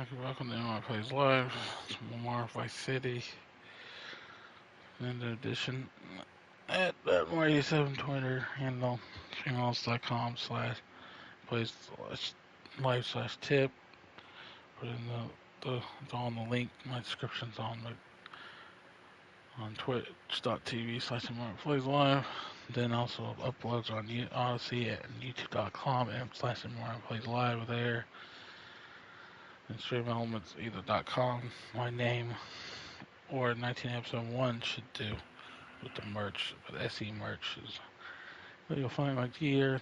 Welcome to Mrmplayslive. It's Lamar Vice City. End edition. At that87 Twitter handle. Gmails.com/plays live /tip. Put in it's all in the link. My description's on twitch.tv/Mrmplayslive. Then also uploads on Odyssey at youtube.com/Mrmplayslive there. And stream elements either.com, my name, or 19 episode 1 should do with the merch. But SE merch is where you'll find my gear.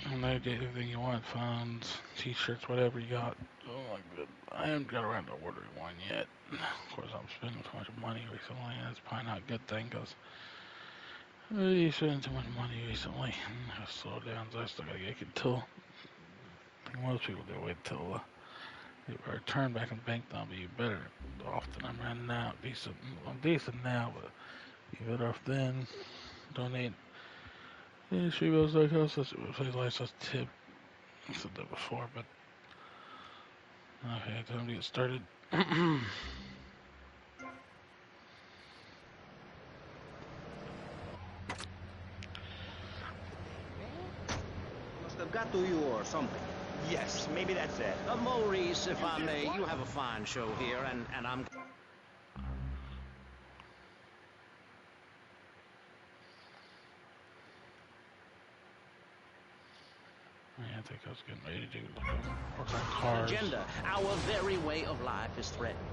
And there, get everything you want, phones, t-shirts, whatever you got. Oh my god, I haven't got around to ordering one yet. Of course, I'm spending too much money recently, and that's probably not a good thing, because I'm really spending too much money recently. I gotta slow down, so I still gotta get until most people do wait till they return back in bank. I'll be better off than I'm running now. I'm decent now, but be better off then. Donate. Yeah, streamos.com/Mrmplayslive/tip. I said that before, but okay, time to get started. Must have got to you or something. Yes, maybe that's it. Maurice, if I may, you have a fine show here, and I'm... I think I was getting ready to do work on cars. Agenda. Our very way of life is threatened.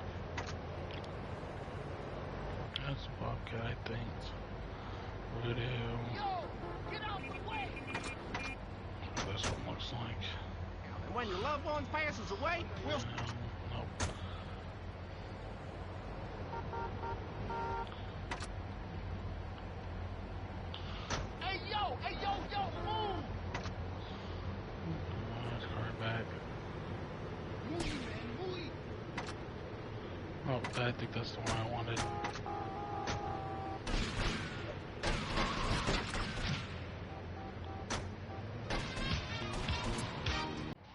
That's Bobcat, I think. Radio. Yo, get out the way! This one looks like. And when your loved one passes away, we'll... Nope. Hey yo, move! Let's car back. Move, man, move! Oh, I think that's the one I wanted.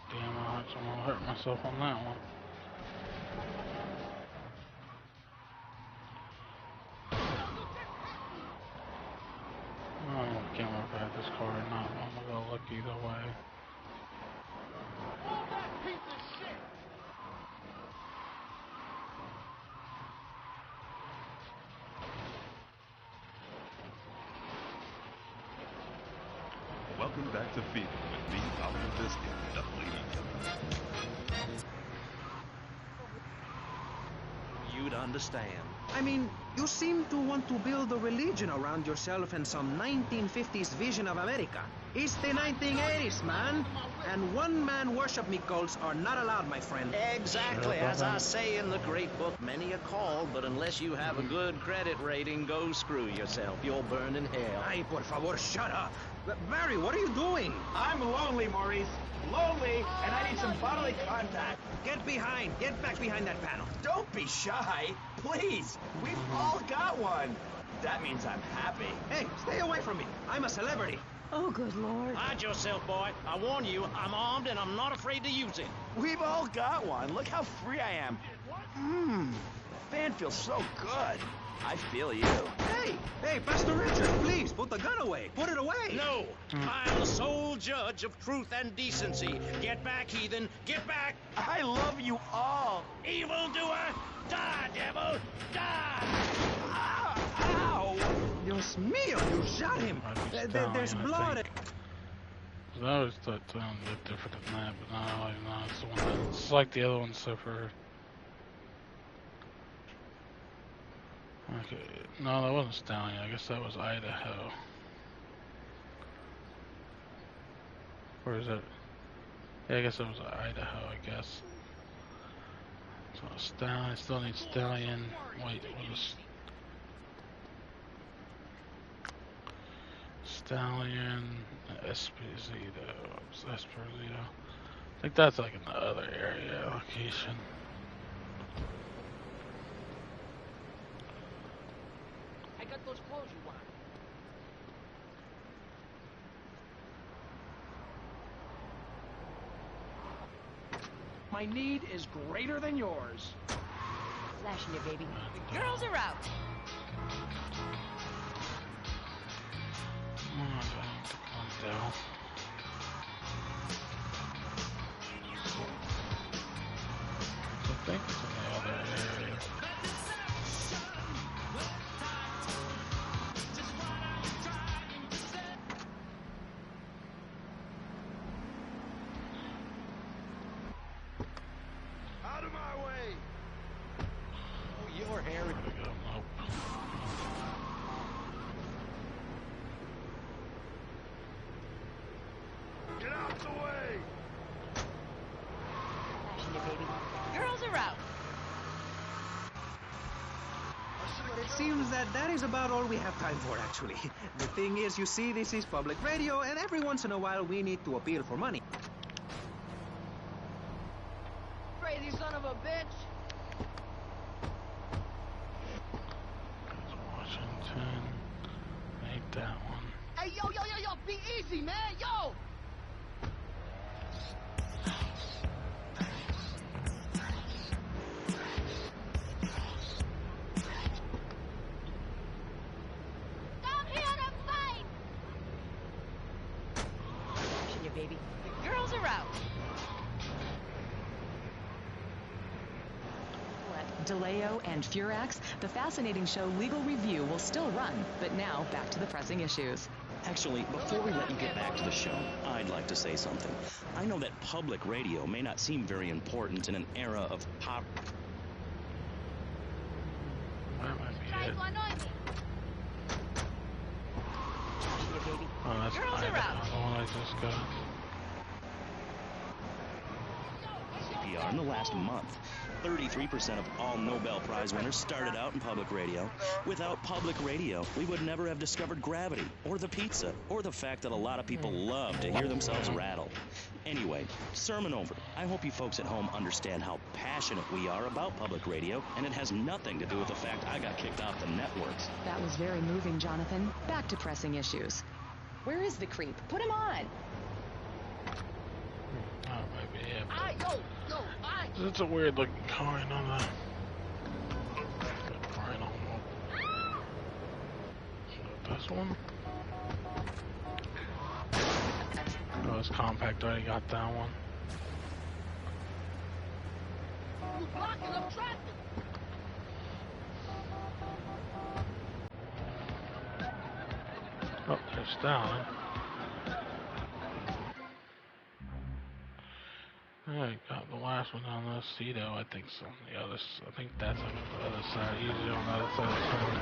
Damn, I'm gonna hurt myself on that one. I can't remember if I had this car or not. I'm gonna go look either way. Move that piece of shit! Welcome back to FIFA with me, Pablo Biscuit, the Bleeding. You'd understand. I mean, you seem to want to build a religion around yourself and some 1950s vision of America. It's the 1980s, man. And one-man worship me cults are not allowed, my friend. Exactly. As I say in the great book, many are called, but unless you have a good credit rating, go screw yourself. You'll burn in hell. Ay, por favor, shut up. Barry, what are you doing? I'm lonely, Maurice. Lonely, and I need some bodily contact. Get behind. Get back behind that panel. Don't be shy. Please. We've all got one. That means I'm happy. Hey, stay away from me. I'm a celebrity. Oh, good Lord. Hide yourself, boy. I warn you, I'm armed and I'm not afraid to use it. We've all got one. Look how free I am. The fan feels so good. I feel you. Hey, Pastor Richard, please, put the gun away. Put it away. No, I'm the sole judge of truth and decency. Get back, heathen. Get back. I love you all. Evildoer, die, devil, die. Ow! Dios mío, you shot him. There's blood. I always thought it sounded a bit different than that, but no, it's the one it's like the other one so far. Okay, no, that wasn't Stallion. I guess that was Idaho. Or is that? Yeah, I guess that was Idaho, I guess. So Stallion, I still need Stallion. Wait, what is Stallion, Esposito. I think that's like in the other area location. I got those clothes you want. my need is greater than yours. Flashing you, baby. The girls are out. Come on, down. I think it's in the other area. Out of my way! Oh, your hair. There we go. Nope. Get out the way! Flashing you, baby. The girls are out. It seems that that is about all we have time for, actually. The thing is, you see, this is public radio, and every once in a while we need to appeal for money. Crazy son of a bitch. Washington. Ain't that one. Hey, yo, yo, yo, yo, be easy, man, yo. Down here to fight. Flashing you, baby. The girls are out. DeLeo and Furax, the fascinating show Legal Review will still run, but now back to the pressing issues. Actually, before we let you get back to the show, I'd like to say something. I know that public radio may not seem very important in an era of pop. That might be Try it. to annoy me. Flashing you, baby. Oh, that's Girls are out. the one I just got. PR in the last month. 33% of all Nobel Prize winners started out in public radio. Without public radio, we would never have discovered gravity, or the pizza, or the fact that a lot of people love to hear themselves rattle. Anyway, sermon over. I hope you folks at home understand how passionate we are about public radio, and it has nothing to do with the fact I got kicked off the networks. That was very moving, Jonathan. Back to pressing issues. Where is the creep? Put him on! That might be it. Aye, yo, yo, aye. It's a weird looking car, you know that. Right on. This one? Oh, this compact already got that one. You blocking up traffic. Oh, there's that one. I got the last one on the Cedo, I think so. The other, I think that's on the other side, usually on the other side of the town.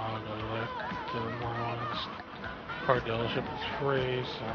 I'll go there, get them all. This car dealership is free, so.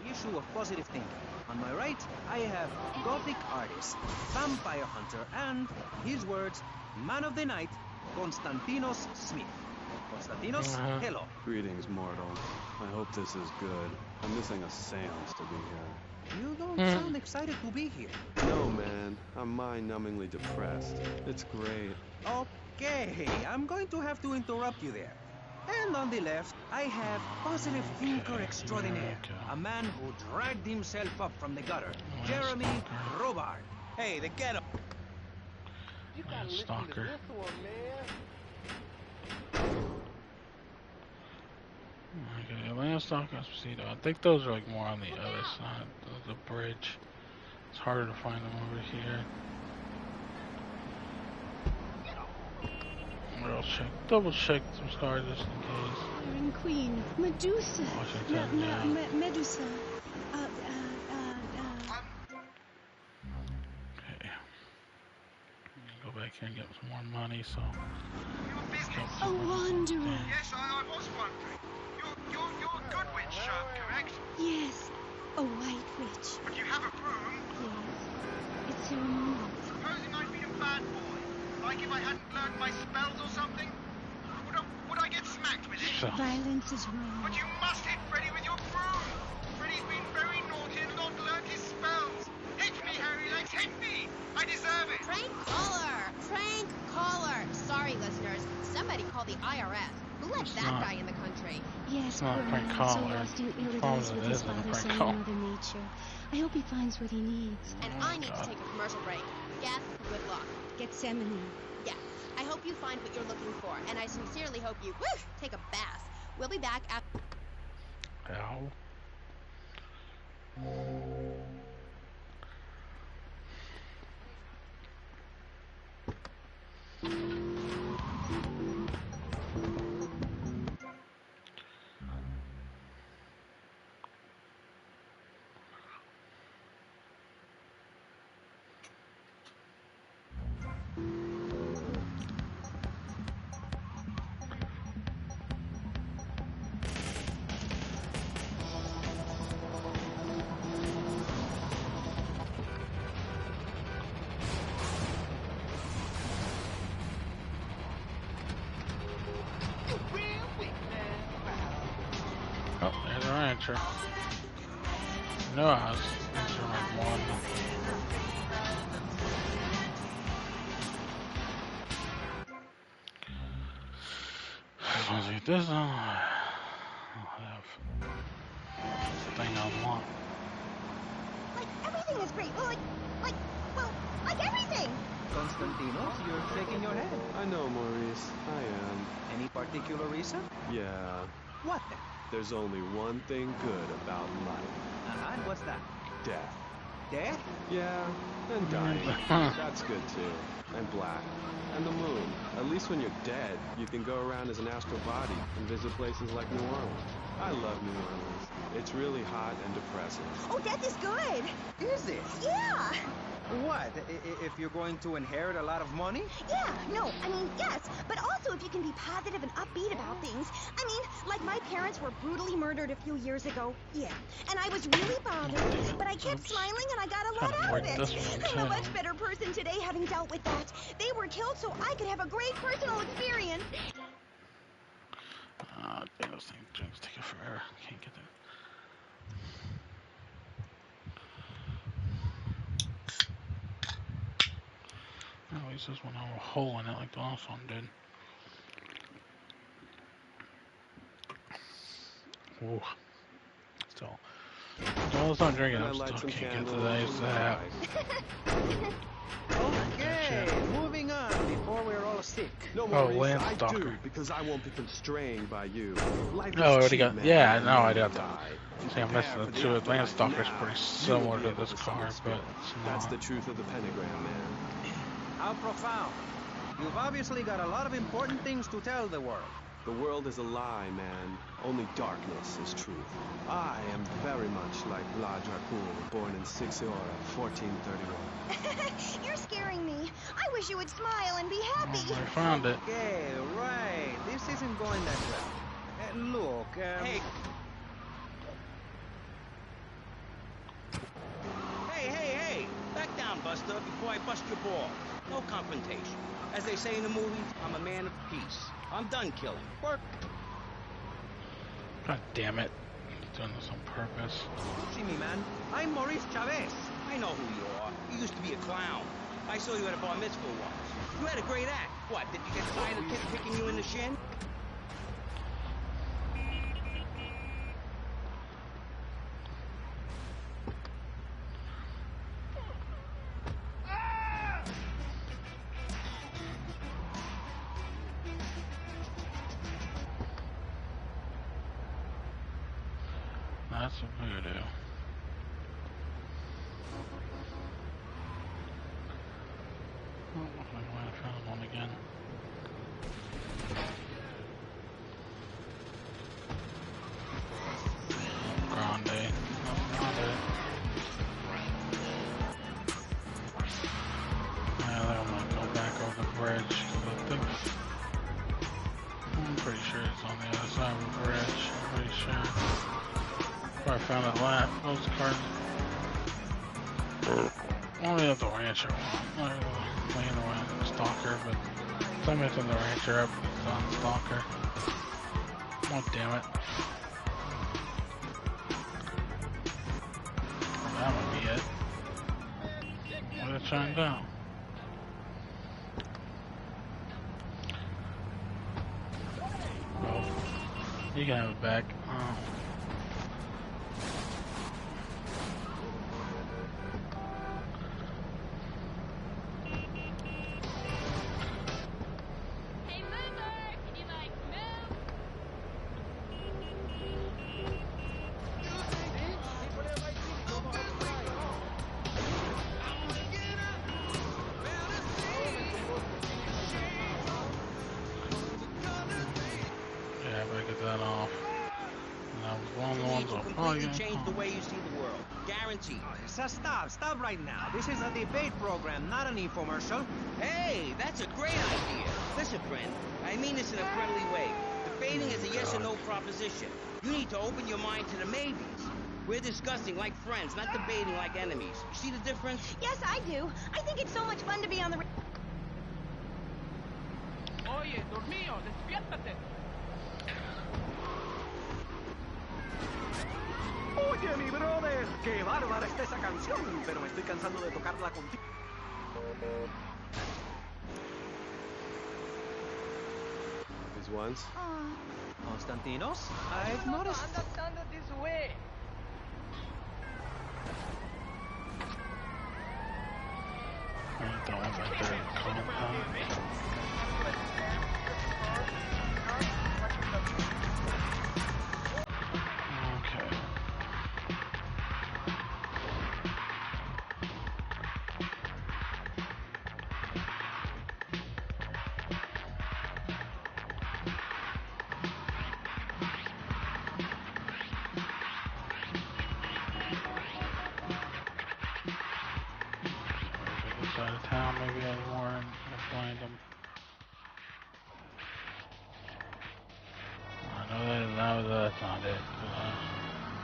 Issue of positive thinking. On my right, I have Gothic artist, vampire hunter, and, his words, man of the night, Konstantinos Smith. Konstantinos, hello. Greetings, mortal. I hope this is good. I'm missing a seance to be here. You don't sound excited to be here. No, man. I'm mind-numbingly depressed. It's great. Okay, I'm going to have to interrupt you there. And on the left, I have positive thinker extraordinaire, a man who dragged himself up from the gutter, Jeremy Robart. Hey, the ghetto. You gotta listen to Stalker. this one, man. Okay, Landstock and Speedo. I think those are like more on the other side of the bridge. It's harder to find them over here. I'll check, double check some stars just in case. Iron Queen, Medusa, Washington, yeah. Medusa. Okay. Go back here and get some more money, so. A wanderer. Yes, I was wondering. You're Goodwin's son, correct? Yes, so. Violence is wrong. But you must hit Freddy with your broom! Freddy's been very naughty and not learned his spells! Hit me, Harry Legs, hit me! I deserve it! Prank caller! Prank caller! Sorry, listeners. Somebody call the IRS. Who let that guy in the country? Yes, not a poor prank man, caller. so lost in ill As with it his is, it's a father, prank son, call. and Mother Nature. I hope he finds what he needs. And I need to take a commercial break. Guess, good luck. Gethsemane. Yeah, I hope you find what you're looking for, and I sincerely hope you, woo, take a bath. We'll be back after... Ow. Oh, there's our answer. No, I was answering like one. Once I get this on, I'll have the thing unlocked. Like, everything is great. Well, like everything. Constantinos, you're shaking your head. I know, Maurice. I am. Any particular reason? Yeah. What then? There's only one thing good about life. And what's that? Death. Death? Yeah, and dying. That's good too. And black. And the moon. At least when you're dead, you can go around as an astral body and visit places like New Orleans. I love New Orleans. It's really hot and depressing. Oh, death is good. Is it? Yeah. What? If you're going to inherit a lot of money? Yeah, no, I mean, yes. But also if you can be positive and upbeat about things. I mean, like my parents were brutally murdered a few years ago. Yeah. And I was really bothered. But I kept smiling and I got a lot out of it. I'm a much better person today having dealt with that. They were killed so I could have a great personal experience. Dang, those things take forever. Can't get there. At least this one had a hole in it like the last one did. Ooh. Still. Let's not drinking. I still can't get today's that. Okay, moving on before we're all sick. No, Maurice, I do, because I won't be constrained by you. Life Oh, I already cheap, got. man. Yeah, no, I got that. You See, I'm missing the two. Landstalker's pretty similar to this car, but it's that's not. the truth of the pentagram, man. How profound. You've obviously got a lot of important things to tell the world. The world is a lie, man. Only darkness is truth. I am very much like La Dracoon, born in 6 Ora, 1431. You're scaring me. I wish you would smile and be happy. I found it. Okay, right. This isn't going that well. Look, Hey! Hey! Back down, Buster, before I bust your ball. No confrontation. As they say in the movies, I'm a man of peace. I'm done killing. Work. God damn it. I'm doing this on purpose. See me, man. I'm Maurice Chavez. I know who you are. You used to be a clown. I saw you at a bar mitzvah once. You had a great act. What, did you get tired of kids kicking you in the shin? That's a voodoo. Oh, I might have found one again. Grande. Yeah, I'm gonna go back over the bridge, 'cause I think I'm pretty sure it's on the other side of the bridge. I'm pretty sure. Where I found that last postcard. Only at the rancher one. Laying around the stalker, but somebody's in the rancher up on stalker. Oh, damn it. That would be it. What did it turn down? Oh, you can have it back. Oh. Change the way you see the world. Guaranteed. So stop right now. This is a debate program, not an infomercial. Hey, that's a great idea. Listen, friend, I mean this in a friendly way. Debating is a yes or no proposition. You need to open your mind to the maybes. We're discussing like friends, not debating like enemies. You see the difference? Yes, I do. I think it's so much fun to be on the... Oye, dormido, despiértate. Oye, mi brother, qué bárbara está esa canción, pero me estoy cansando de tocarla contigo. These ones? Constantinos, I've noticed... Anda this way. Side of town, maybe anymore, and find them. I know that's not it.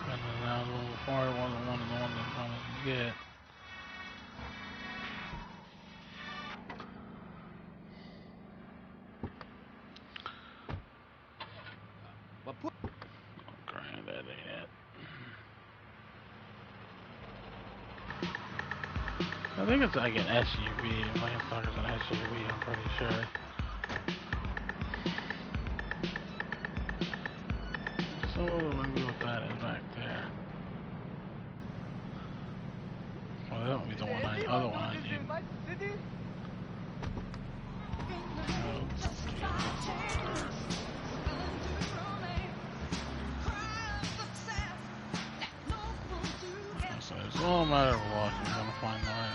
Been around a little before, it wasn't one of the ones I wanted to get. Grand, that ain't it. I think it's like an SUV. Motherfucker's an SUV, I'm pretty sure. So maybe what that is back there. Well, that would be the one other one I need. So it's all a matter of luck. I'm gonna find the right one.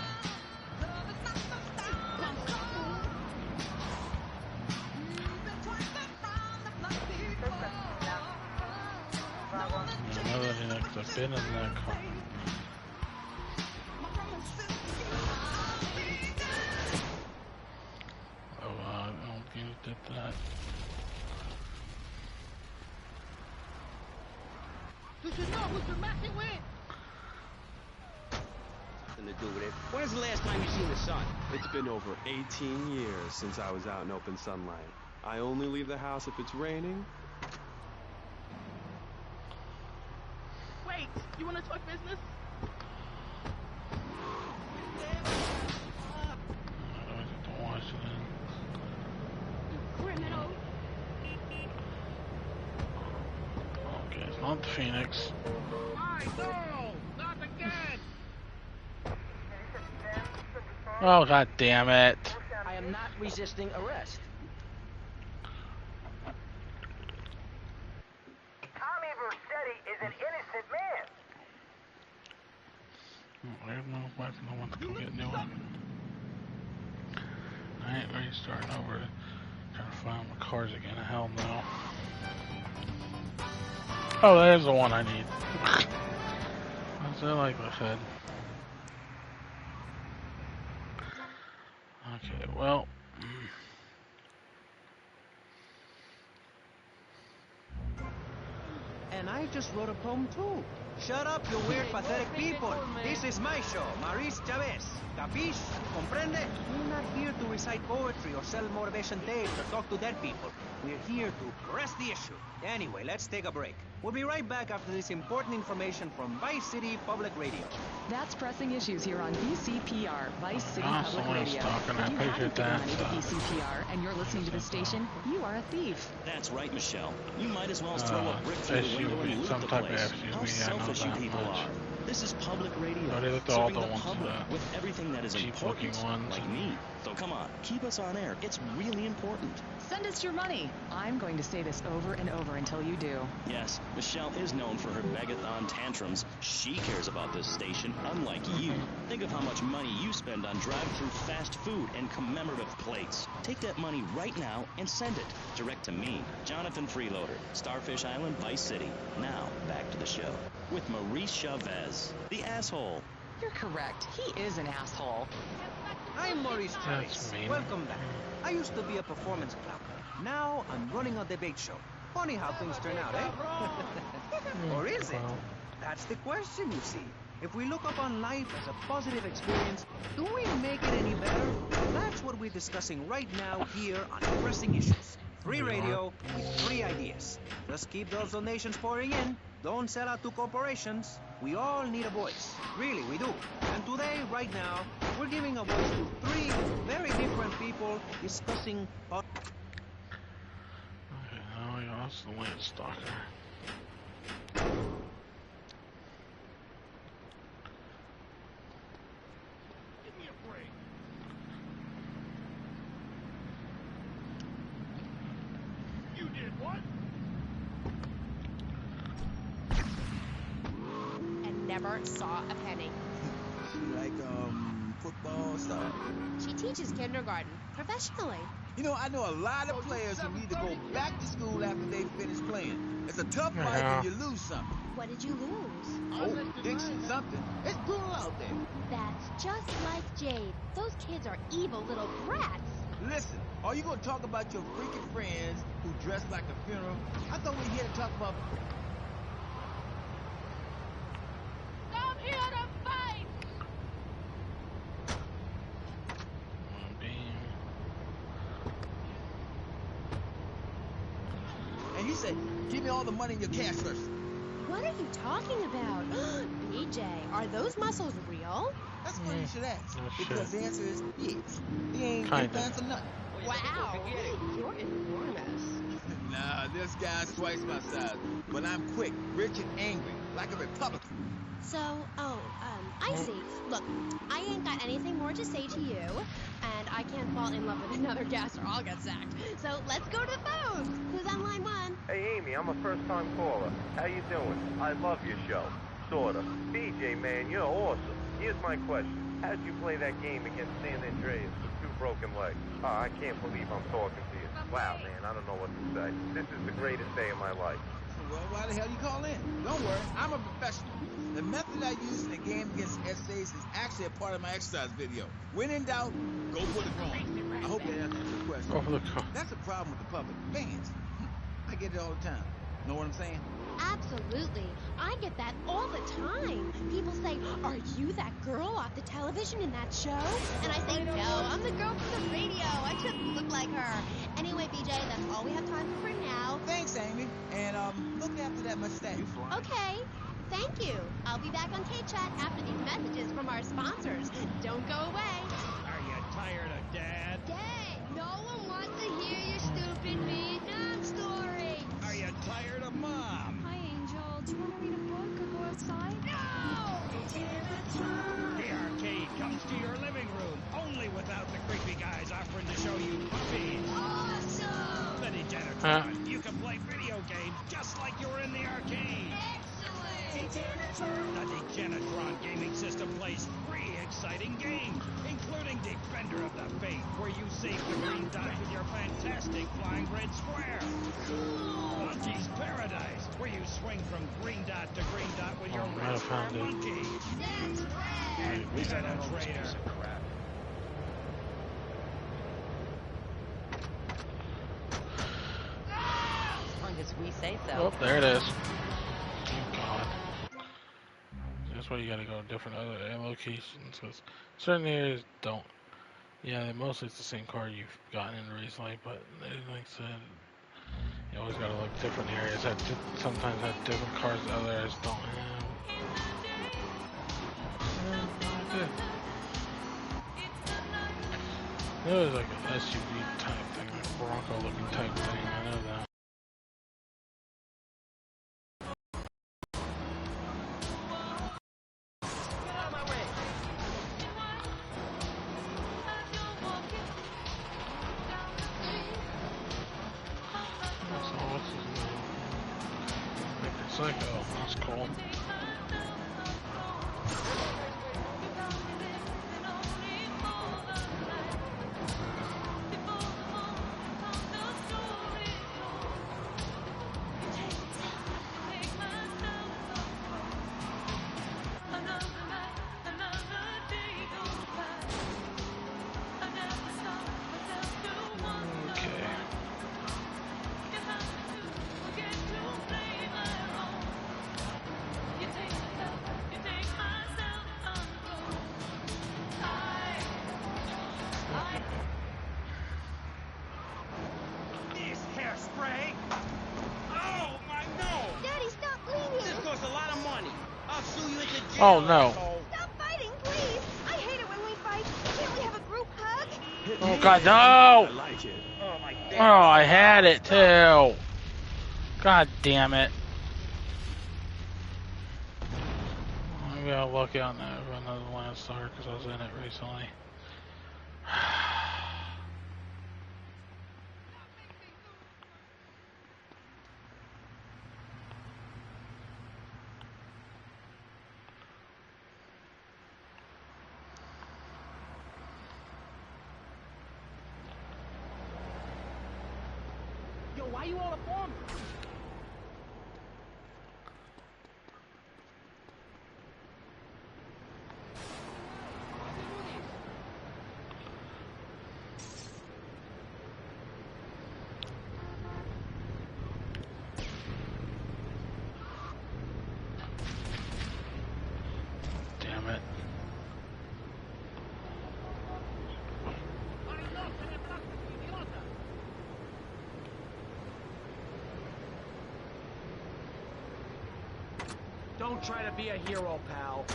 I've been in that car. Oh, I don't think it did that. You should know who you're messing with. Nothing to do with it. When's the last time you seen the sun? It's been over 18 years since I was out in open sunlight. I only leave the house if it's raining. Wait, you want to talk business? Criminal. Okay, it's not the Phoenix. Why, no, not again. Oh, god damn it. I am not resisting arrest. Is an innocent man. I have no weapon. I want to go get a new one. I ain't ready to start over. Trying to find my cars again. Hell no. Oh, there's the one I need. That's it, like I said. Okay, well. And I just wrote a poem too. Shut up, you weird, pathetic people. This is my show, Maurice Chavez. Capiche? Comprende? We're not here to recite poetry or sell motivation tapes or talk to dead people. We're here to press the issue. Anyway, let's take a break. We'll be right back after this important information from Vice City Public Radio. That's Pressing Issues here on VCPR, Vice City Public someone's Radio. talking. If I you appreciate haven't given that. money to VCPR and you're listening to the station, you are a thief. That's right, Michelle. You might as well throw a brick through the window and SUV, loot some the type of place. SUV, How I know selfish you that people much. are. This is public radio, But it's all serving the the ones, public with everything that is cheap-looking important, ones. like me. So come on, keep us on air. It's really important. Send us your money. I'm going to say this over and over until you do. Yes, Michelle is known for her begathon tantrums. She cares about this station, unlike you. Think of how much money you spend on drive-through fast food and commemorative plates. Take that money right now and send it direct to me, Jonathan Freeloader, Starfish Island, Vice City. Now, back to the show with Maurice Chavez, the asshole. You're correct. He is an asshole. I'm Maurice That's Chavez. mean. Welcome back. I used to be a performance clown. Now I'm running a debate show. Funny how things turn out, eh? Or is it? That's the question, you see. If we look upon life as a positive experience, do we make it any better? That's what we're discussing right now here on Pressing Issues. Free radio with free ideas. Just keep those donations pouring in. Don't sell out to corporations. We all need a voice. Really, we do. And today, right now, we're giving a voice to three very different people discussing... Okay, now we lost the Land Stalker. Give me a break. You did what? And never saw a penny. Like, football stuff. She teaches kindergarten professionally. You know, I know a lot of players who need to go back to school after they finish playing. It's a tough fight when you lose something. What did you lose? Oh, Dixon, something. It's brutal out there. That's just like Jade. Those kids are evil little brats. Listen, are you going to talk about your freaking friends who dress like a funeral? I thought we were here to talk about... I'm here to fight! And you said, give me all the money in your cash register. What are you talking about? BJ, are those muscles real? That's funny you should ask. Oh, Because the answer is yes. He ain't Kinda. fans for nothing. Wow, you're enormous. Nah, this guy's twice my size. But I'm quick, rich, and angry, like a Republican. So, I see. Look, I ain't got anything more to say to you, and I can't fall in love with another guest or I'll get sacked. So let's go to the phones. Who's on line one? Hey, Amy, I'm a first-time caller. How you doing? I love your show. Sorta. BJ, man, you're awesome. Here's my question. How'd you play that game against San Andreas with two broken legs? Oh, I can't believe I'm talking to you. Wow, man, I don't know what to say. This is the greatest day of my life. Well, why the hell you call in? Don't worry, I'm a professional. The method I use in the game against essays is actually a part of my exercise video. When in doubt, go for the call. I hope that answers your question. Go for the call. That's a problem with the public. Fans. I get it all the time. Know what I'm saying? Absolutely. I get that all the time. People say, are you that girl off the television in that show? And I say, no, I'm the girl from the radio. I just look like her. Anyway, BJ, that's all we have time for now. Thanks, Amy. And, look after that mustache. Okay. Thank you. I'll be back on K-Chat after these messages from our sponsors. Don't go away. Are you tired of Dad? Dad, no one wants to hear your stupid Vietnam story. Are you tired of Mom? Hi, Angel. Do you want to read a book or go outside? The arcade comes to your living room, only without the creepy guys offering to show you puppies. Awesome! The Degenitron. You can play video games just like you were in the arcade. The Degenitron gaming system plays 3 exciting games, including Defender of the Faith, where you save the green dot with your fantastic flying red square. Monkey's Paradise, where you swing from green dot to green dot with your red square monkey. That's And Penetrator. As long as we say so. Oh, there it is. Oh, God. That's why you gotta go to different other locations, because certain areas don't. Yeah, mostly it's the same car you've gotten in recently, but like I said, You always gotta look different areas that sometimes have different cars that others don't have. Good. It was like an SUV type thing, like a Bronco looking type thing, I know that. Psycho, that's cool. Oh no. Stop fighting, please. I hate it when we fight. Can't we have a group hug? Oh god, no! I like it. Oh my god. Oh, I had it too. God damn it. Maybe I'll look out now for another Last Star because I was in it recently. Yo, why you all up on me? Damn it. Don't try to be a hero, pal.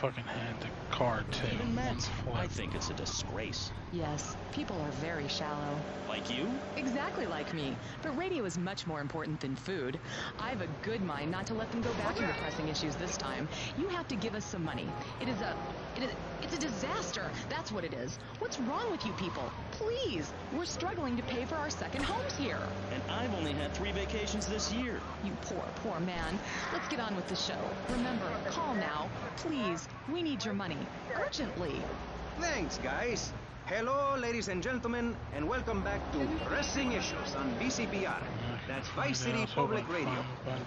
Fucking had the car too. Even meant. I think it's a disgrace. Yes, people are very shallow. Like you? Exactly like me. But radio is much more important than food. I have a good mind not to let them go back into pressing issues this time. You have to give us some money. It's a disaster. That's what it is. What's wrong with you people? Please, we're struggling to pay for our second homes here. And I've only had 3 vacations this year. You poor man. Let's get on with the show. Remember, call now. Please, we need your money. Urgently. Thanks, guys. Hello, ladies and gentlemen, and welcome back to Pressing Issues on VCPR. That's Vice City Public Radio.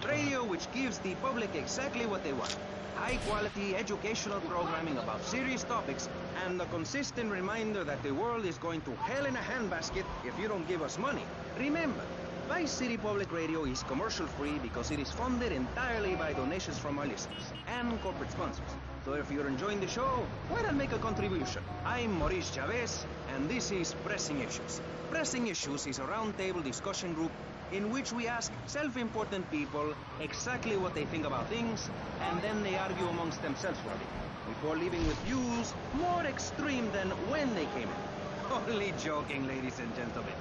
Radio which gives the public exactly what they want. High-quality educational programming about serious topics, and a consistent reminder that the world is going to hell in a handbasket if you don't give us money. Remember, Vice City Public Radio is commercial-free because it is funded entirely by donations from our listeners and corporate sponsors. So if you're enjoying the show, why not make a contribution? I'm Maurice Chavez, and this is Pressing Issues. Pressing Issues is a roundtable discussion group in which we ask self-important people exactly what they think about things, and then they argue amongst themselves for a bit, before leaving with views more extreme than when they came in. Only joking, ladies and gentlemen.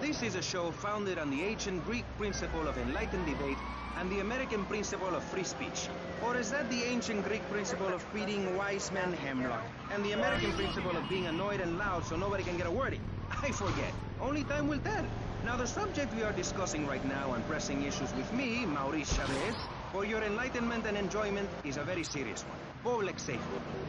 This is a show founded on the ancient Greek principle of enlightened debate and the American principle of free speech. Or is that the ancient Greek principle of feeding wise men hemlock, and the American principle of being annoyed and loud so nobody can get a word in? I forget. Only time will tell. Now, the subject we are discussing right now on Pressing Issues with me, Maurice Chavez, for your enlightenment and enjoyment, is a very serious one. Public safety.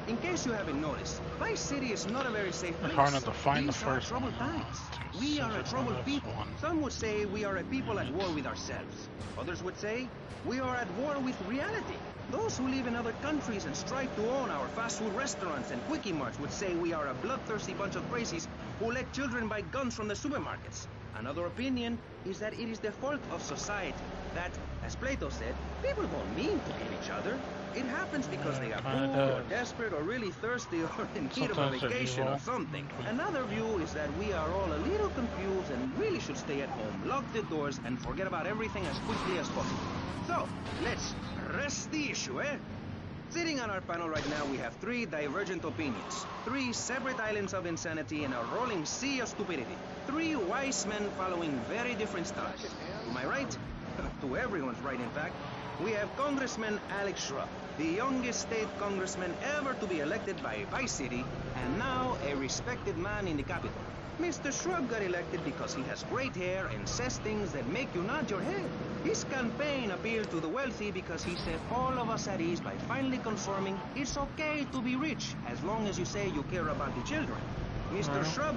In case you haven't noticed, Vice City is not a very safe place. It's hard enough to find the These are first one. troubled times. We are a troubled people. Some would say we are a people at war with ourselves. Others would say we are at war with reality. Those who live in other countries and strive to own our fast food restaurants and quickie marts would say we are a bloodthirsty bunch of crazies who let children buy guns from the supermarkets. Another opinion is that it is the fault of society, that, as Plato said, people don't mean to kill each other. It happens because they are kinda poor or does. desperate or really thirsty or in need of a Sometimes they're vacation or evil. something. Another view is that we are all a little confused and really should stay at home, lock the doors, and forget about everything as quickly as possible. So, let's press the issue, eh? Sitting on our panel right now, we have three divergent opinions. Three separate islands of insanity in a rolling sea of stupidity. Three wise men following very different stars. To my right, to everyone's right in fact, we have Congressman Alex Shrub, the youngest state congressman ever to be elected by Vice City, and now a respected man in the Capitol. Mr. Shrub got elected because he has great hair and says things that make you nod your head. His campaign appealed to the wealthy because he set all of us at ease by finally confirming it's okay to be rich as long as you say you care about the children. Mr. Shrub,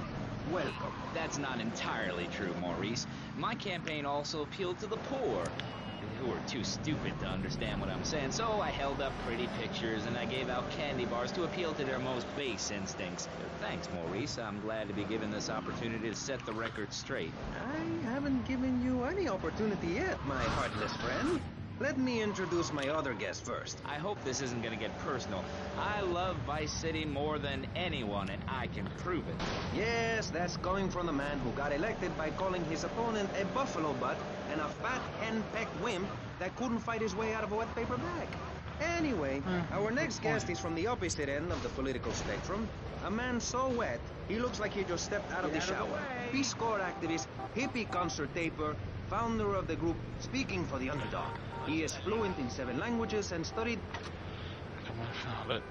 welcome. That's not entirely true, Maurice. My campaign also appealed to the poor, who are too stupid to understand what I'm saying. So I held up pretty pictures and I gave out candy bars to appeal to their most base instincts. Thanks, Maurice. I'm glad to be given this opportunity to set the record straight. I haven't given you any opportunity yet, my heartless friend. Let me introduce my other guest first. I hope this isn't gonna get personal. I love Vice City more than anyone, and I can prove it. Yes, that's coming from the man who got elected by calling his opponent a buffalo butt and a fat hen-pecked wimp that couldn't fight his way out of a wet paper bag. Anyway, our next guest is from the opposite end of the political spectrum. A man so wet, he looks like he just stepped out of the shower. Peace Corps activist, hippie concert taper, founder of the group Speaking for the Underdog. He is fluent in 7 languages and studied... Come on, Charlotte.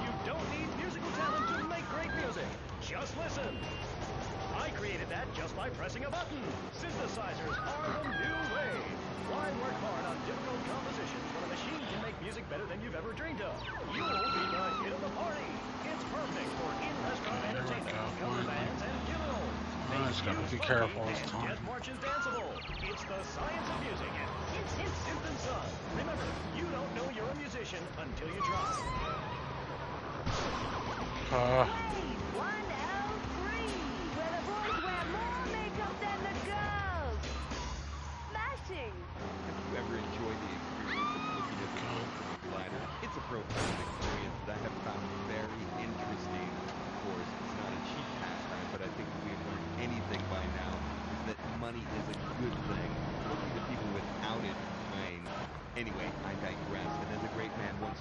You don't need musical talent to make great music. Just listen. I created that just by pressing a button. Synthesizers are the new way. Why work hard on difficult compositions when a machine can make music better than you've ever dreamed of? You'll be the hit of the party. It's perfect for in-restaurant entertainment, cover bands, and funerals. I just gotta be careful this time. Get marches danceable. It's the science of music. It's Synth and Son. Remember, you don't know you're a musician until you try. 103, where the boys wear more makeup than the girls. Smashing. Have you ever enjoyed the experience of looking at the world from a glider? It's a profound experience that I have found very interesting. Of course, it's not a cheap pastime, but I think if we've learned anything by now, is that money is a good thing. Look at the people without it playing. Anyway, I digress, and as a great man once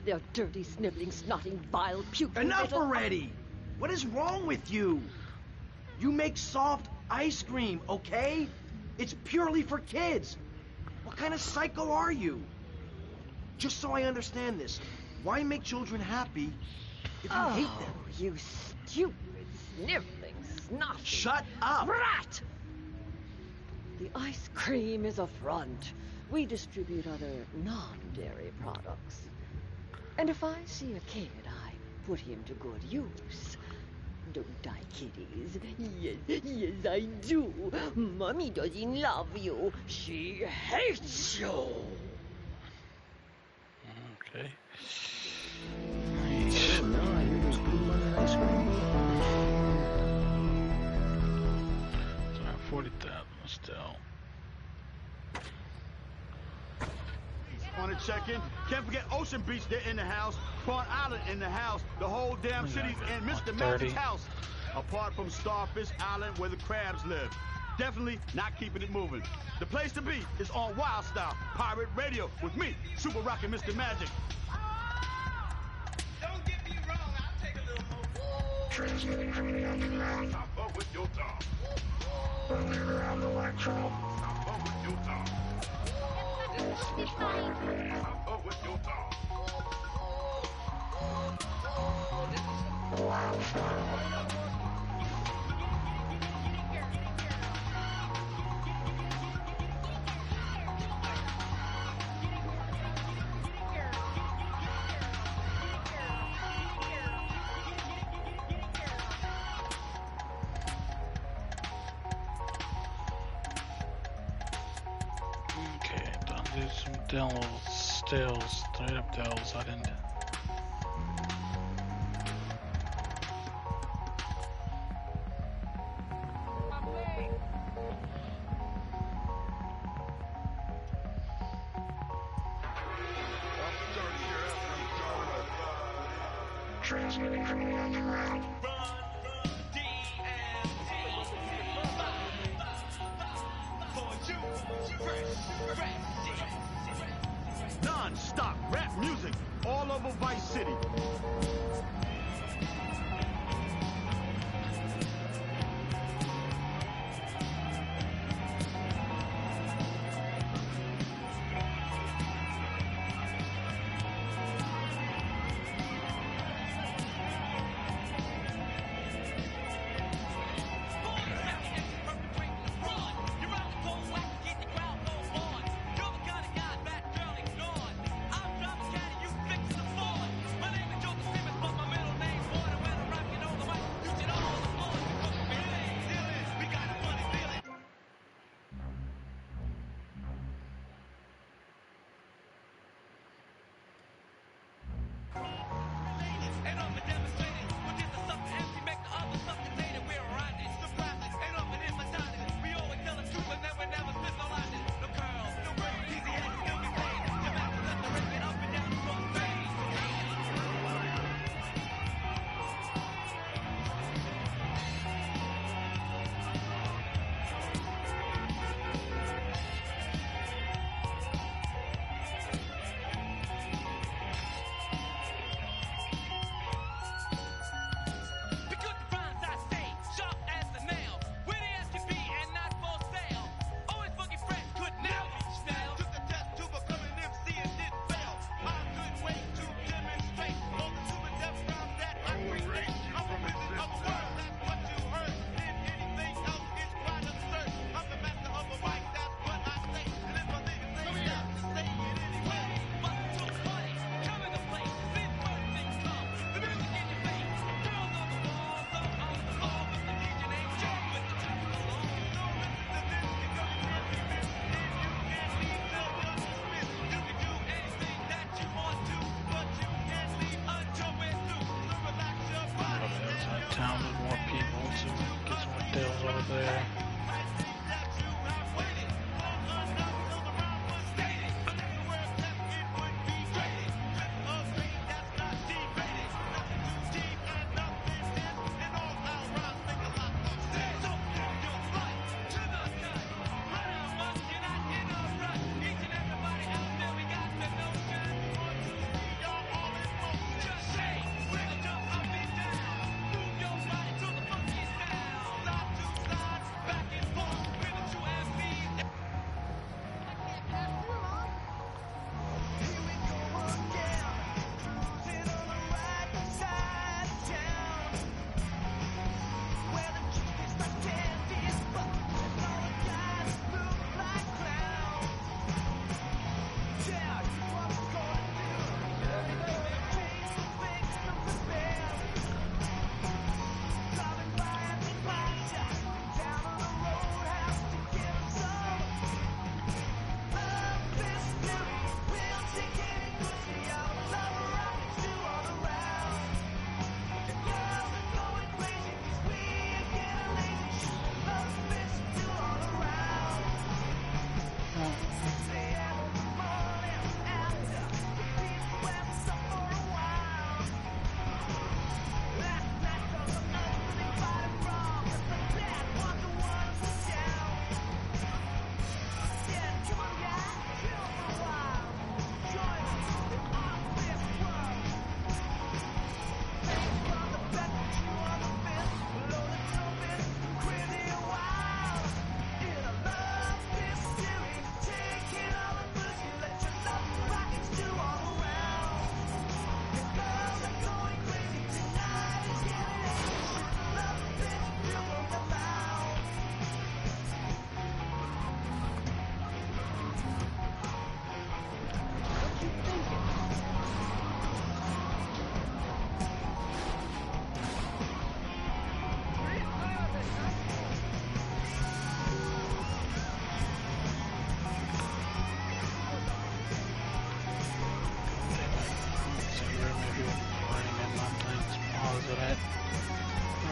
They're dirty, sniveling, snotting, vile, putrid Enough little... already! What is wrong with you? You make soft ice cream, okay? It's purely for kids. What kind of psycho are you? Just so I understand this, why make children happy if you hate them? Oh, you stupid, sniveling, snotty... Shut up! Brat! The ice cream is a front. We distribute other non-dairy products. And if I see a kid, I put him to good use. Don't I, kiddies? Yes, I do. Mommy doesn't love you. She hates you. Okay. So I have 40,000 still. Want to check in? Can't forget Ocean Beach, they're in the house. Prawn Island in the house. The whole damn city's in Mr. Magic's house. Apart from Starfish Island where the crabs live. Definitely not keeping it moving. The place to be is on Wild Style Pirate Radio with me, Super Rockin' Mr. Magic. Don't get me wrong, I'll take a little more. Transmitting from the underground. I'll fuck with your dog. Underground electro. I'll fuck with your dog. This is Pirate Radio. I'll fuck with your dog. Wild Style. Okay, done do some dells, stills, straight up dells. I didn't. Transmitting from the underground. Non-stop rap music all over Vice City. Town with more people to get some deals over there.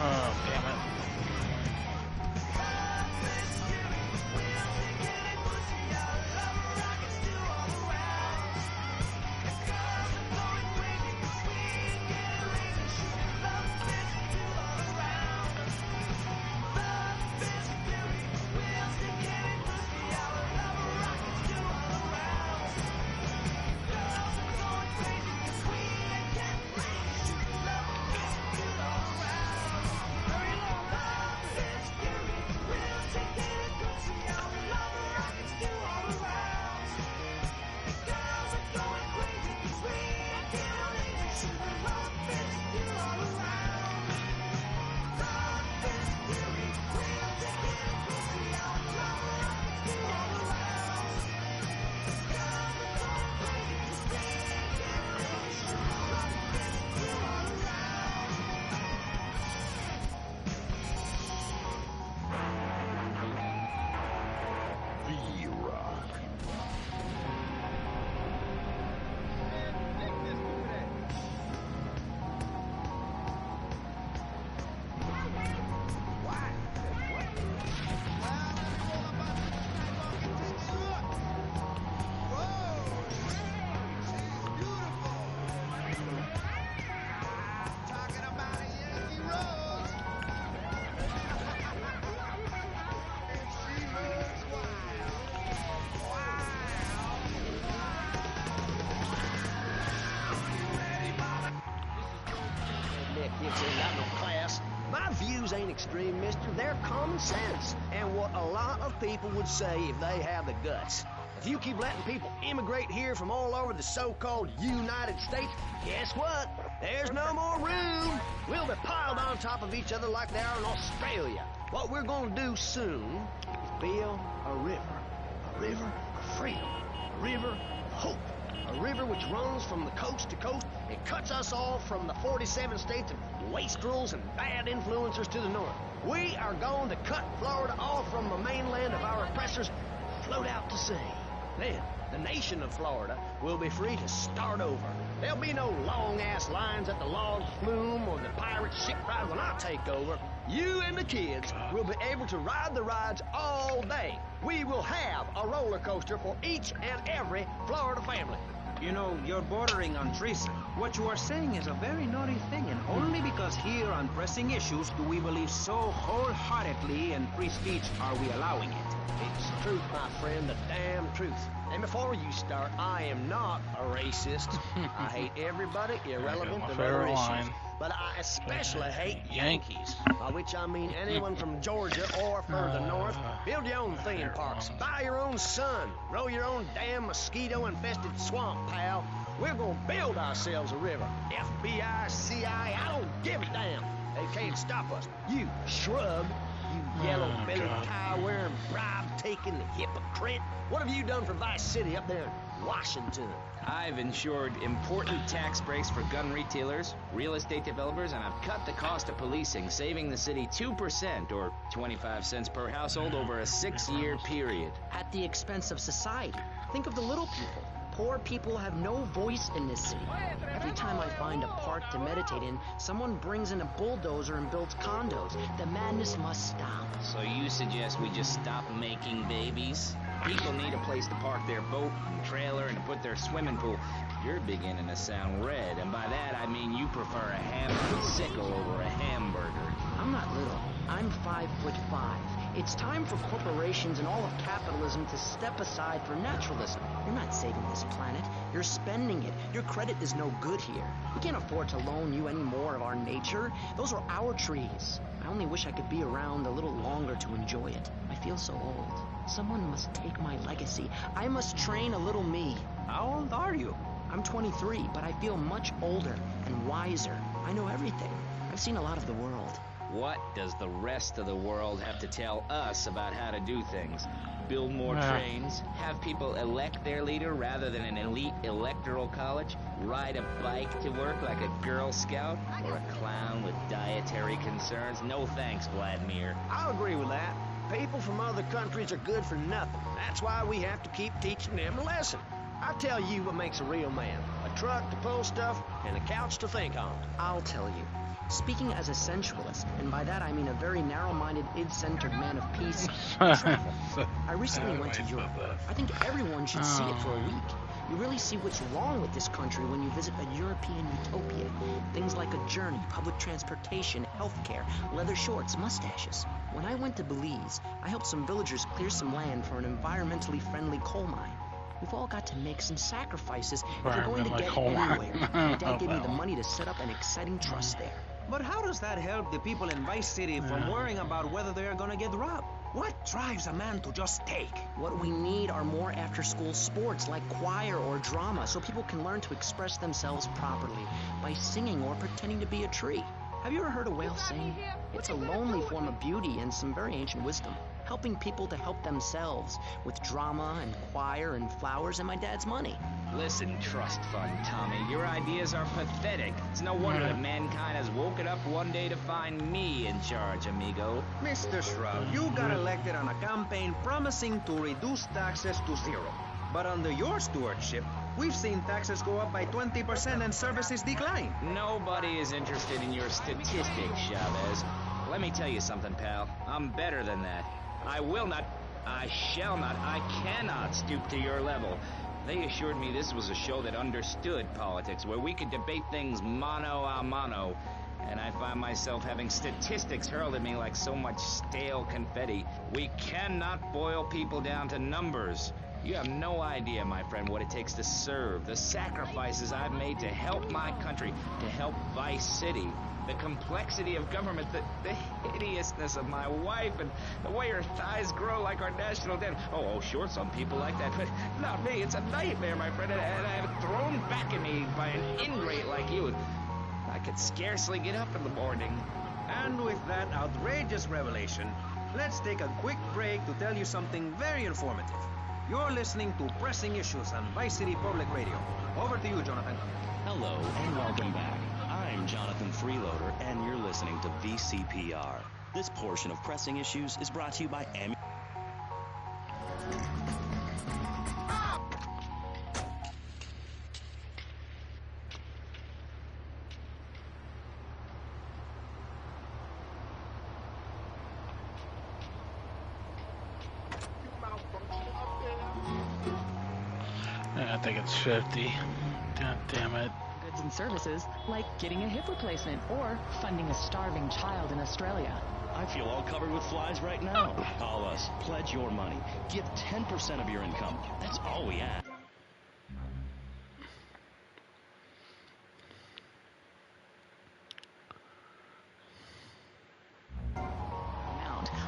Oh, damn it. My views ain't extreme, mister. They're common sense. And what a lot of people would say if they have the guts. If you keep letting people immigrate here from all over the so-called United States, guess what? There's no more room. We'll be piled on top of each other like they are in Australia. What we're gonna do soon is build a river. A river of freedom. A river of hope. A river which runs from the coast to coast and cuts us off from the 47 states of wastrels and bad influencers to the north. We are going to cut Florida off from the mainland of our oppressors and float out to sea. Then, the nation of Florida will be free to start over. There'll be no long-ass lines at the log flume or the pirate ship ride when I take over. You and the kids will be able to ride the rides all day. We will have a roller coaster for each and every Florida family. You know, you're bordering on treason. What you are saying is a very naughty thing, and only because here on pressing issues do we believe so wholeheartedly in free speech are we allowing it. It's the truth, my friend, the damn truth. And before you start, I am not a racist. I hate everybody irrelevant to other issues. But I especially hate Yankees, by which I mean anyone from Georgia or further north. Build your own theme parks, buy your own sun, grow your own damn mosquito-infested swamp, pal. We're gonna build ourselves a river. FBI, CIA, I don't give a damn. They can't stop us. You shrub, you yellow-bellied, tie-wearing, bribe-taking hypocrite. What have you done for Vice City up there in Washington? I've ensured important tax breaks for gun retailers, real estate developers, and I've cut the cost of policing, saving the city 2% or 25 cents per household over a 6-year period. At the expense of society. Think of the little people. Poor people have no voice in this city. Every time I find a park to meditate in, someone brings in a bulldozer and builds condos. The madness must stop. So you suggest we just stop making babies? People need a place place to park their boat and trailer and to put their swimming pool. You're beginning to sound red, and by that I mean you prefer a hammered sickle over a hamburger. I'm not little. I'm 5'5". It's time for corporations and all of capitalism to step aside for naturalism. You're not saving this planet. You're spending it. Your credit is no good here. We can't afford to loan you any more of our nature. Those are our trees. I only wish I could be around a little longer to enjoy it. I feel so old. Someone must take my legacy. I must train a little me. How old are you? I'm 23, but I feel much older and wiser. I know everything. I've seen a lot of the world. What does the rest of the world have to tell us about how to do things? Build more trains? Have people elect their leader rather than an elite electoral college? Ride a bike to work like a Girl Scout? Or a clown with dietary concerns? No thanks, Vladimir. I'll agree with that. People from other countries are good for nothing. That's why we have to keep teaching them a lesson. I tell you what makes a real man. A truck to pull stuff and a couch to think on. I'll tell you. Speaking as a sensualist, and by that I mean a very narrow-minded, id-centered man of peace and travel. I recently went to Europe. I think everyone should see it for a week. You really see what's wrong with this country when you visit a European utopia. Things like a journey, public transportation, healthcare, leather shorts, mustaches. When I went to Belize, I helped some villagers clear some land for an environmentally friendly coal mine. We've all got to make some sacrifices if we're going to get anywhere. My dad gave me the money to set up an exciting trust there. But how does that help the people in Vice City from worrying about whether they're gonna get robbed? What drives a man to just take? What we need are more after-school sports like choir or drama so people can learn to express themselves properly by singing or pretending to be a tree. Have you ever heard a whale sing? It's a lonely form of beauty and some very ancient wisdom, helping people to help themselves with drama and choir and flowers and my dad's money. Listen, trust fund Tommy, your ideas are pathetic. It's no wonder that mankind has woken up one day to find me in charge, amigo. Mr. Shroud, you got elected on a campaign promising to reduce taxes to zero. But under your stewardship, we've seen taxes go up by 20% and services decline. Nobody is interested in your statistics, Chavez. Let me tell you something, pal. I'm better than that. I will not, I shall not, I cannot stoop to your level. They assured me this was a show that understood politics, where we could debate things mano a mano. And I find myself having statistics hurled at me like so much stale confetti. We cannot boil people down to numbers. You have no idea, my friend, what it takes to serve, the sacrifices I've made to help my country, to help Vice City. The complexity of government, the hideousness of my wife, and the way her thighs grow like our national debt. Oh, sure, some people like that, but not me. It's a nightmare, my friend, and I have it thrown back at me by an ingrate like you. I could scarcely get up in the morning. And with that outrageous revelation, let's take a quick break to tell you something very informative. You're listening to Pressing Issues on Vice City Public Radio. Over to you, Jonathan. Hello, and welcome back. I'm Jonathan Freeloader, and you're listening to VCPR. This portion of Pressing Issues is brought to you by I think it's 50. God damn it. Goods and services like getting a hip replacement or funding a starving child in Australia. I feel all covered with flies right now. Call us. Pledge your money. Give 10% of your income. That's all we ask.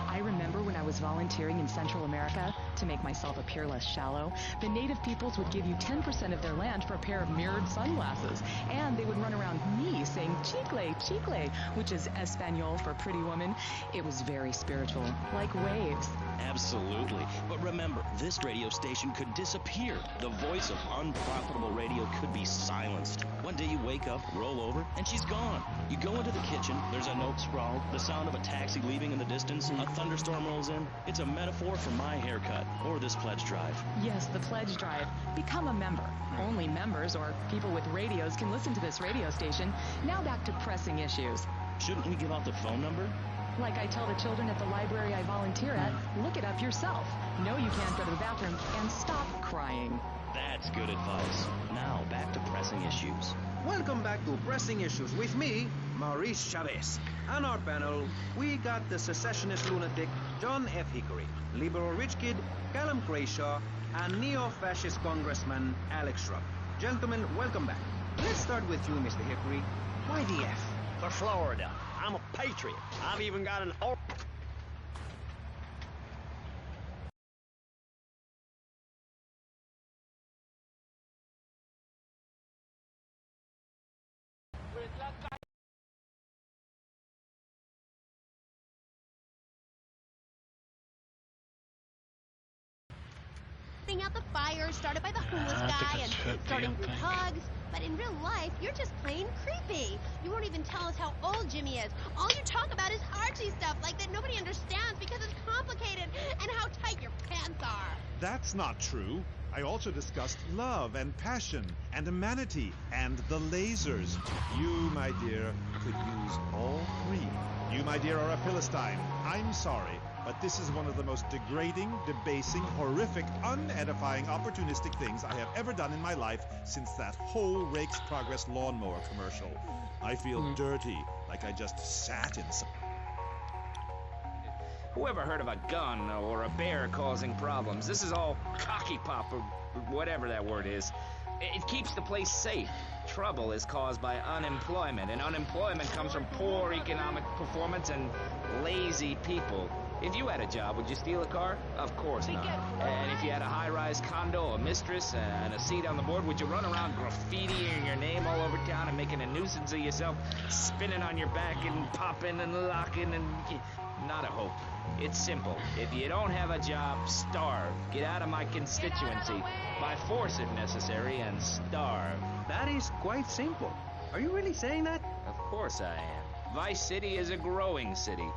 I remember when I was volunteering in Central America to make myself appear less shallow, the native peoples would give you 10% of their land for a pair of mirrored sunglasses, and they would run around me saying chicle, chicle, which is Espanol for pretty woman. It was very spiritual, like waves. Absolutely. But remember, this radio station could disappear. The voice of unprofitable radio could be silenced. One day you wake up, roll over, and she's gone. You go into the kitchen, there's a note scrawled, the sound of a taxi leaving in the distance, a thunderstorm rolls in. It's a metaphor for my haircut, or this pledge drive. Yes, the pledge drive. Become a member. Only members or people with radios can listen to this radio station. Now back to Pressing Issues. Shouldn't we give out the phone number? Like I tell the children at the library I volunteer at, look it up yourself. Know you can't go to the bathroom, and stop lying. That's good advice. Now, back to pressing issues. Welcome back to Pressing Issues with me, Maurice Chavez. On our panel, we got the secessionist lunatic John F. Hickory, liberal rich kid Callum Crayshaw, and neo-fascist congressman Alex Shrub. Gentlemen, welcome back. Let's start with you, Mr. Hickory. Why the F? For Florida. I'm a patriot. I've even got an Putting out the fire started by the homeless guy and starting with hugs. But in real life, you're just plain creepy. You won't even tell us how old Jimmy is. All you talk about is Archie stuff like that nobody understands because it's complicated, and how tight your pants are. That's not true. I also discussed love and passion and humanity and the lasers. You, my dear, could use all three. You, my dear, are a Philistine. I'm sorry, but this is one of the most degrading, debasing, horrific, unedifying, opportunistic things I have ever done in my life since that whole Rake's Progress lawnmower commercial. I feel dirty, like I just sat in some... Whoever heard of a gun or a bear causing problems? This is all cocky pop or whatever that word is. It keeps the place safe. Trouble is caused by unemployment, and unemployment comes from poor economic performance and lazy people. If you had a job, would you steal a car? Of course not. And if you had a high-rise condo, a mistress, and a seat on the board, would you run around graffitiing your name all over town and making a nuisance of yourself, spinning on your back and popping and locking and... Not a hope. It's simple. If you don't have a job, starve. Get out of my constituency. By force if necessary, and starve. That is quite simple. Are you really saying that? Of course I am. Vice City is a growing city.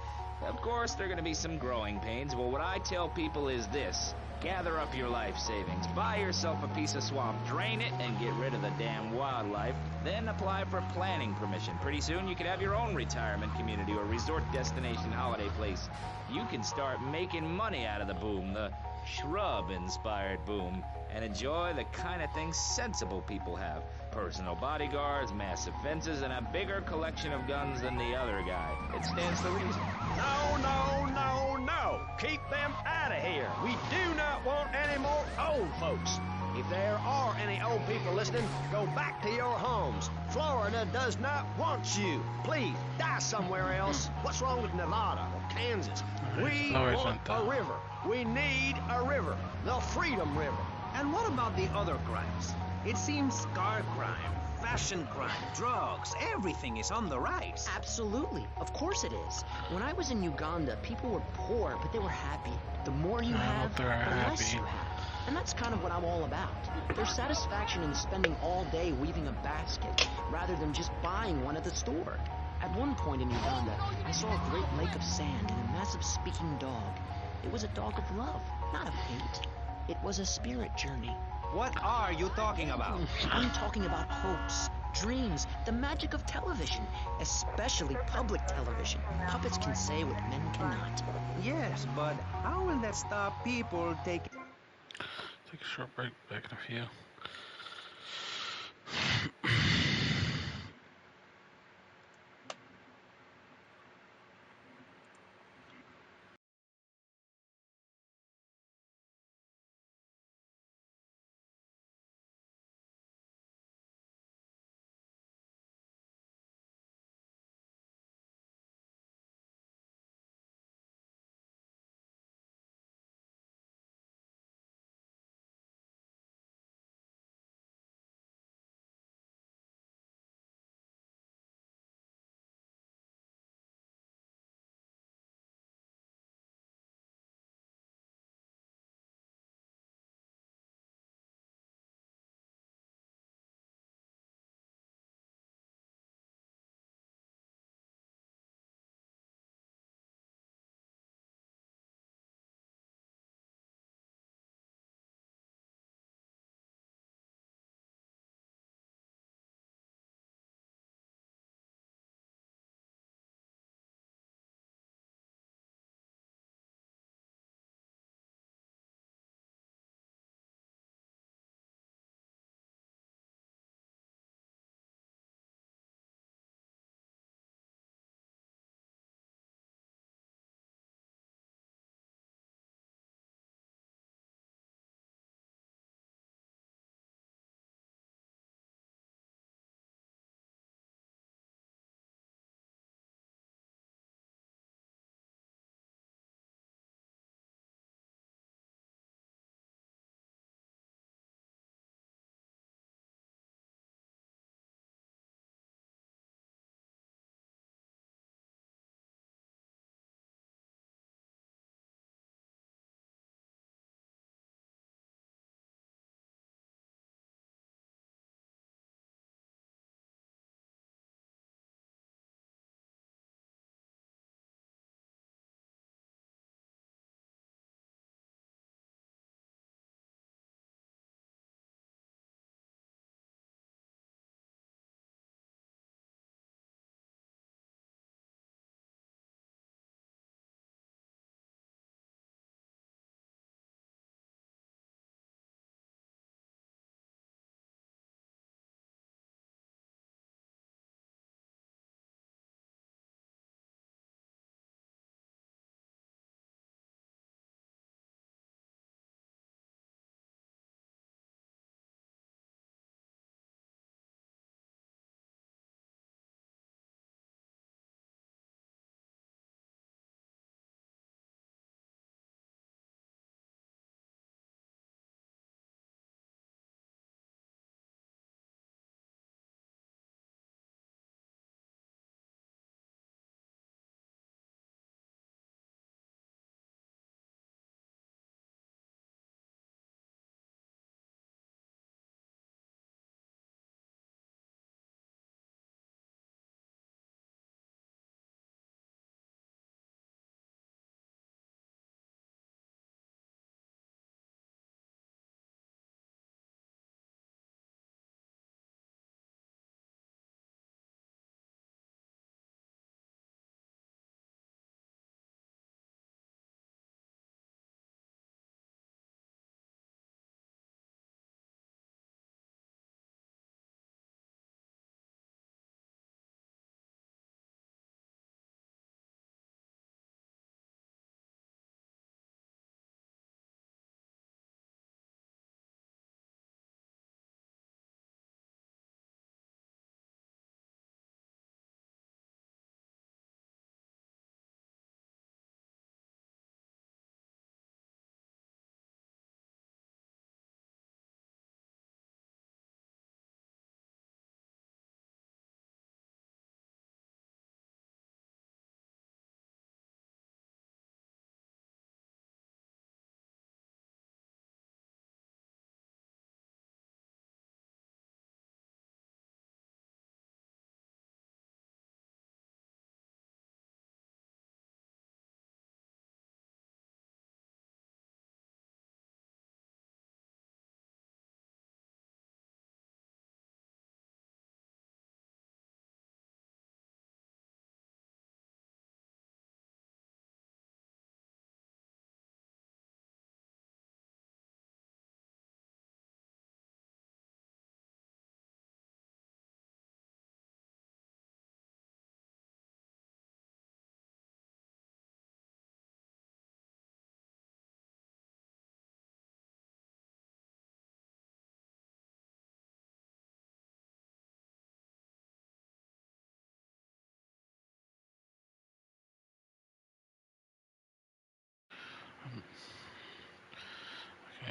Of course, there are going to be some growing pains, but what I tell people is this. Gather up your life savings, buy yourself a piece of swamp, drain it, and get rid of the damn wildlife. Then apply for planning permission. Pretty soon you could have your own retirement community or resort destination holiday place. You can start making money out of the boom, the shrub-inspired boom, and enjoy the kind of things sensible people have. Personal bodyguards, massive fences, and a bigger collection of guns than the other guy. It stands to reason. No, no, no, no! Keep them out of here! We do not want any more old folks! If there are any old people listening, go back to your homes. Florida does not want you. Please, die somewhere else. What's wrong with Nevada or Kansas? We want a river. We need a river. The Freedom River. And what about the other crimes? It seems car crime, fashion crime, drugs, everything is on the rise. Absolutely. Of course it is. When I was in Uganda, people were poor, but they were happy. The more you have, the less you have. And that's kind of what I'm all about. There's satisfaction in spending all day weaving a basket, rather than just buying one at the store. At one point in Uganda, I saw a great lake of sand and a massive speaking dog. It was a dog of love, not of hate. It was a spirit journey. What are you talking about? I'm talking about hopes, dreams, the magic of television, especially public television. Puppets can say what men cannot. Yes, but how will that stop people taking... Take a short break, back in a few.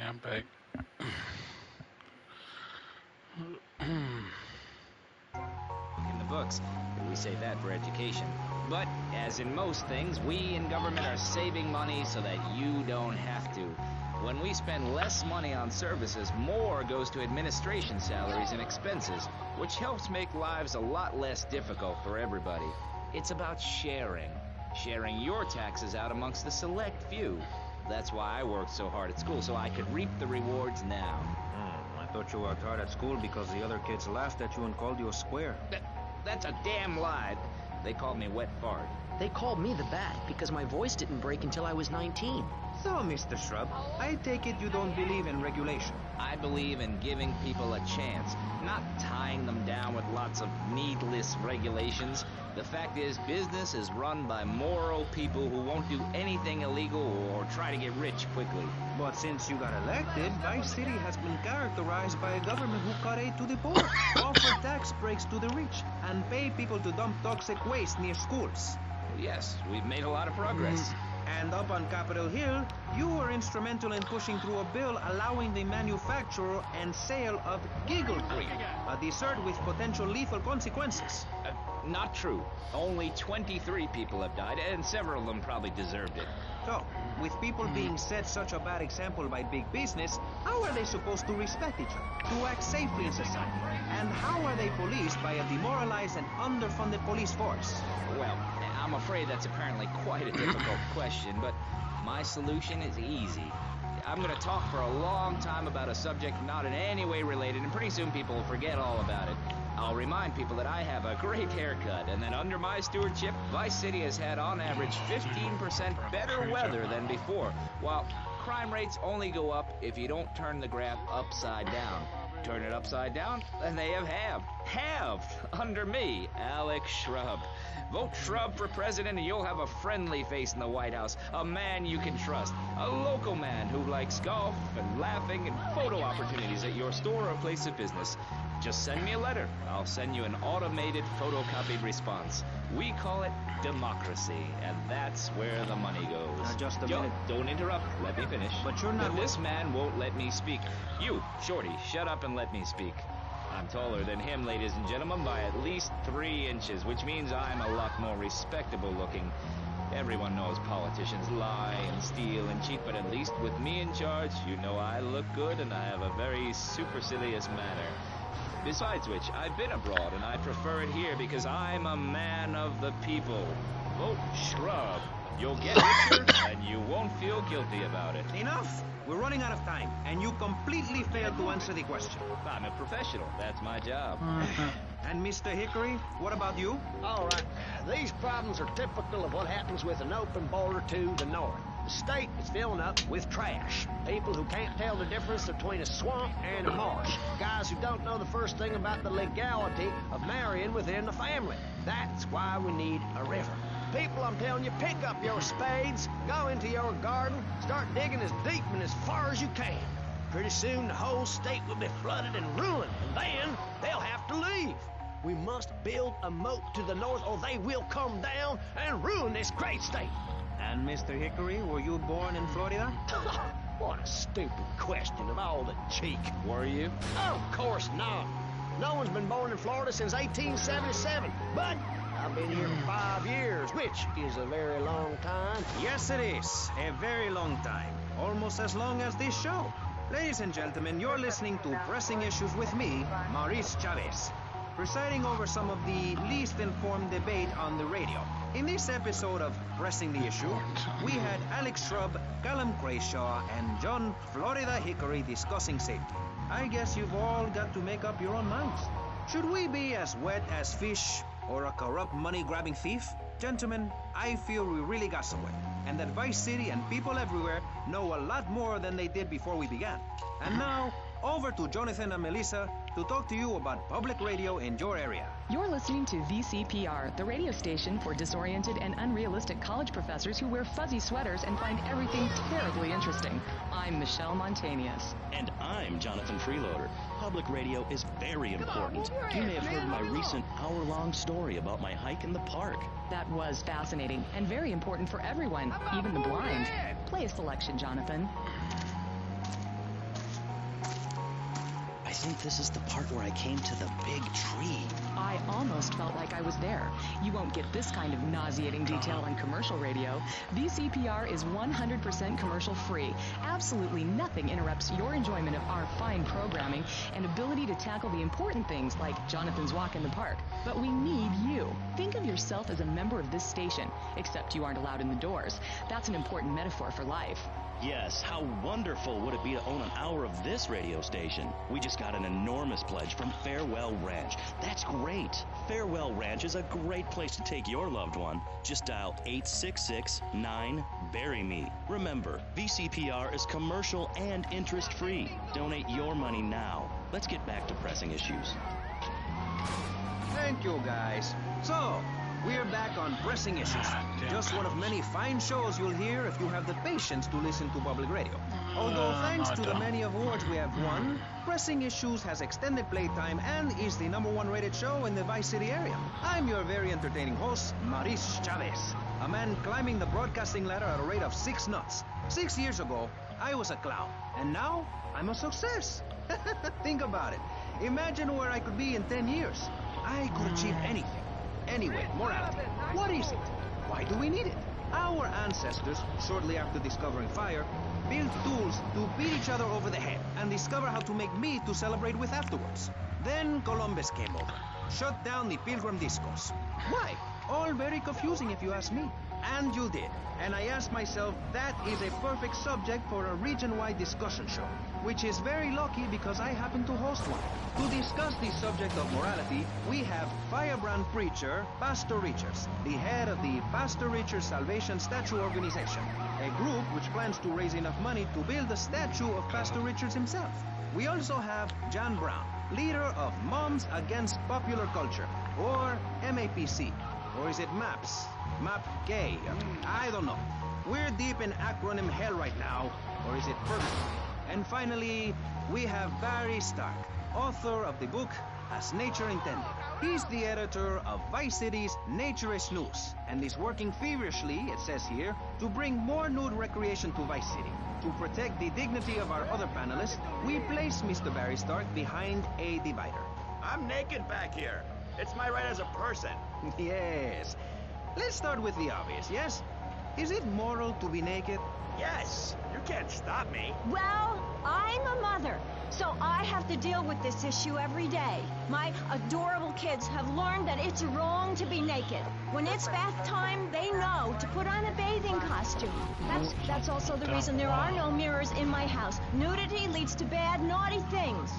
damn big. In the books, we save that for education. But, as in most things, we in government are saving money so that you don't have to. When we spend less money on services, more goes to administration salaries and expenses, which helps make lives a lot less difficult for everybody. It's about sharing. Sharing your taxes out amongst the select few. That's why I worked so hard at school, so I could reap the rewards now. I thought you worked hard at school because the other kids laughed at you and called you a square. That's a damn lie. They called me wet fart. They called me the Bat because my voice didn't break until I was 19. So, Mr. Shrub, I take it you don't believe in regulation. I believe in giving people a chance, not tying them down with lots of needless regulations. The fact is, business is run by moral people who won't do anything illegal or try to get rich quickly. But since you got elected, Vice City has been characterized by a government who cut aid to the poor, offer tax breaks to the rich, and pay people to dump toxic waste near schools. Yes, we've made a lot of progress. And up on Capitol Hill, you were instrumental in pushing through a bill allowing the manufacture and sale of Giggle Cream, a dessert with potential lethal consequences. Not true. Only 23 people have died, and several of them probably deserved it. So, with people being set such a bad example by big business, how are they supposed to respect each other, to act safely in society? And how are they policed by a demoralized and underfunded police force? Well, I'm afraid that's apparently quite a difficult question, but my solution is easy. I'm going to talk for a long time about a subject not in any way related, and pretty soon people will forget all about it. I'll remind people that I have a great haircut, and that under my stewardship, Vice City has had on average 15% better weather than before, while crime rates only go up if you don't turn the graph upside down. Turn it upside down, and they have halved under me, Alex Shrub. Vote Shrub for president and you'll have a friendly face in the White House, a man you can trust, a local man who likes golf and laughing and photo opportunities at your store or place of business. Just send me a letter. I'll send you an automated photocopied response. We call it democracy, and that's where the money goes. Now, just a minute. Don't interrupt. Let me finish. But you're not... This man won't let me speak. You, Shorty, shut up and let me speak. I'm taller than him, ladies and gentlemen, by at least 3 inches, which means I'm a lot more respectable looking. Everyone knows politicians lie and steal and cheat, but at least with me in charge, you know I look good and I have a very supercilious manner. Besides which, I've been abroad and I prefer it here because I'm a man of the people. Vote Shrub. You'll get richer and you won't feel guilty about it. Enough! We're running out of time, and you completely failed to answer the question. I'm a professional. That's my job. And Mr. Hickory, what about you? All right. These problems are typical of what happens with an open border to the north. The state is filling up with trash. People who can't tell the difference between a swamp and a marsh. Guys who don't know the first thing about the legality of marrying within the family. That's why we need a river. People, I'm telling you, pick up your spades, go into your garden, start digging as deep and as far as you can. Pretty soon the whole state will be flooded and ruined, and then they'll have to leave. We must build a moat to the north or they will come down and ruin this great state. And Mr. Hickory, were you born in Florida? What a stupid question of all the cheek. Were you? Of course not. No one's been born in Florida since 1877, but I've been here for 5 years, which is a very long time. Yes, it is. A very long time. Almost as long as this show. Ladies and gentlemen, you're listening to Pressing Issues with me, Maurice Chavez, presiding over some of the least informed debate on the radio. In this episode of Pressing the Issue, we had Alex Shrub, Callum Crayshaw, and John Florida Hickory discussing safety. I guess you've all got to make up your own minds. Should we be as wet as fish or a corrupt money-grabbing thief? Gentlemen, I feel we really got somewhere, and that Vice City and people everywhere know a lot more than they did before we began. And now, over to Jonathan and Melissa to talk to you about public radio in your area. You're listening to VCPR, the radio station for disoriented and unrealistic college professors who wear fuzzy sweaters and find everything terribly interesting. I'm Michelle Montañez. And I'm Jonathan Freeloader. Public radio is very important. You may have heard my recent hour-long story about my hike in the park. That was fascinating and very important for everyone, even the blind. Play a selection, Jonathan. think this is the part where I came to the big tree. I almost felt like I was there. You won't get this kind of nauseating detail on commercial radio. VCPR is 100% commercial free. Absolutely nothing interrupts your enjoyment of our fine programming and ability to tackle the important things like Jonathan's walk in the park. But we need you. Think of yourself as a member of this station, except you aren't allowed in the doors. That's an important metaphor for life. Yes, how wonderful would it be to own an hour of this radio station? We just got an enormous pledge from Farewell Ranch. That's great. Farewell Ranch is a great place to take your loved one. Just dial 866-9-BURY-ME. Remember, VCPR is commercial and interest-free. Donate your money now. Let's get back to pressing issues. Thank you, guys. So, we're back on Pressing Issues. Just one of many fine shows you'll hear if you have the patience to listen to public radio. Although thanks to the many awards we have won, Pressing Issues has extended playtime and is the #1 rated show in the Vice City area. I'm your very entertaining host, Maurice Chavez, a man climbing the broadcasting ladder at a rate of 6 knots. 6 years ago, I was a clown, and now I'm a success. Think about it. Imagine where I could be in 10 years. I could achieve anything. Anyway, morality. What is it? Why do we need it? Our ancestors, shortly after discovering fire, built tools to beat each other over the head and discover how to make meat to celebrate with afterwards. Then Columbus came over, shut down the Pilgrim discos. Why? All very confusing if you ask me. And you did. And I asked myself, that is a perfect subject for a region-wide discussion show, which is very lucky because I happen to host one. To discuss the subject of morality, we have firebrand preacher Pastor Richards, the head of the Pastor Richards Salvation Statue Organization, a group which plans to raise enough money to build a statue of Pastor Richards himself. We also have John Brown, leader of Moms Against Popular Culture, or MAPC. Or is it MAPS? MAP gay? I don't know. We're deep in acronym hell right now. Or is it purgatory? And finally, we have Barry Stark, author of the book As Nature Intended. He's the editor of Vice City's Naturist News, and is working feverishly, it says here, to bring more nude recreation to Vice City. To protect the dignity of our other panelists, we place Mr. Barry Stark behind a divider. I'm naked back here. It's my right as a person. Yes. Let's start with the obvious, yes? Is it moral to be naked? Yes. You can't stop me. Well, I'm a mother, so I have to deal with this issue every day. My adorable kids have learned that it's wrong to be naked. When it's bath time, they know to put on a bathing costume. That's also the reason there are no mirrors in my house. Nudity leads to bad, naughty things.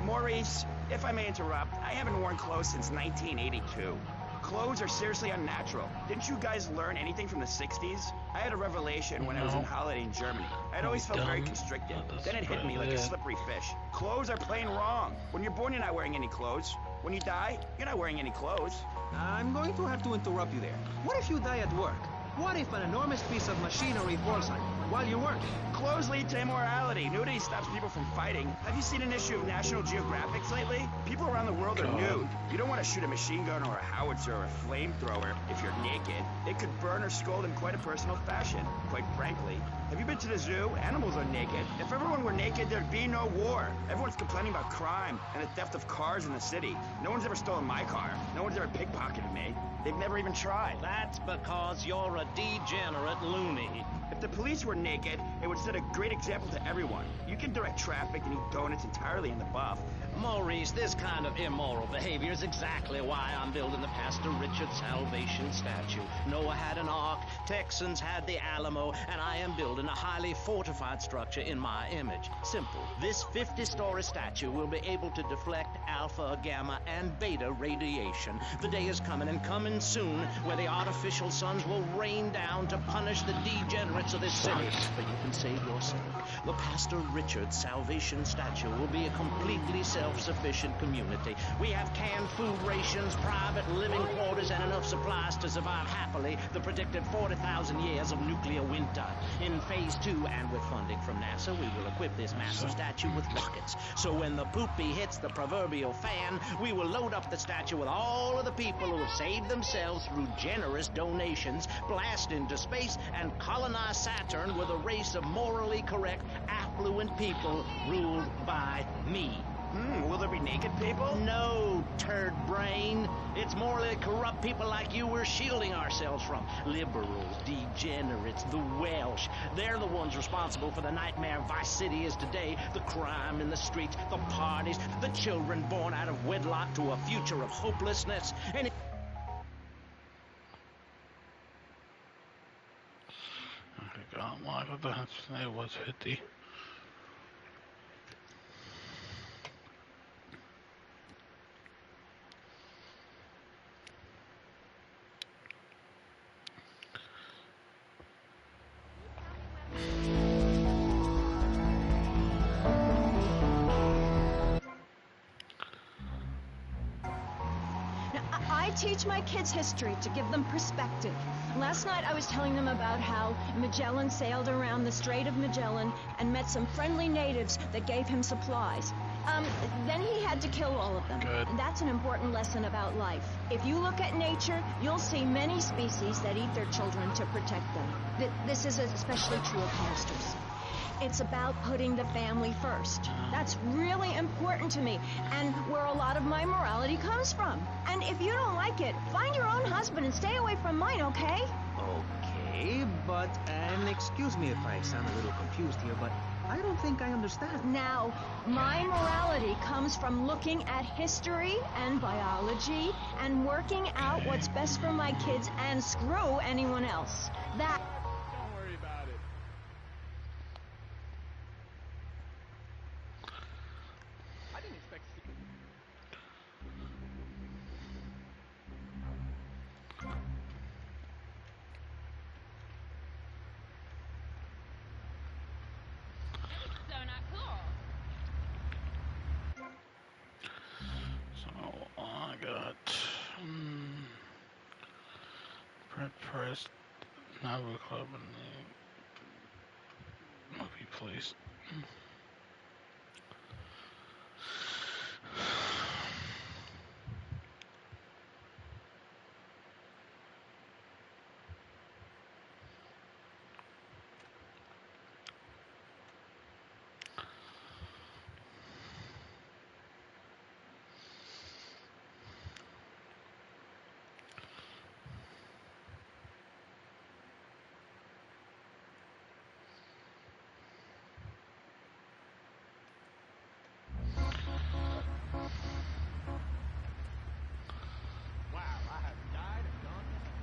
Maurice, if I may interrupt, I haven't worn clothes since 1982. Clothes are seriously unnatural. Didn't you guys learn anything from the 60s? I had a revelation when I was on holiday in Germany. I'd always felt very constricted. Then it hit me like a slippery fish. Clothes are plain wrong. When you're born, you're not wearing any clothes. When you die, you're not wearing any clothes. I'm going to have to interrupt you there. What if you die at work? What if an enormous piece of machinery falls on you while you're working? Clothes lead to immorality. Nudity stops people from fighting. Have you seen an issue of National Geographic lately? People around the world are nude. You don't want to shoot a machine gun or a howitzer or a flamethrower if you're naked. It could burn or scald in quite a personal fashion, quite frankly. Have you been to the zoo? Animals are naked. If everyone were naked, there'd be no war. Everyone's complaining about crime and the theft of cars in the city. No one's ever stolen my car. No one's ever pickpocketed me. They've never even tried. That's because you're a degenerate loony. If the police were naked, it would set a great example to everyone. You can direct traffic and eat donuts entirely in the buff. Maurice, this kind of immoral behavior is exactly why I'm building the Pastor Richard Salvation statue. Noah had an ark, Texans had the Alamo, and I am building a highly fortified structure in my image. Simple. This 50-story statue will be able to deflect alpha, gamma, and beta radiation. The day is coming, and coming soon, where the artificial suns will rain down to punish the degenerates of this city. But you can save yourself. The Pastor Richard Salvation statue will be a completely self-sufficient community. We have canned food rations, private living quarters, and enough supplies to survive happily the predicted 40,000 years of nuclear winter. In Phase 2, and with funding from NASA, we will equip this massive statue with rockets. So when the poopy hits the proverbial fan, we will load up the statue with all of the people who have saved themselves through generous donations, blast into space, and colonize Saturn with a race of morally correct, affluent people ruled by me. Will there be naked people? No, turd brain. It's more the corrupt people like you we're shielding ourselves from. Liberals, degenerates, the Welsh. They're the ones responsible for the nightmare Vice City is today. The crime in the streets, the parties, the children born out of wedlock to a future of hopelessness. And What the was 50. I teach my kids history to give them perspective. Last night I was telling them about how Magellan sailed around the Strait of Magellan and met some friendly natives that gave him supplies. Then he had to kill all of them. Good. And that's an important lesson about life. If you look at nature, you'll see many species that eat their children to protect them. This is especially true of hamsters. It's about putting the family first. That's really important to me, and where a lot of my morality comes from. And if you don't like it, find your own husband and stay away from mine, okay? Okay, but, and excuse me if I sound a little confused here, but I don't think I understand. Now, my morality comes from looking at history and biology and working out what's best for my kids and screw anyone else. That... Don't worry about it. I didn't expect to see... So not cool. So I got print press, Navu Club, and the movie place. Wow, I have died and gone to hell.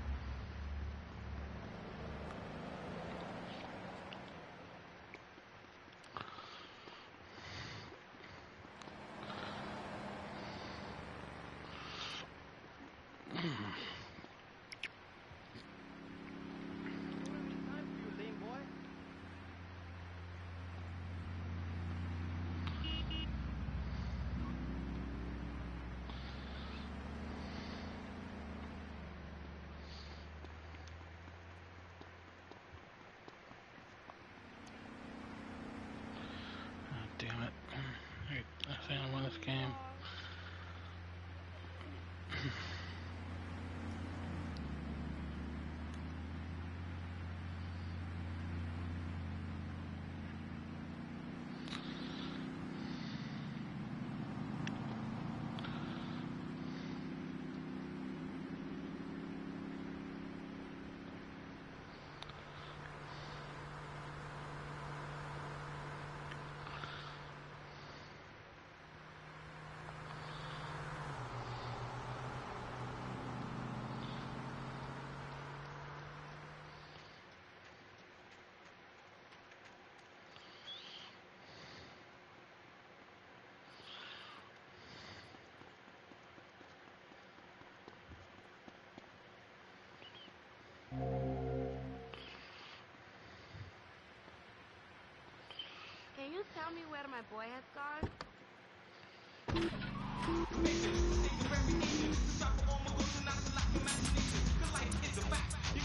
Time for you, lame boy. Damn it. I think I won this game. Can you tell me where my boy has gone? I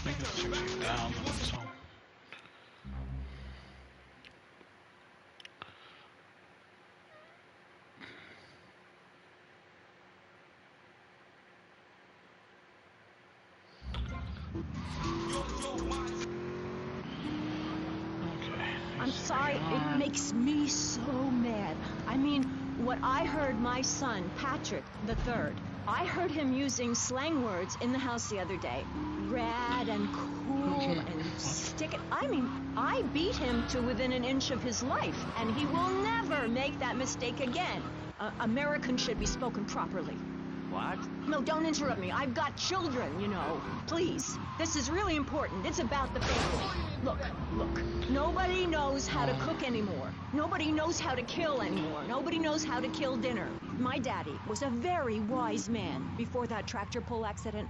think it's 60,000, so. I'm sorry, it makes me so mad. I mean, what I heard my son, Patrick III, I heard him using slang words in the house the other day. Rad and cool and stick it. I mean, I beat him to within an inch of his life, and he will never make that mistake again. American should be spoken properly. What? No, don't interrupt me. I've got children, you know. Please. This is really important. It's about the family. Look. Nobody knows how to cook anymore. Nobody knows how to kill anymore. Nobody knows how to kill dinner. My daddy was a very wise man before that tractor pull accident.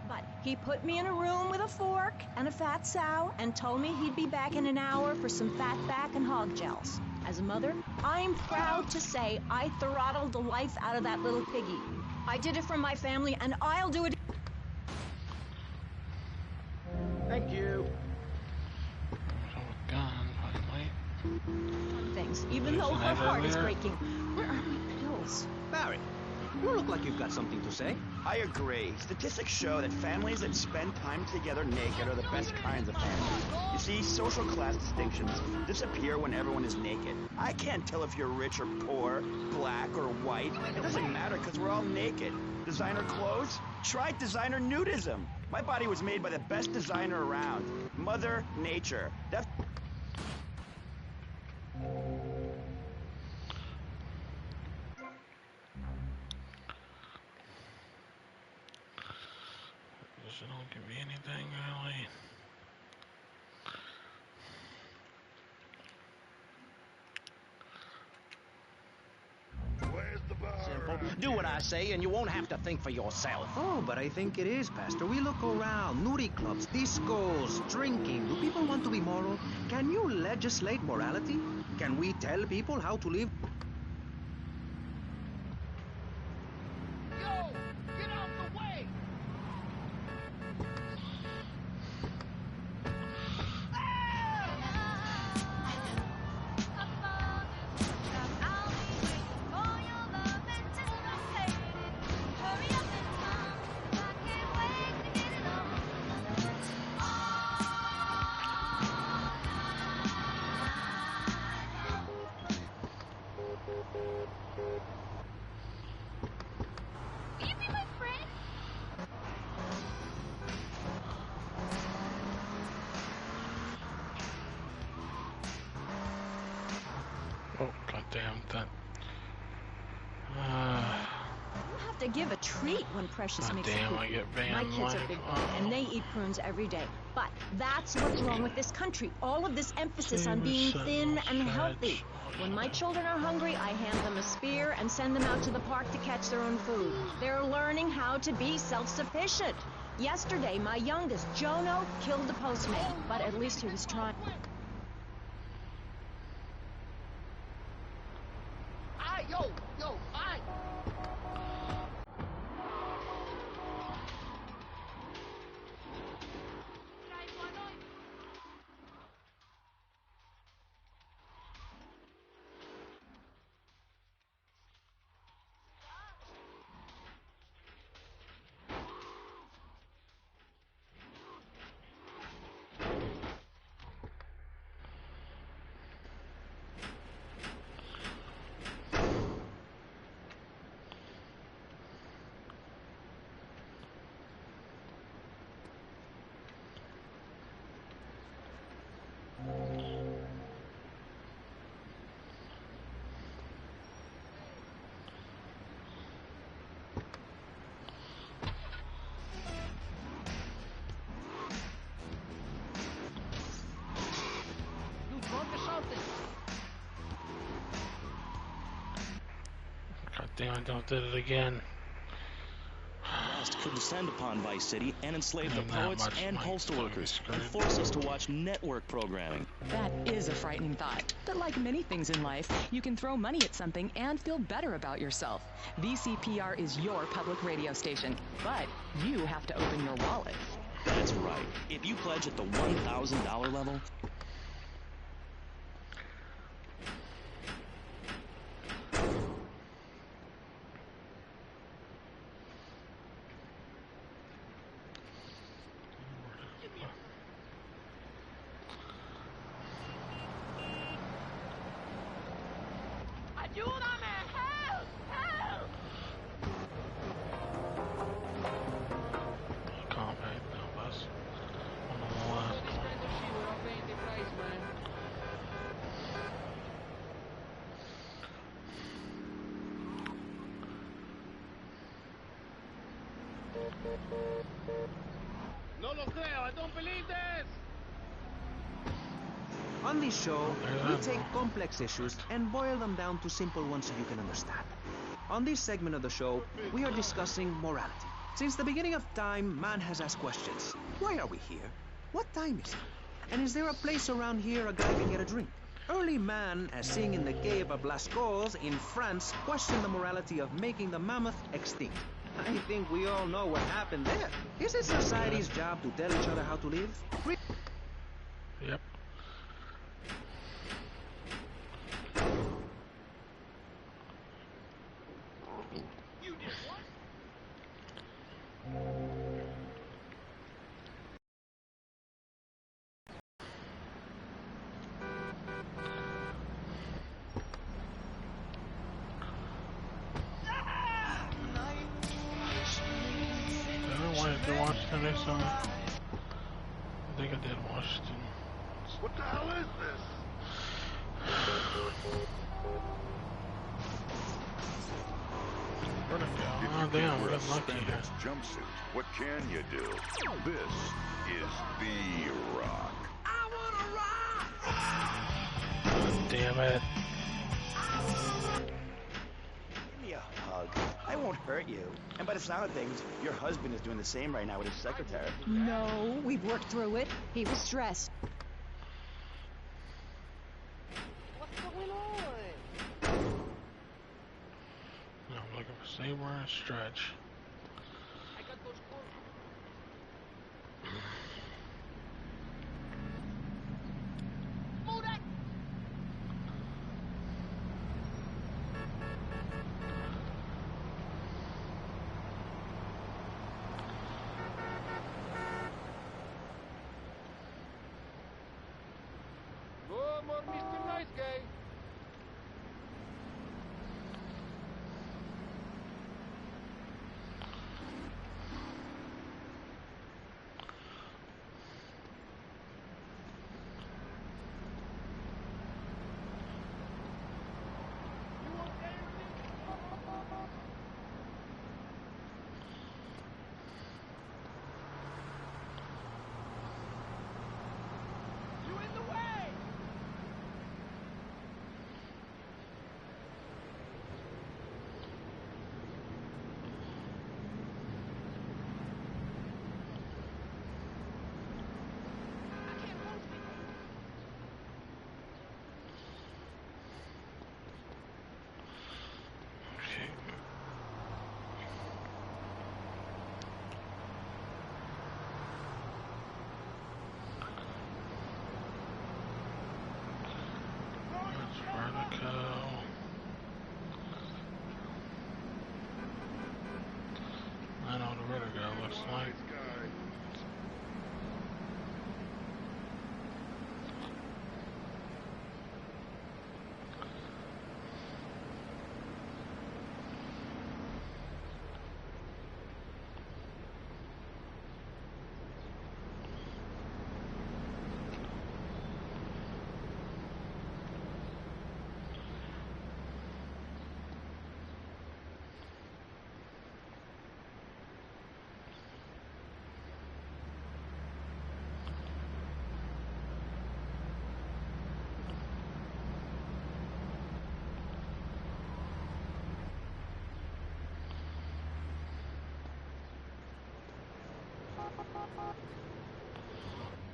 But he put me in a room with a fork and a fat sow and told me he'd be back in an hour for some fat back and hog gels. As a mother, I'm proud to say I throttled the life out of that little piggy. I did it for my family, and I'll do it. Thank you. Things, even though her heart is breaking. Where are my pills? Barry, you look like you've got something to say. I agree. Statistics show that families that spend time together naked are the best kinds of families. You see, social class distinctions disappear when everyone is naked. I can't tell if you're rich or poor, black or white. It doesn't matter because we're all naked. Designer clothes? Try designer nudism. My body was made by the best designer around, Mother Nature. That's It don't give me anything really. Simple. Do what I say and you won't have to think for yourself. Oh, but I think it is, Pastor. We look around. Nudie clubs, discos, drinking. Do people want to be moral? Can you legislate morality? Can we tell people how to live? Yo, get out the way! Oh, goddamn that. You have to give a treat when Precious makes Damn, a I get banned. My kids are big bone, and they eat prunes every day. But that's what's wrong with this country. All of this emphasis on being thin and healthy. When my children are hungry, I hand them a spear and send them out to the park to catch their own food. They're learning how to be self-sufficient. Yesterday, my youngest, Jono, killed the postman, but at least he was trying. Yo, I. Goddamn, I don't did it again. West could descend upon Vice City and enslave the Ain't that poets much and money postal to be workers screwed. and force us to watch network programming. That is a frightening thought. But like many things in life, you can throw money at something and feel better about yourself. VCPR is your public radio station, but you have to open your wallet. That's right. If you pledge at the $1,000 level, No lo creo. I don't believe this. On this show, we take complex issues and boil them down to simple ones so you can understand. On this segment of the show, we are discussing morality. Since the beginning of time, man has asked questions. Why are we here? What time is it? And is there a place around here a guy can get a drink? Early man, as seen in the cave of Lascaux in France, questioned the morality of making the mammoth extinct. I think we all know what happened there. Is it society's job to tell each other how to live? Yep. Did I watch the next one? I think I did watch it. What the hell is this? Where'd it go? If Oh you damn, can't we wear a got lucky here. spandex jumpsuit, what can you do? This is The Rock. I wanna rock! God damn it. Give me a hug. I won't hurt you. And by the sound of things, your husband is doing the same right now with his secretary. No, we've worked through it. He was stressed. What's going on? I'm looking for Saber and Stretch. I got those Modak! No more Mr. Nice Guy. You in the way! That's Vertigo. I know what a Vertigo looks like.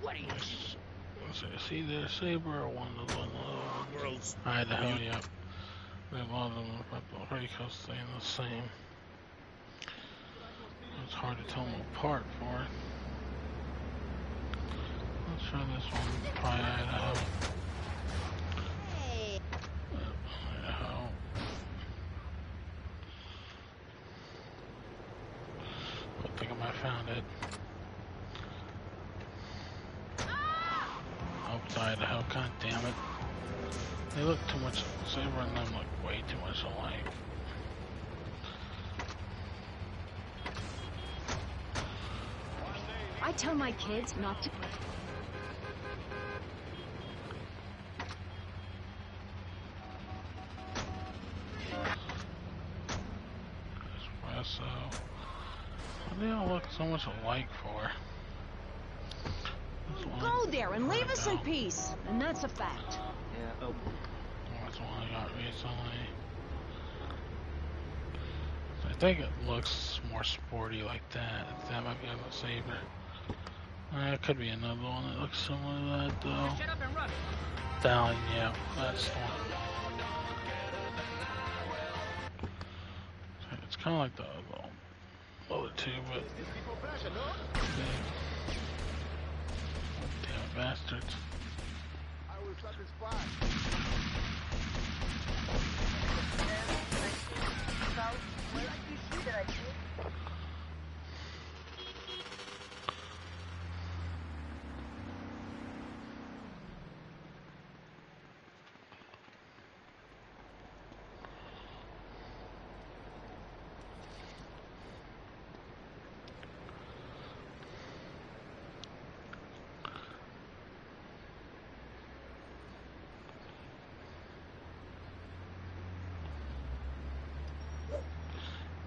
What are you? It's either Saber or one of the girls. Idaho, yep. A lot of them are pretty close to staying the same. It's hard to tell them apart for it. Let's try this one. Try Idaho. Idaho. I think I might have found it. Oh, it's Idaho. God damn it. They look too much. Saber and them look way too much alike. I tell my kids not to... Espresso. They all look look so much alike for? Go there and leave us in peace. And that's a fact. Yeah, okay. That's one I got recently. I think it looks more sporty like that. That might be a saber. It could be another one that looks similar to that though. Shut up and run. Down, yeah, that's the one. It's kind of like the other two, but damn bastards. I will satisfy.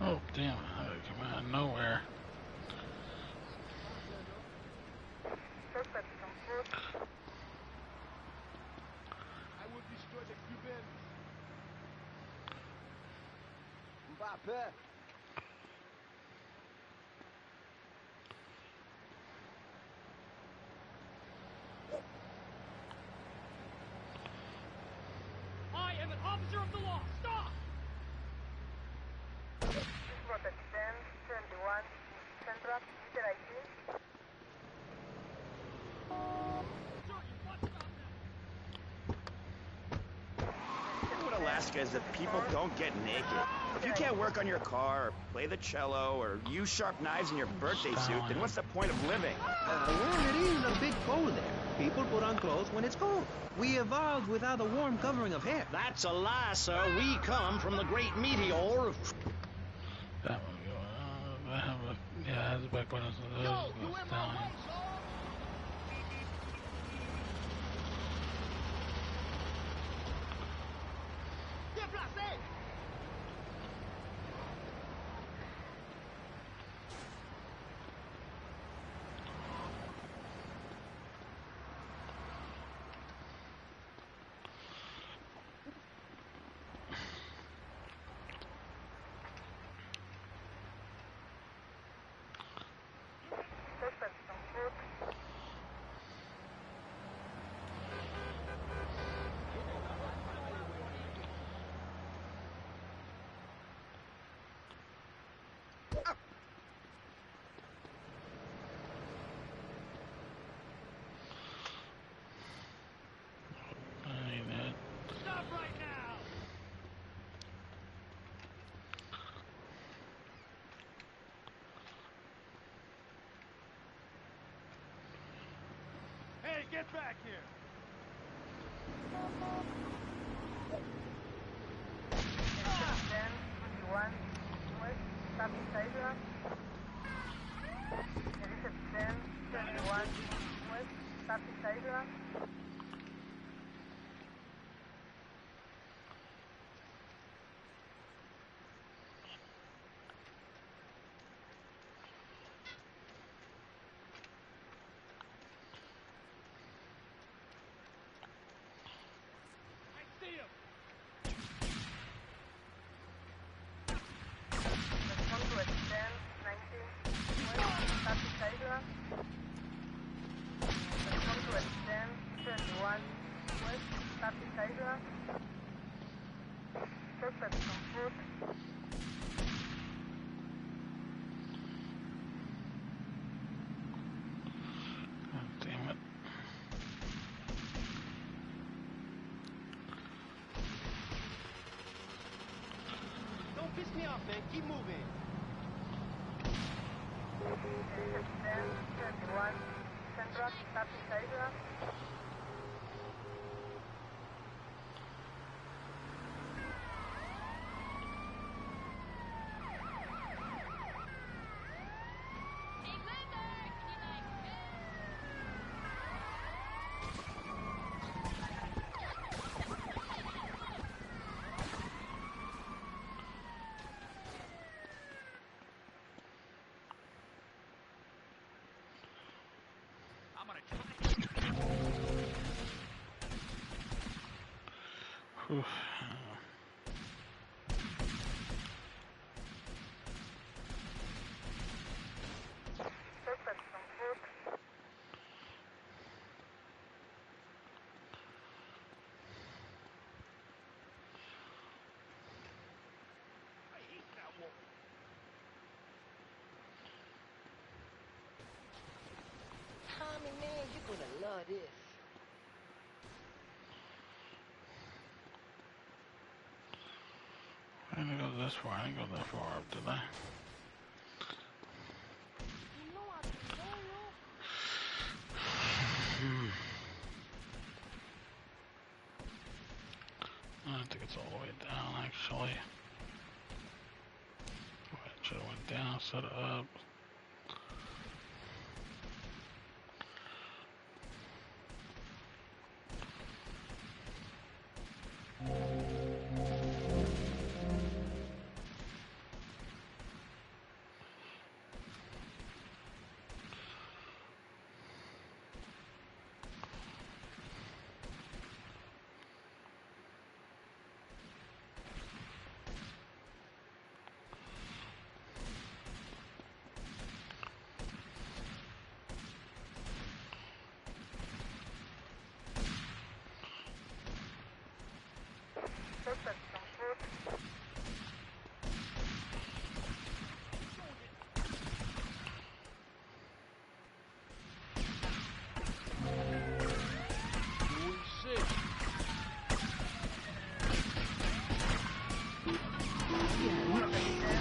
Oh, damn, how did it come out of nowhere? I will destroy the Cubans. Mbappe. I am an officer of the law. Stop! What Alaska is that people don't get naked. If you can't work on your car, or play the cello, or use sharp knives in your birthday suit, then what's the point of living? Well, it is a bit cold there. People put on clothes when it's cold. We evolved without a warm covering of hair. That's a lie, sir. We come from the great meteor of... That one go. I have a, yeah, it has a back button. So those down. Stop right now! Hey, get back here! Damn it. Don't piss me off, man. Keep moving. Whew. Tommy, man, you're gonna love this. I didn't go this far. I didn't go that far up, did I? I think it's all the way down, actually. I should have went down, set it up.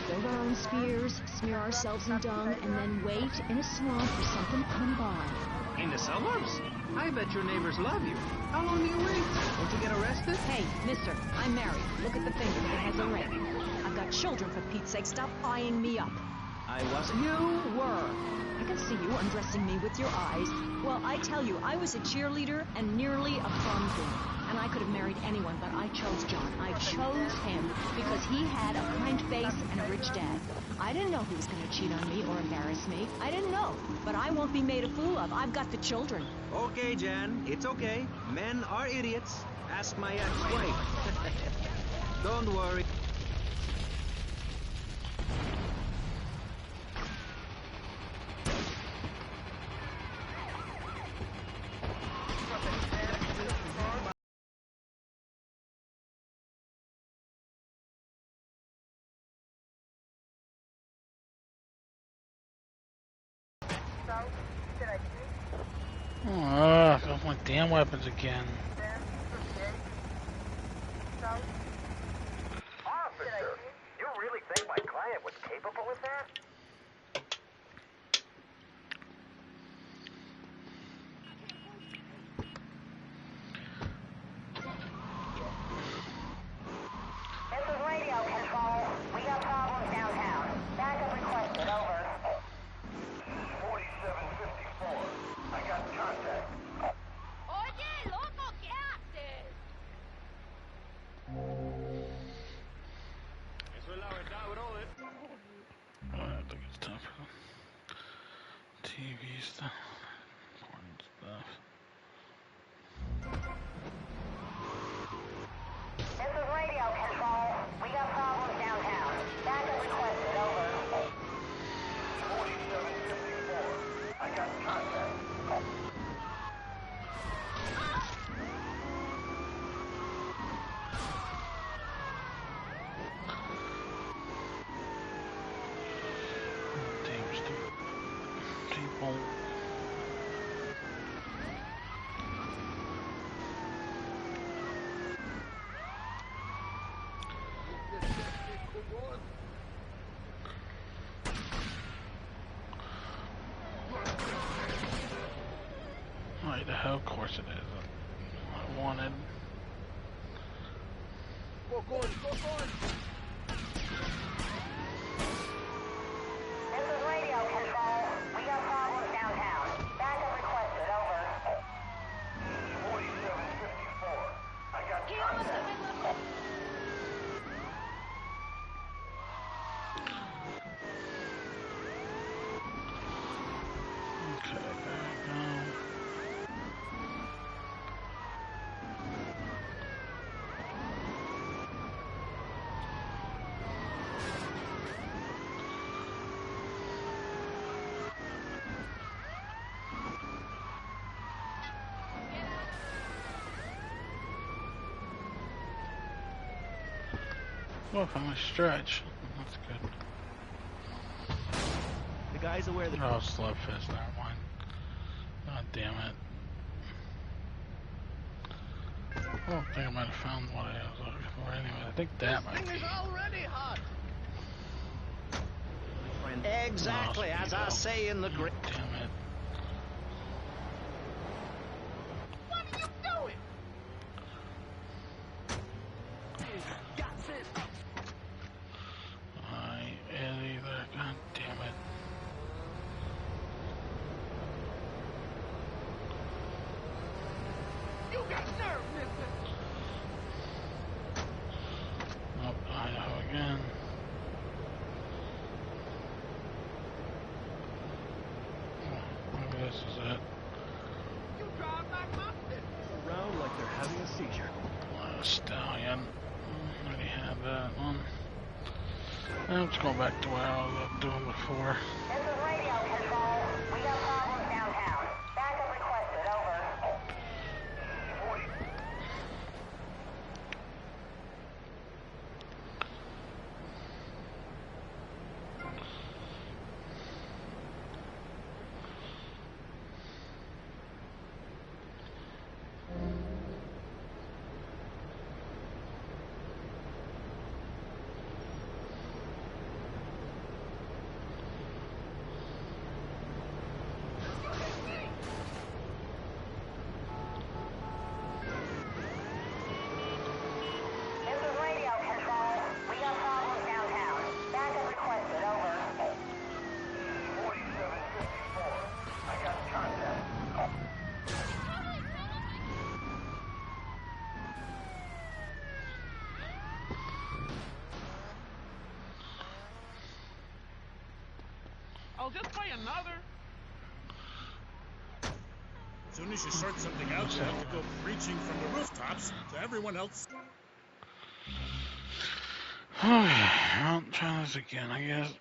Build our own spears, smear ourselves in dung, and then wait in a swamp for something to come by. In the suburbs? I bet your neighbors love you. How long do you wait? Won't you get arrested? Hey, mister, I'm married. Look at the finger. It has a ring. I've got children, for Pete's sake. Stop eyeing me up. I wasn't. You were. I can see you undressing me with your eyes. Well, I tell you, I was a cheerleader and nearly a prom queen. And I could have married anyone, but I chose John. I chose him because he had a kind face and a rich dad. I didn't know he was going to cheat on me or embarrass me. I didn't know. But I won't be made a fool of. I've got the children. Okay, Jan. It's okay. Men are idiots. Ask my ex-wife. Don't worry. Got my damn weapons again. Officer, you really think my client was capable of that? This is radio control. We got problems downtown. Backup requested, over. 4754. I got contact. Oye, loco, ¿qué haces? Eso es la verdad, brother. I think it's time for TV stuff. Important stuff. This is radio control. We got problems downtown. Backup requested, over. 4754. I got contact. Damn stupid people. Right, the hell, of course it is. I wanted. This is radio control. We got problems downtown. Backup requested, over. 4754. I got contact. Okay, there we go. Well, if I'm a stretch, that's good. The guy's aware that... Oh, Slugfest, that one. God damn it. I don't think I might have found what I was looking for anyway. I think that might be. This thing is already hot. Exactly, as I say in the great... Damn it. What are you doing? I ain't either. God damn it. You got nerve, mister. Nope, Idaho again. Maybe this is it. You drive like my sister. Around like they're having a seizure. Stallion. Already had that one. Let's go back to where I was doing before. This is radio control. We got problems downtown. Backup requested, over. This is radio control. We got problems downtown. Backup requested, over. 4754. I got contact. I'll just play another. As soon as you sort something out, you have to go preaching from the rooftops to everyone else. I'll try this again, I guess.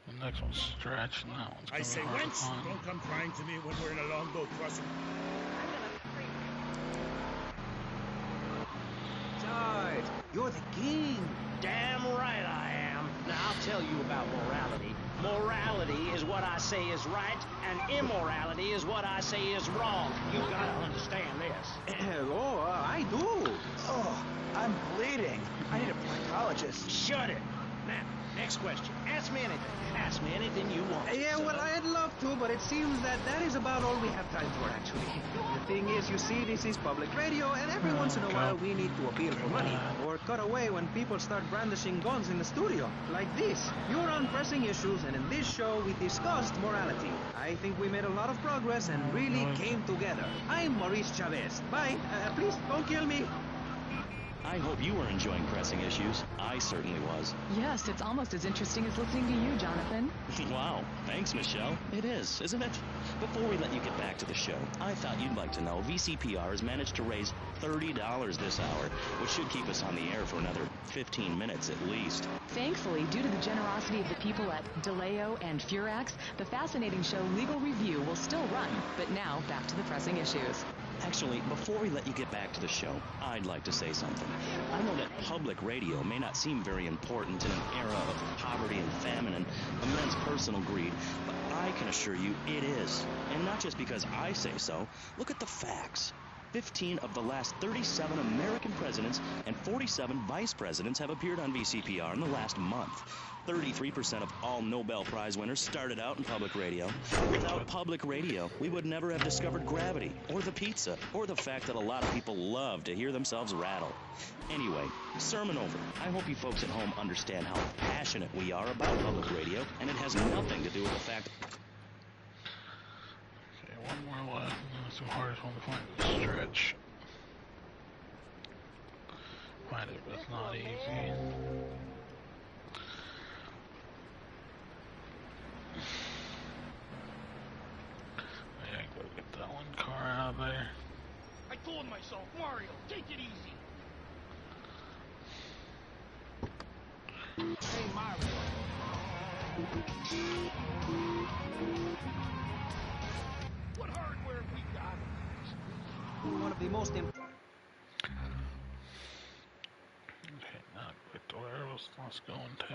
The next one's stretch, and that one's I gonna say, be hard to wench, find. don't come crying to me when we're in a longboat crossing. Sarge, you're the king. Damn right I am. Now I'll tell you about morality. Morality is what I say is right, and immorality is what I say is wrong. You gotta understand this. Oh, I do. Oh, I'm bleeding. I need a proctologist. Shut it. Now, next question. Ask me anything. Ask me anything you want. Yeah, well, I'd love to, but it seems that is about all we have time for, actually. The thing is, you see, this is public radio, and every once in a while we need to appeal for money, or cut away when people start brandishing guns in the studio. Like this. You're on Pressing Issues, and in this show we discussed morality. I think we made a lot of progress and really came together. I'm Maurice Chavez. Bye. Please, don't kill me. I hope you were enjoying Pressing Issues. I certainly was. Yes, it's almost as interesting as listening to you, Jonathan. Wow, thanks, Michelle. It is, isn't it? Before we let you get back to the show, I thought you'd like to know VCPR has managed to raise $30 this hour, which should keep us on the air for another 15 minutes at least. Thankfully, due to the generosity of the people at DeLeo and Furax, the fascinating show Legal Review will still run. But now, back to the pressing issues. Actually, before we let you get back to the show, I'd like to say something. I know that public radio may not seem very important in an era of poverty and famine and immense personal greed, but I can assure you it is. And not just because I say so. Look at the facts. 15 of the last 37 American presidents and 47 vice presidents have appeared on VCPR in the last month. 33% of all Nobel Prize winners started out in public radio. Without public radio, we would never have discovered gravity, or the pizza, or the fact that a lot of people love to hear themselves rattle. Anyway, sermon over. I hope you folks at home understand how passionate we are about public radio, and it has nothing to do with the fact... Okay, one more left. That's the hardest one to find is stretch. Find it, but it's not easy. I gotta get that one car out of there. I told myself, Mario, take it easy. Hey, Mario. What hardware have we got? One of the most Let's go into.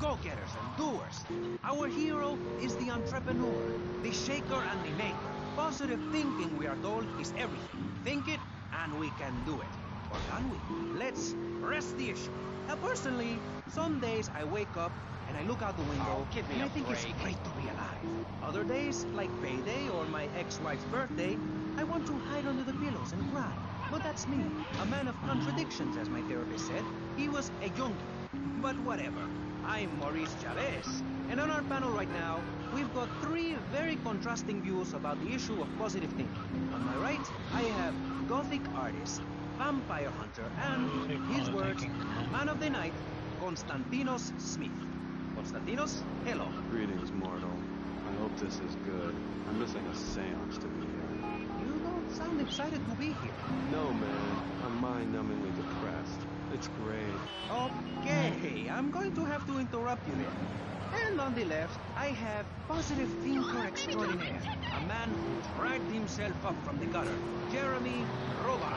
Go-getters and doers. Our hero is the entrepreneur, the shaker and the maker. Positive thinking, we are told, is everything. Think it, and we can do it. Or can we? Let's press the issue. Now, personally, some days I wake up and I look out the window and I think it's great to be alive. Other days, like payday or my ex-wife's birthday, I want to hide under the pillows and cry. But that's me, a man of contradictions, as my therapist said. He was a junkie. But whatever. I'm Maurice Chavez, and on our panel right now, we've got three very contrasting views about the issue of positive thinking. On my right, I have Gothic artist, vampire hunter, and, his words, man of the night, Konstantinos Smith. Konstantinos, hello. Greetings, mortal. I hope this is good. I'm missing a seance to be here. You don't sound excited to be here. No, man. I'm mind-numbingly depressed. It's great. Okay, I'm going to have to interrupt you there. And on the left, I have positive thinker extraordinaire, a man who dragged himself up from the gutter, Jeremy Robar.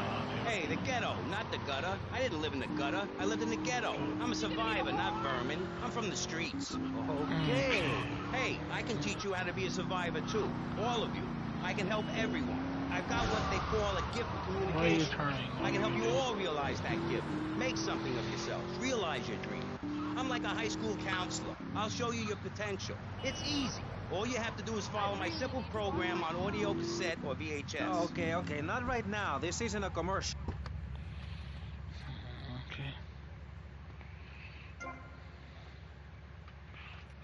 Hey, the ghetto, not the gutter. I didn't live in the gutter. I lived in the ghetto. I'm a survivor, not vermin. I'm from the streets. Okay. Hey, I can teach you how to be a survivor, too. All of you. I can help everyone. I've got what they call a gift of communication. I can help you all realize that gift. Make something of yourselves. Realize your dream. I'm like a high school counselor. I'll show you your potential. It's easy. All you have to do is follow my simple program on audio cassette or VHS. Okay, not right now. This isn't a commercial. Okay.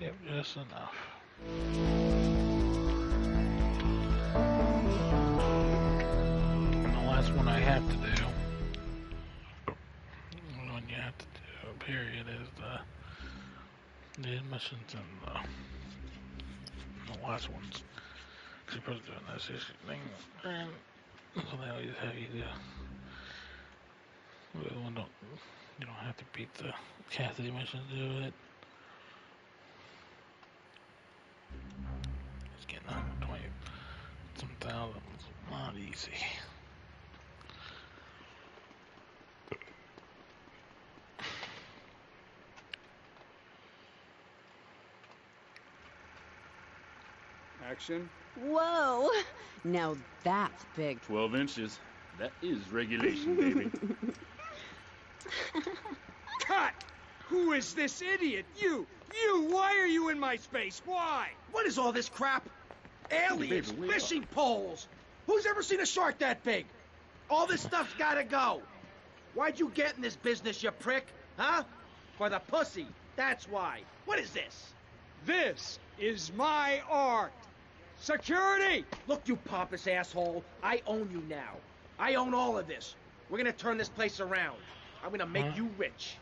Yep, just enough. The last one I have to do, one you have to do, period, is the admissions and the last ones. You're supposed to do this issue thing, and so they always have you do. You don't have to beat the Cassidy mission to do it. It's getting 120 some thousand. It's not easy. Action. Whoa! Now that's big. 12 inches. That is regulation, baby. Cut! Who is this idiot? You! Why are you in my space? Why? What is all this crap? Aliens, Baby, fishing poles. Who's ever seen a shark that big? All this stuff's gotta go. Why'd you get in this business, you prick? Huh? For the pussy. That's why. What is this? This is my art. Security! Look, you pompous asshole. I own you now. I own all of this. We're gonna turn this place around. I'm gonna make you rich.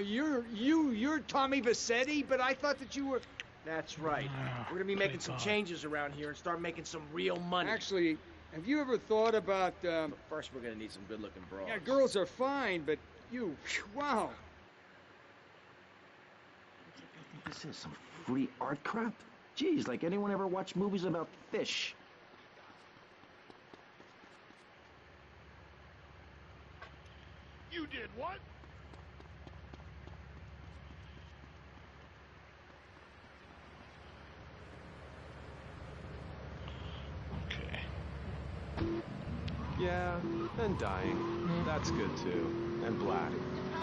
You're Tommy Vassetti, but I thought that you were... That's right. We're gonna be making some changes around here and start making some real money. Actually, have you ever thought about, But first, we're gonna need some good-looking broads. Yeah, girls are fine, but you... Wow. This is some free art crap. Geez, like anyone ever watched movies about fish? You did what? Yeah, and dying. That's good too. And black.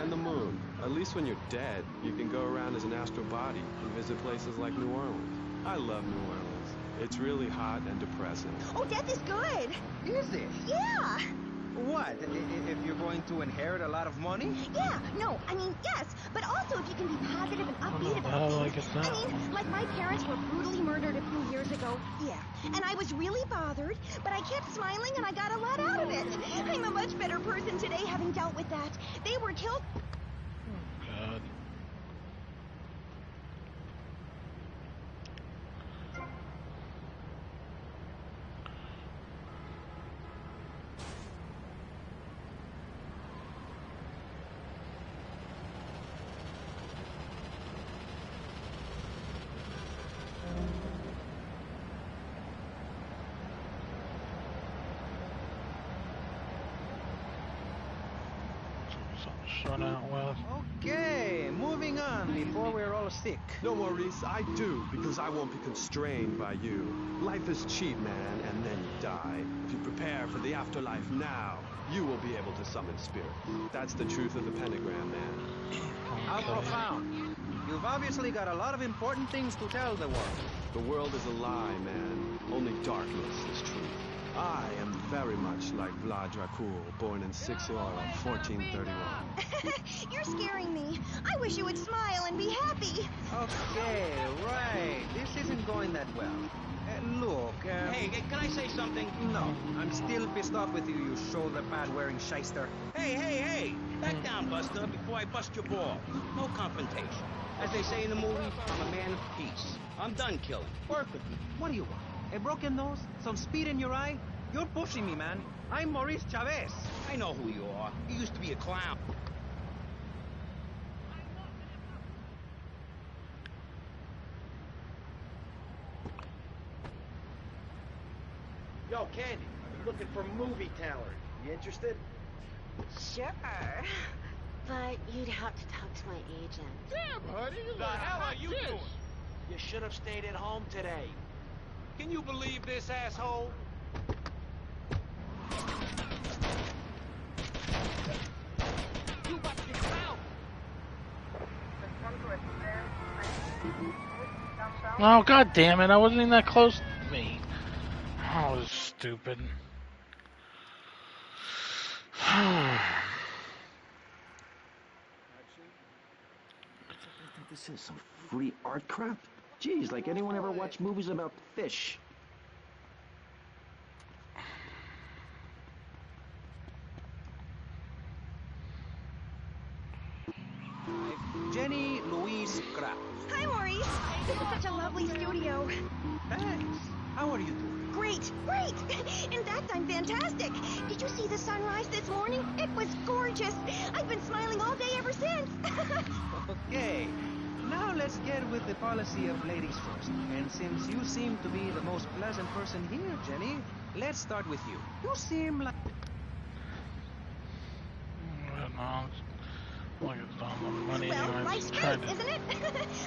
And the moon. At least when you're dead, you can go around as an astral body and visit places like New Orleans. I love New Orleans. It's really hot and depressing. Oh, death is good. Is it? Yeah. What? If you're going to inherit a lot of money? Yeah, no, I mean, yes, but also if you can be positive and upbeat about things. I mean, like my parents were brutally murdered a few years ago, yeah, and I was really bothered, but I kept smiling and I got a lot out of it. I'm a much better person today having dealt with that. They were killed... God. something to start out with. Okay, moving on before we're all sick. No, Maurice, I do, because I won't be constrained by you. Life is cheap, man, and then you die. If you prepare for the afterlife now, you will be able to summon spirits. That's the truth of the pentagram, man. How profound. You've obviously got a lot of important things to tell the world. The world is a lie, man. Only darkness is truth. I am very much like Vlad Dracul, born in Sixor in 1431. You're scaring me. I wish you would smile and be happy. Okay, right. This isn't going that well. Look, Hey, can I say something? No, I'm still pissed off with you, you shoulder pad wearing shyster. Hey! Back down, Buster, before I bust your ball. No confrontation. As they say in the movie, I'm a man of peace. I'm done killing. Work with me. What do you want? A broken nose? Some speed in your eye? You're pushing me, man. I'm Maurice Chavez. I know who you are. You used to be a clown. Yo, Candy, I'm looking for movie talent. You interested? Sure. But you'd have to talk to my agent. Damn, honey, the hell are you doing? You should have stayed at home today. Can you believe this, asshole? You about to get fouled. Oh, god damn it, I wasn't even that close to me. Oh, this is stupid. This is some free art crap? Geez, like anyone ever watch movies about fish? Jenny Louise Kraft. Hi, Maurice. This is such a lovely studio. Thanks. How are you doing? Great. In fact, I'm fantastic. Did you see the sunrise this morning? It was gorgeous. I've been smiling all day ever since. Okay. Now let's get with the policy of ladies first. And since you seem to be the most pleasant person here, Jenny, let's start with you. You seem like... Well, life's great, isn't it?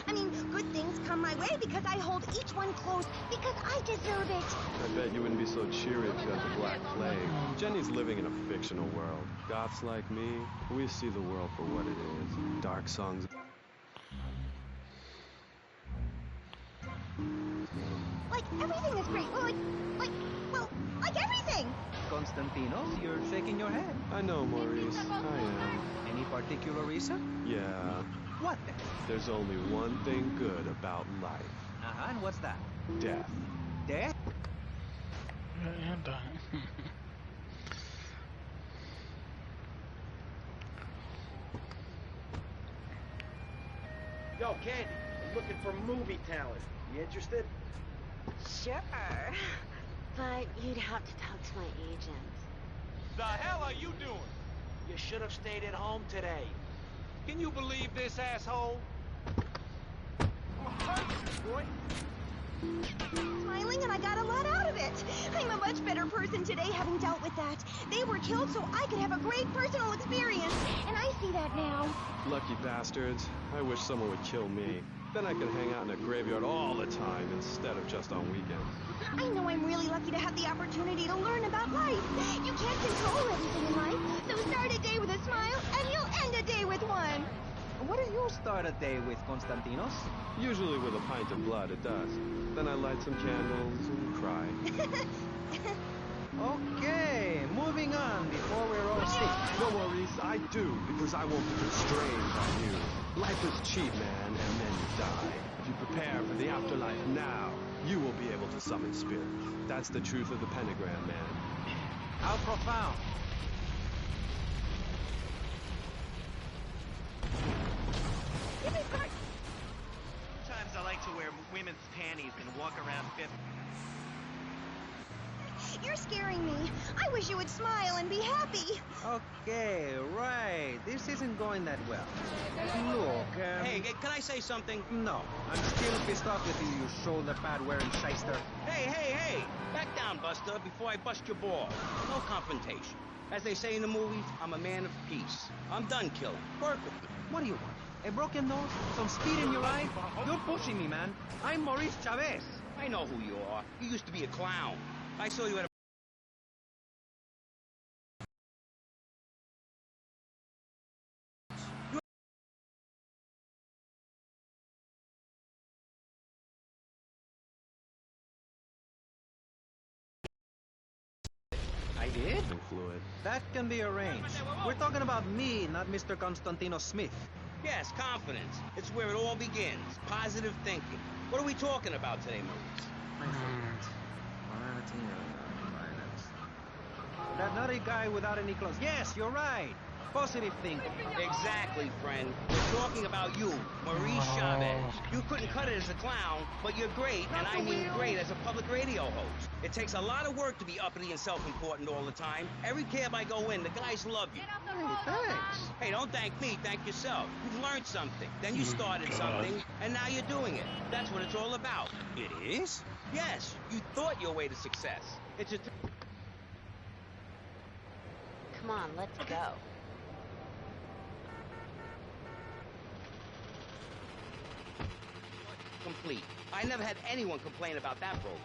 I mean, good things come my way because I hold each one close because I deserve it. I bet you wouldn't be so cheery if you had the Black Plague. Jenny's living in a fictional world. Goths like me, we see the world for what it is. Dark songs. Like, everything is great. Well, like everything. Konstantinos, you're shaking your head. I know, Maurice. I am. Any particular reason? Yeah. What then? There's only one thing good about life. Uh-huh, and what's that? Death. Death? I'm dying. Yo, Candy, I'm looking for movie talent. You interested? Sure. But you'd have to talk to my agent. The hell are you doing? You should have stayed at home today. Can you believe this, asshole? Boy. Smiling and I got a lot out of it. I'm a much better person today having dealt with that. They were killed so I could have a great personal experience, and I see that now. Lucky bastards. I wish someone would kill me. Then I could hang out in a graveyard all the time instead of just on weekends. I know I'm really lucky to have the opportunity to learn about life. You can't control everything in life, so start a day with a smile, and you'll end a day with one. What do you start a day with, Konstantinos? Usually with a pint of blood, it does. Then I light some candles and cry. Okay, moving on before we're all sick. No, Maurice, I do, because I won't be constrained by you. Life is cheap, man, and then you die. If you prepare for the afterlife now, you will be able to summon spirits. That's the truth of the pentagram, man. How profound. Sometimes I like to wear women's panties and walk around fit. You're scaring me. I wish you would smile and be happy. Okay, right. This isn't going that well. Look, Hey, can I say something? No, I'm still pissed off with you, you shoulder pad wearing shyster. Hey! Back down, Buster, before I bust your ball. No confrontation. As they say in the movies, I'm a man of peace. I'm done killing. Work with me. What do you want? A broken nose? Some speed in your eye? You're pushing me, man. I'm Maurice Chavez. I know who you are. You used to be a clown. I saw you at a... I did? Fluid. That can be arranged. We're talking about me, not Mr. Constantino Smith. Yes, confidence. It's where it all begins. Positive thinking. What are we talking about today, Maurice? That nutty guy without any clothes. Yes, you're right. Positive thinking. Exactly, friend. We're talking about you, Maurice Chavez. You couldn't cut it as a clown, but you're great, and I mean great, as a public radio host. It takes a lot of work to be uppity and self-important all the time. Every cab I go in, the guys love you. Hey, thanks. Hey, don't thank me, thank yourself. You've learned something. Then you started something, and now you're doing it. That's what it's all about. It is? Yes, you thought your way to success. It's a... Come on, let's go. Complete. I never had anyone complain about that program.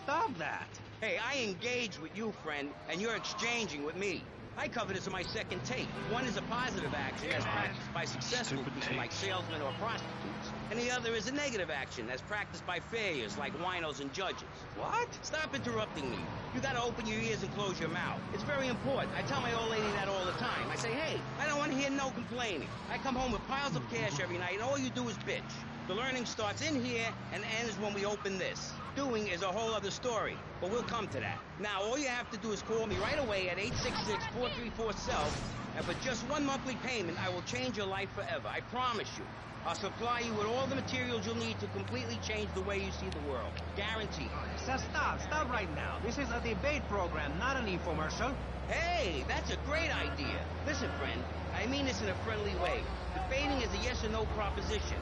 Stop that. Hey, I engage with you, friend, and you're exchanging with me. I cover this in my second tape. One is a positive action as practiced by successful people like salesmen or prostitutes, and the other is a negative action as practiced by failures like winos and judges. What? Stop interrupting me. You gotta open your ears and close your mouth. It's very important. I tell my old lady that all the time. I say, hey, I don't want to hear no complaining. I come home with piles of cash every night, and all you do is bitch. The learning starts in here and ends when we open this. Doing is a whole other story, but we'll come to that. Now, all you have to do is call me right away at 866-434-SELF, and for just one monthly payment, I will change your life forever. I promise you. I'll supply you with all the materials you'll need to completely change the way you see the world. Guaranteed. So stop right now. This is a debate program, not an infomercial. Hey, that's a great idea. Listen, friend, I mean this in a friendly way. Debating is a yes or no proposition.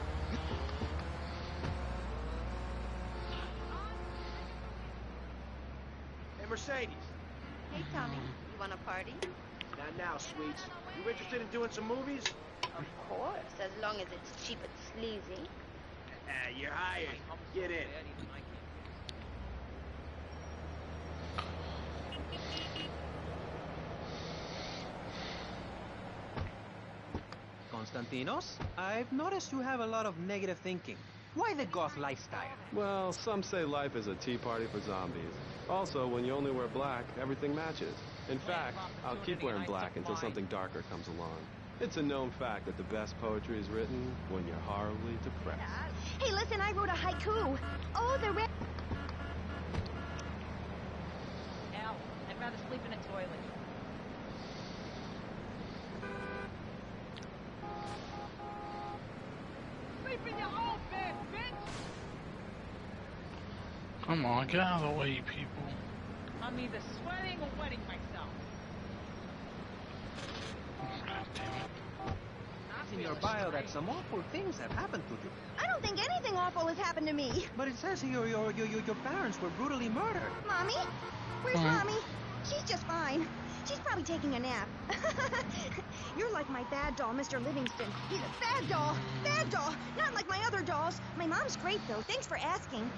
Mercedes. Hey, Tommy. You want a party? Not now, sweets. You interested in doing some movies? Of course, as long as it's cheap and sleazy. You're hired. Get in. Constantinos, I've noticed you have a lot of negative thinking. Why the goth lifestyle? Well, some say life is a tea party for zombies. Also, when you only wear black, everything matches. In fact, I'll keep wearing black until something darker comes along. It's a known fact that the best poetry is written when you're horribly depressed. Hey, listen, I wrote a haiku. Oh, the red... Al, I'd rather sleep in a toilet. Sleep in your own bed, bitch! Come on, get out of the way, people. I'm either sweating or wetting myself. God damn it. It's in your bio that some awful things have happened to you. I don't think anything awful has happened to me. But it says here your parents were brutally murdered. Mommy? Where's Mommy? She's just fine. She's probably taking a nap. You're like my bad doll, Mr. Livingston. He's a bad doll. Bad doll. Not like my other dolls. My mom's great, though. Thanks for asking.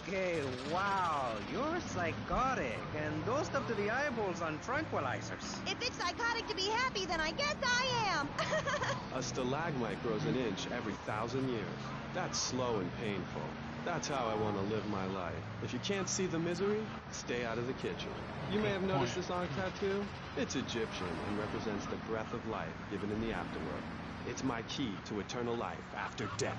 Okay, wow. You're psychotic and dosed up to the eyeballs on tranquilizers. If it's psychotic to be happy, then I guess I am. A stalagmite grows an inch every 1,000 years. That's slow and painful. That's how I want to live my life. If you can't see the misery, stay out of the kitchen. You may have noticed this on a tattoo. It's Egyptian and represents the breath of life given in the afterworld. It's my key to eternal life after death.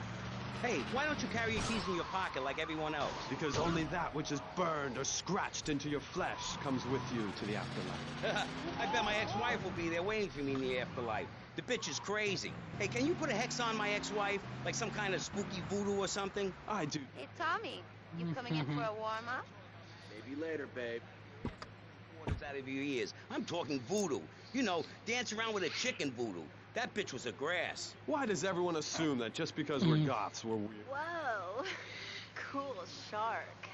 Hey, why don't you carry your keys in your pocket like everyone else? Because only that which is burned or scratched into your flesh comes with you to the afterlife. I bet my ex-wife will be there waiting for me in the afterlife. The bitch is crazy. Hey, can you put a hex on my ex-wife? Like some kind of spooky voodoo or something? I do. Hey, Tommy. You coming in for a warm-up? Maybe later, babe. What is out of your ears? I'm talking voodoo. You know, dance around with a chicken voodoo. That bitch was a grass. Why does everyone assume that just because we're goths, we're weird? Whoa. Cool shark.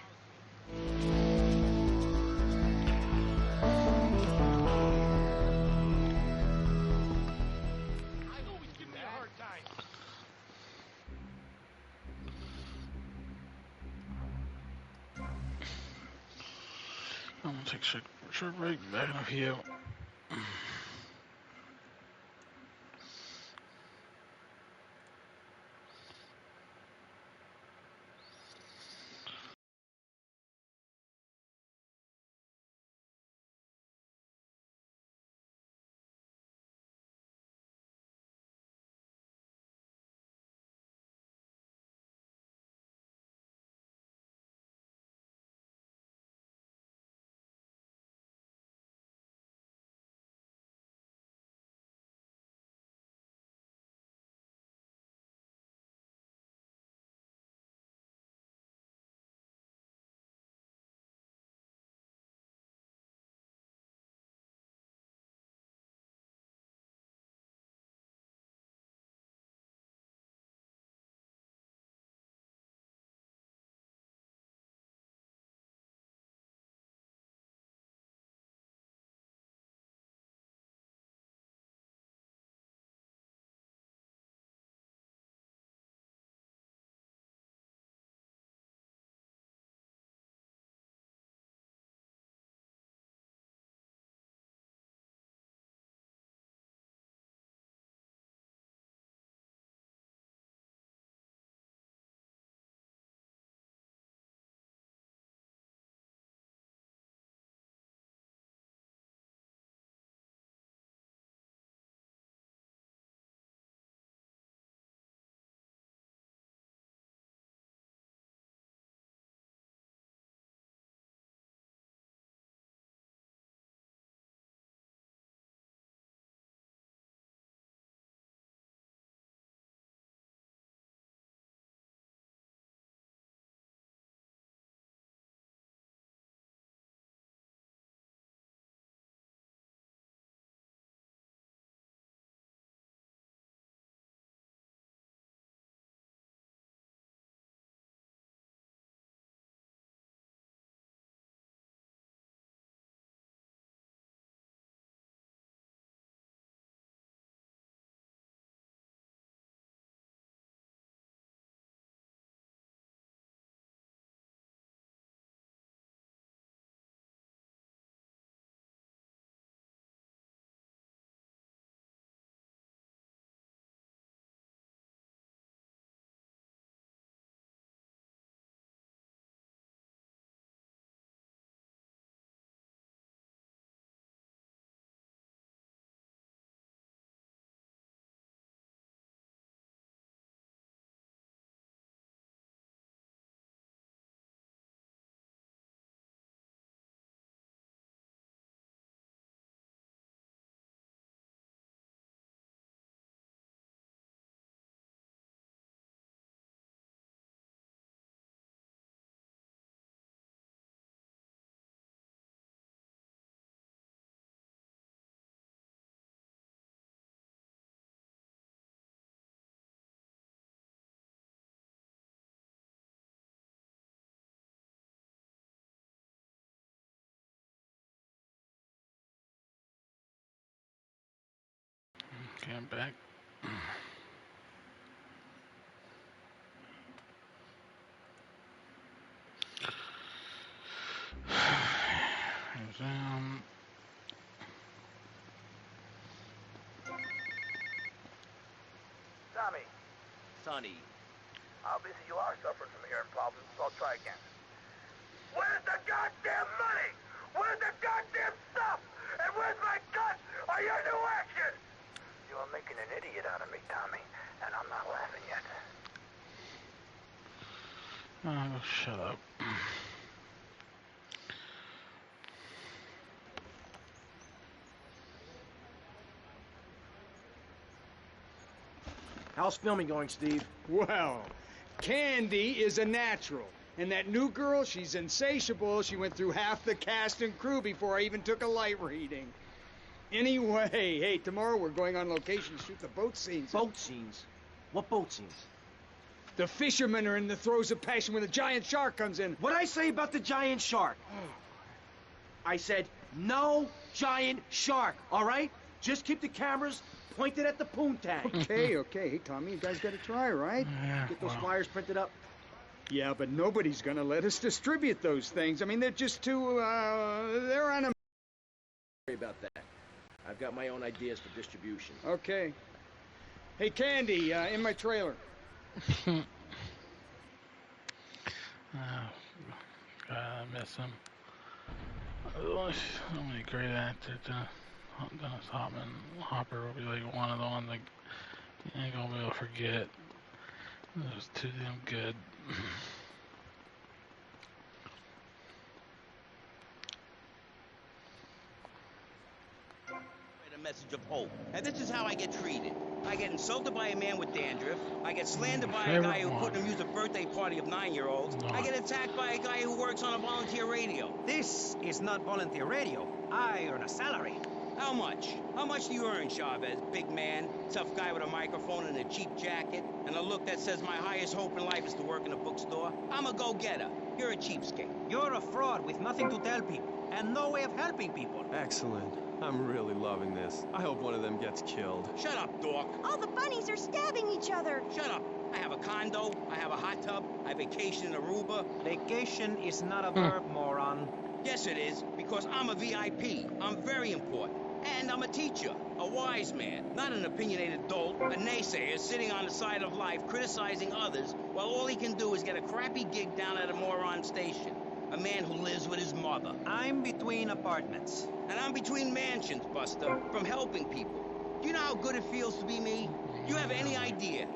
take short break. Back in a few. Okay, I'm back. Tommy, Sonny. obviously you are suffering from hearing problems, so I'll try again. Where's the goddamn money? Where's the goddamn stuff? And where's my cut? Are your new action? You are making an idiot out of me, Tommy, and I'm not laughing yet. Oh, shut up. How's filming going, Steve? Well, Candy is a natural. And that new girl, she's insatiable. She went through half the cast and crew before I even took a light reading. Anyway, hey, tomorrow we're going on location to shoot the boat scenes. Boat scenes? What boat scenes? The fishermen are in the throes of passion when the giant shark comes in. What'd I say about the giant shark? I said, no giant shark, all right? Just keep the cameras pointed at the poontang. Okay. Hey, Tommy, you guys got to try, right? Yeah, Get those flyers printed up. Yeah, but nobody's gonna let us distribute those things. I mean, they're just too, they're on a... Sorry about that. I've got my own ideas for distribution. Okay. Hey, Candy, in my trailer. I miss him. So many great actors. Dennis Hopper will be like one of the ones that you ain't gonna be able to forget. It was too damn good. A message of hope. And this is how I get treated. I get insulted by a man with dandruff. I get slandered by a guy who couldn't amuse a birthday party of 9-year-olds. I get attacked by a guy who works on a volunteer radio. This is not volunteer radio. I earn a salary. How much? How much do you earn, Chavez? Big man, tough guy with a microphone and a cheap jacket, and a look that says my highest hope in life is to work in a bookstore? I'm a go-getter. You're a cheapskate. You're a fraud with nothing to tell people, and no way of helping people. Excellent. I'm really loving this. I hope one of them gets killed. Shut up, dork. All the bunnies are stabbing each other. Shut up. I have a condo, I have a hot tub, I vacation in Aruba. Vacation is not a verb, moron. Yes, it is, because I'm a VIP. I'm very important. And I'm a teacher, a wise man, not an opinionated dolt, a naysayer sitting on the side of life criticizing others while all he can do is get a crappy gig down at a moron station. A man who lives with his mother. I'm between apartments. And I'm between mansions, Buster, from helping people. Do you know how good it feels to be me? Do you have any idea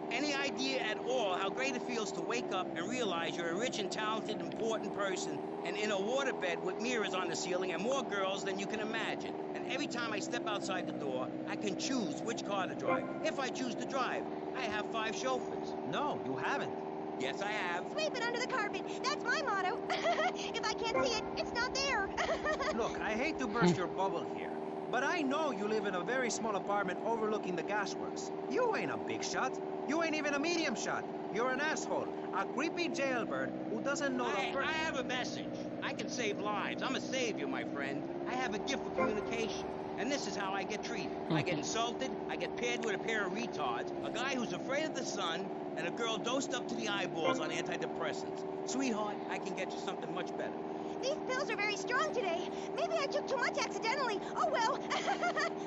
at all how great it feels to wake up and realize you're a rich and talented, important person and in a waterbed with mirrors on the ceiling and more girls than you can imagine. And every time I step outside the door, I can choose which car to drive. If I choose to drive, I have 5 chauffeurs. No, you haven't. Yes, I have. Sweep it under the carpet. That's my motto. If I can't see it, it's not there. Look, I hate to burst your bubble here, but I know you live in a very small apartment overlooking the gasworks. You ain't a big shot. You ain't even a medium shot. You're an asshole. A creepy jailbird who doesn't know the first... I have a message. I can save lives. I'm a savior, my friend. I have a gift for communication. And this is how I get treated. I get insulted, I get paired with a pair of retards, a guy who's afraid of the sun, and a girl dosed up to the eyeballs on antidepressants. Sweetheart, I can get you something much better. These pills are very strong today. Maybe I took too much accidentally. Oh, well.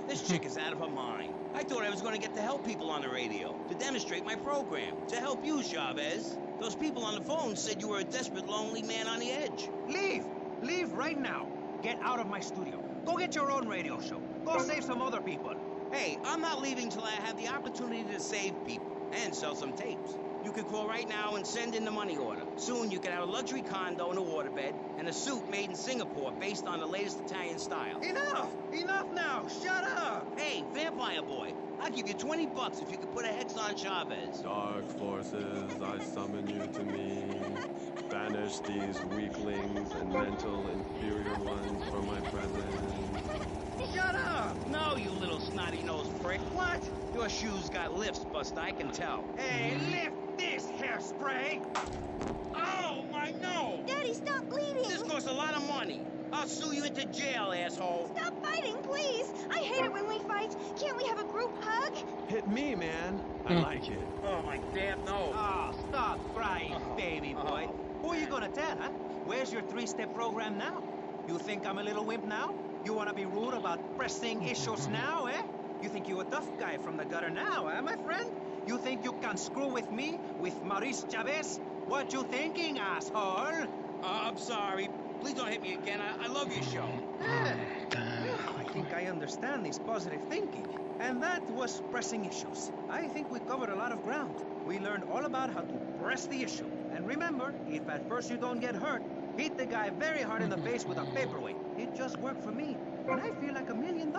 This chick is out of her mind. I thought I was going to get to help people on the radio, to demonstrate my program, to help you, Chavez. Those people on the phone said you were a desperate, lonely man on the edge. Leave! Leave right now. Get out of my studio. Go get your own radio show. Go save some other people. Hey, I'm not leaving till I have the opportunity to save people and sell some tapes. You can call right now and send in the money order. Soon you can have a luxury condo and a waterbed and a suit made in Singapore based on the latest Italian style. Enough! Enough now! Shut up! Hey, Vampire Boy, I'll give you $20 if you can put a hex on Chavez. Dark forces, I summon you to me. Banish these weaklings and mental inferior ones from my presence. Shut up! No, you little snotty-nosed prick. What? Your shoes got lifts, Buster, I can tell. Hey, lift this hairspray! Oh, my nose! Daddy, stop bleeding! This costs a lot of money. I'll sue you into jail, asshole. Stop fighting, please! I hate it when we fight. Can't we have a group hug? Hit me, man. I like it. Oh, my damn nose. Oh, stop crying, baby boy. Who are you gonna tell, huh? Where's your 3-step program now? You think I'm a little wimp now? You wanna be rude about pressing issues now, eh? You think you're a tough guy from the gutter now, eh, my friend? You think you can screw with me, with Maurice Chavez? What you thinking, asshole? I'm sorry. Please don't hit me again. I love your show. I think I understand this positive thinking. And that was pressing issues. I think we covered a lot of ground. We learned all about how to press the issue. And remember, if at first you don't get hurt, hit the guy very hard in the face with a paperweight. It just worked for me. And I feel like $1 million.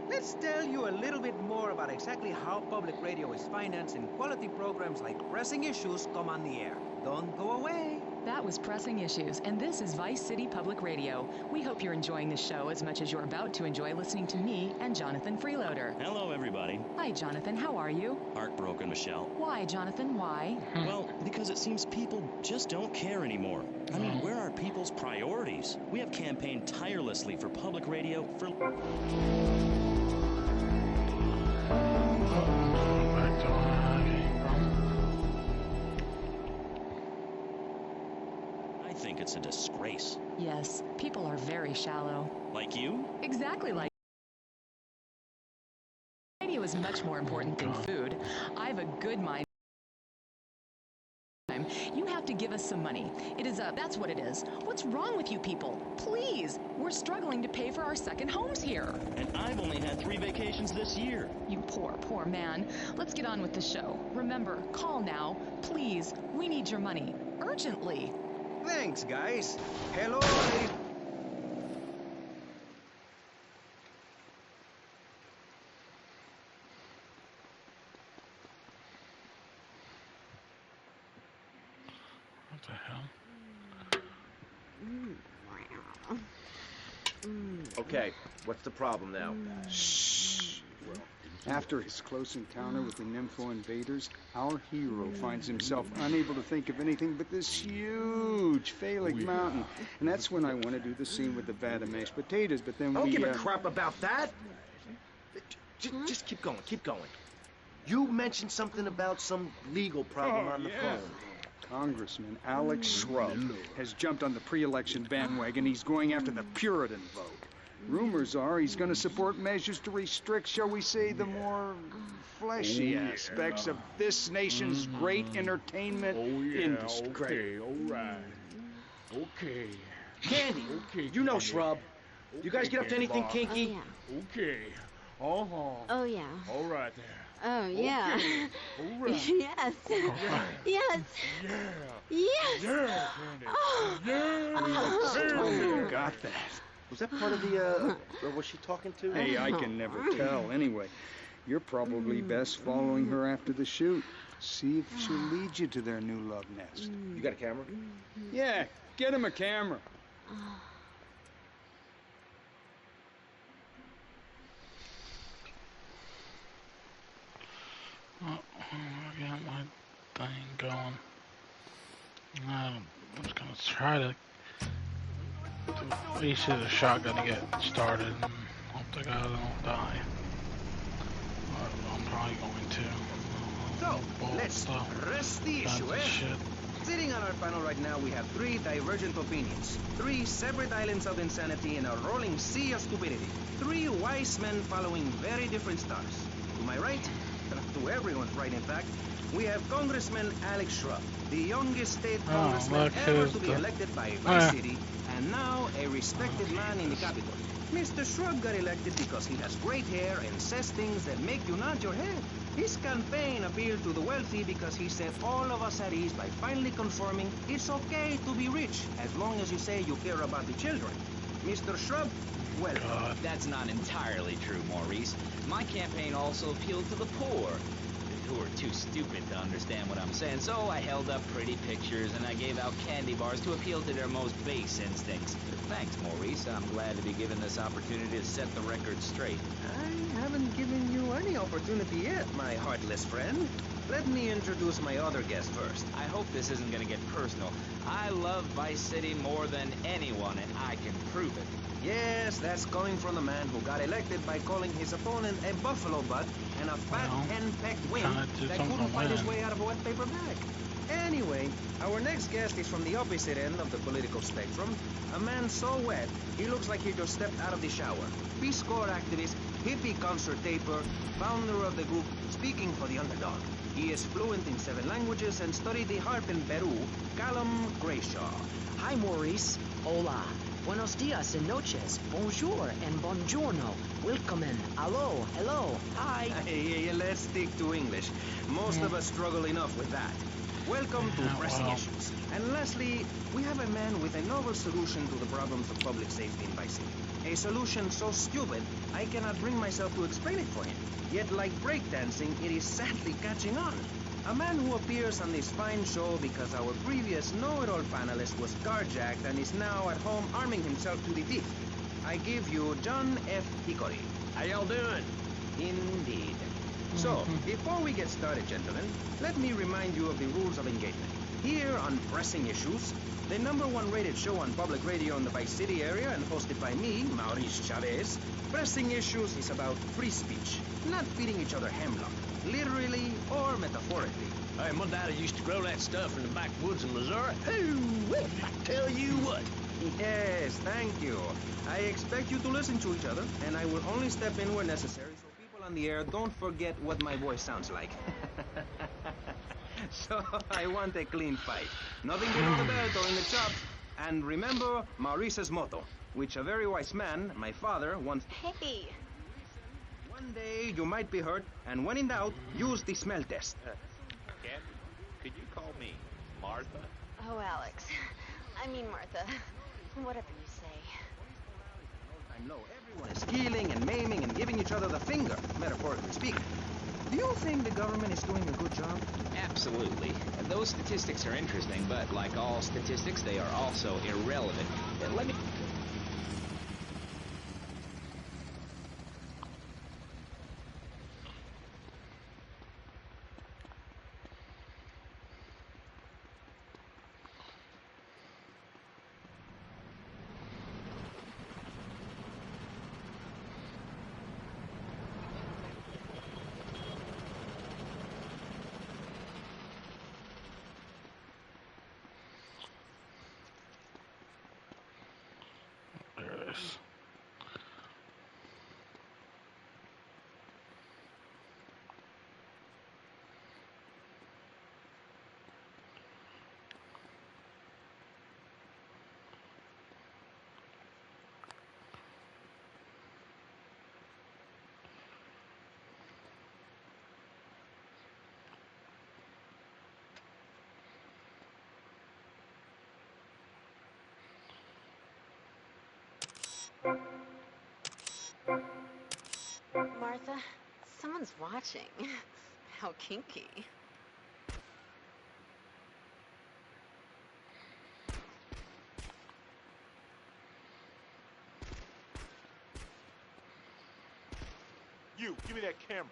Let's tell you a little bit more about exactly how public radio is financed and quality programs like Pressing Issues come on the air. Don't go away. That was Pressing Issues, and this is Vice City Public Radio. We hope you're enjoying the show as much as you're about to enjoy listening to me and Jonathan Freeloader. Hello, everybody. Hi, Jonathan. How are you? Heartbroken, Michelle. Why, Jonathan? Why? Well, because it seems people just don't care anymore. I mean, where are people's priorities? We have campaigned tirelessly for public radio for... like it's a disgrace. Yes, people are very shallow. Like you? Exactly like. Radio is much more important than food. I have a good mind. You have to give us some money. That's what it is. What's wrong with you people? Please, we're struggling to pay for our second homes here. And I've only had 3 vacations this year. You poor man. Let's get on with the show. Remember, call now. Please, we need your money. Urgently. Thanks, guys. Hello, ladies. What the hell? Okay, what's the problem now? Shh. After his close encounter with the Nympho invaders, our hero finds himself unable to think of anything but this huge phallic mountain. And that's when I want to do the scene with the vat of mashed potatoes, but then I don't give a crap about that. Just keep going, keep going. You mentioned something about some legal problem on the phone. Congressman Alex Shrub has jumped on the pre-election bandwagon. He's going after the Puritan vote. Rumors are he's going to support measures to restrict, shall we say, the more fleshy aspects of this nation's great entertainment industry. Okay, all right. Okay. Candy, you know Shrub. You guys get up to anything kinky? Okay. Oh, yeah. All right there. Oh, yeah. Okay. All right. Yes. Yes. Yes. Yeah, Candy. Oh. Yeah. You got that. Was that part of the, or was she talking to? Hey, I can never tell. Anyway, you're probably best following her after the shoot. See if she'll lead you to their new love nest. You got a camera? Yeah, get him a camera. Oh, I got my thing going. I'm just gonna try to at least hit a shotgun to get started and hope the guy don't die. I'm probably going to. So, let's press the issue, eh? Sitting on our panel right now, we have 3 divergent opinions. 3 separate islands of insanity in a rolling sea of stupidity. 3 wise men following very different stars. To my right, to everyone's right in fact, we have Congressman Alex Shrub, the youngest state congressman ever to be elected by Vice City, and now a respected man in the Capitol. Mr. Shrub got elected because he has great hair and says things that make you nod your head. His campaign appealed to the wealthy because he set all of us at ease by finally confirming it's okay to be rich as long as you say you care about the children. Mr. Shrub, well... That's not entirely true, Maurice. My campaign also appealed to the poor, who are too stupid to understand what I'm saying. So I held up pretty pictures and I gave out candy bars to appeal to their most base instincts. Thanks, Maurice. I'm glad to be given this opportunity to set the record straight. I haven't given you any opportunity yet, my heartless friend. Let me introduce my other guest first. I hope this isn't going to get personal. I love Vice City more than anyone, and I can prove it. Yes, that's coming from the man who got elected by calling his opponent a buffalo butt and a fat hen-pecked wimp that couldn't find his way out of a wet paper bag. Anyway, our next guest is from the opposite end of the political spectrum. A man so wet, he looks like he just stepped out of the shower. Peace Corps activist, hippie concert taper, founder of the group Speaking for the Underdog. He is fluent in 7 languages and studied the harp in Peru. Callum Grayshaw. Hi, Maurice. Hola. Buenos dias and noches. Bonjour and buongiorno. Willkommen. Hello. Hello. Hi. Hey, let's stick to English. Most of us struggle enough with that. Welcome to Pressing Issues. And lastly, we have a man with a novel solution to the problems of public safety in Vice City. A solution so stupid, I cannot bring myself to explain it for him. Yet like breakdancing, it is sadly catching on. A man who appears on this fine show because our previous know-it-all panelist was carjacked and is now at home arming himself to the teeth. I give you John F. Hickory. How y'all doing? Indeed. So, before we get started, gentlemen, let me remind you of the rules of engagement. Here on Pressing Issues, the #1 rated show on public radio in the Vice City area and hosted by me, Maurice Chavez, Pressing Issues is about free speech, not feeding each other hemlock, literally or metaphorically. Hey, my daddy used to grow that stuff in the backwoods of Missouri. Hoo, I tell you what. Yes, thank you. I expect you to listen to each other, and I will only step in where necessary so people on the air don't forget what my voice sounds like. So I want a clean fight. Nothing below the belt or in the chops. And remember Maurice's motto, which a very wise man, my father, once... Hey! One day you might be hurt, and when in doubt, use the smell test. Candy, could you call me Martha? Oh, Alex. I mean Martha. Whatever you say. I'm low. Everyone is killing and maiming and giving each other the finger, metaphorically speaking. Do you think the government is doing a good job? Absolutely. Those statistics are interesting, but like all statistics, they are also irrelevant. Let me... Yes. Martha, someone's watching. How kinky. You, give me that camera.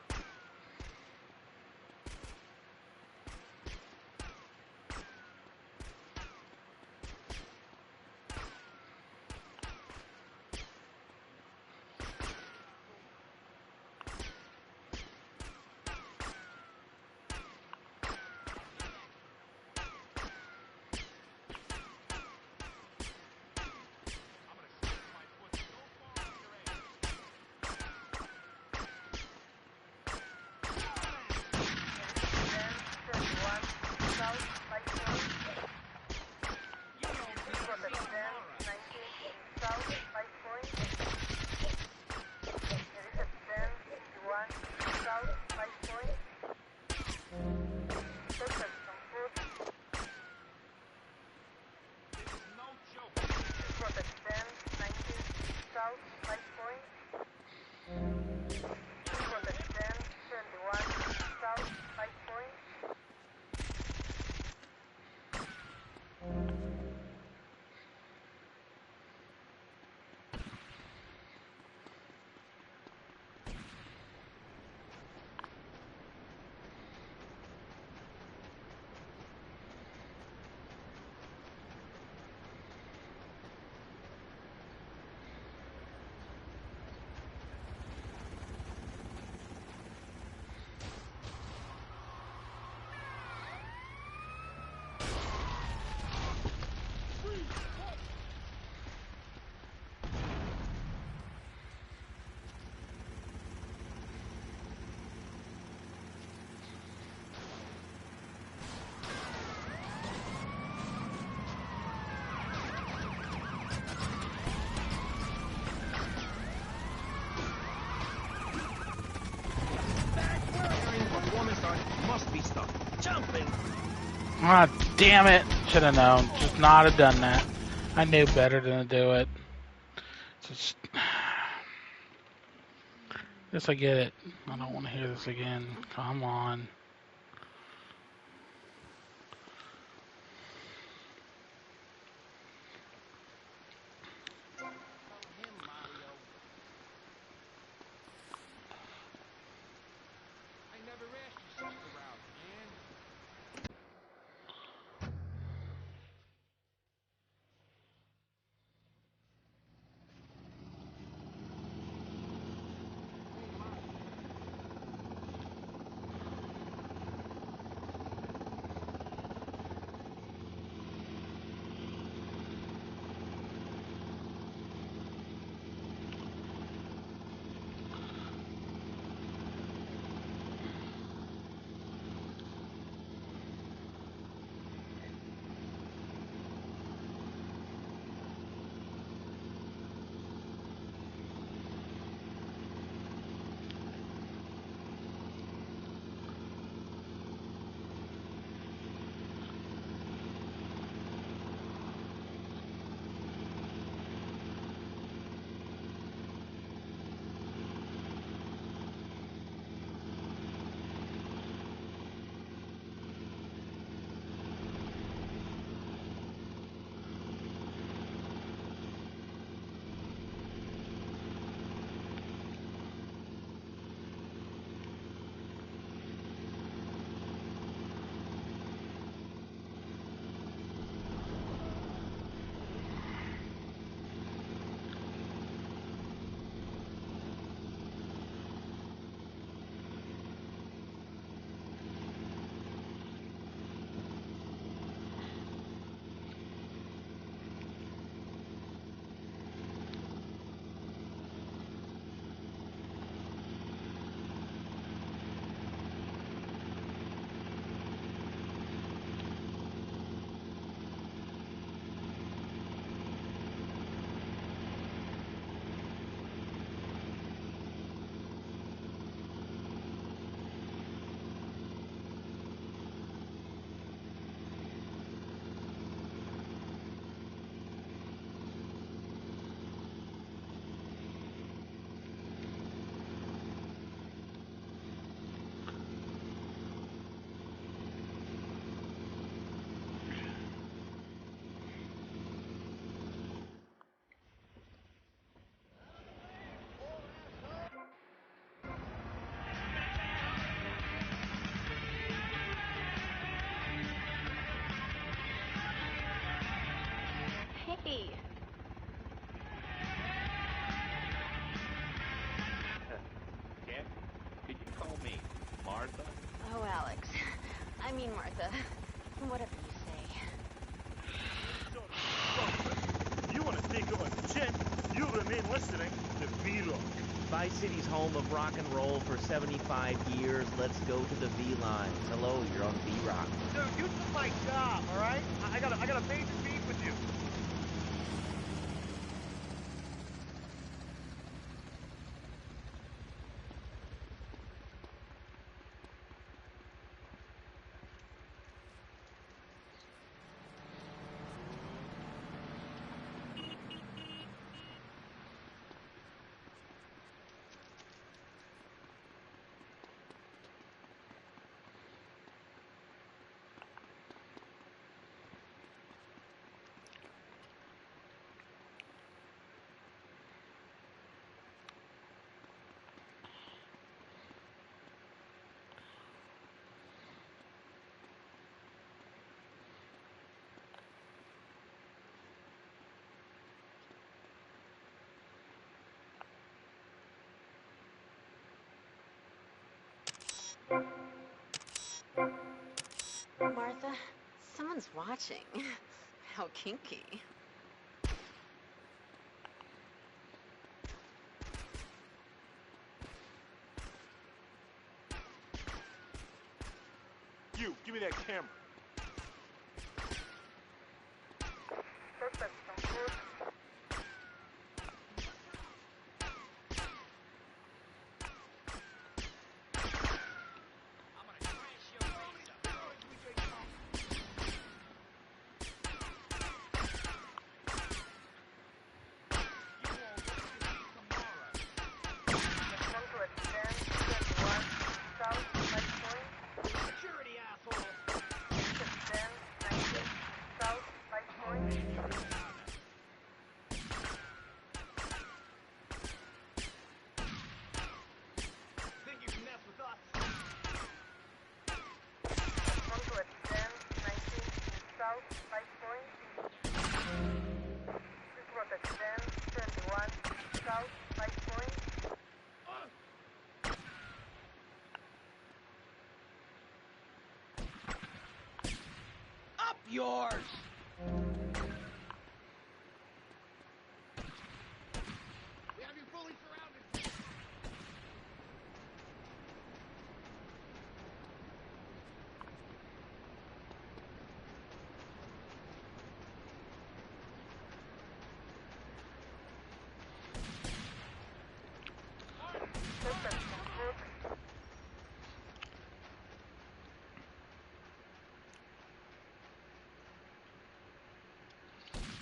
Must be stopped. Jumping! Ah, damn it! Should have known. Just not have done that. I knew better than to do it. Just... Yes, I get it. I don't want to hear this again. Come on. tea. Ken, could you call me Martha? Oh, Alex. I mean Martha. Whatever you say. You want to take on the chin, you remain listening to V-Rock. Vice-City's home of rock and roll for 75 years. Let's go to the V-Lines. Hello, you're on V-Rock. Dude, you took my job, all right? I got a major beef with you. Martha, someone's watching. How kinky. You, give me that camera. Yours! We have you fully surrounded.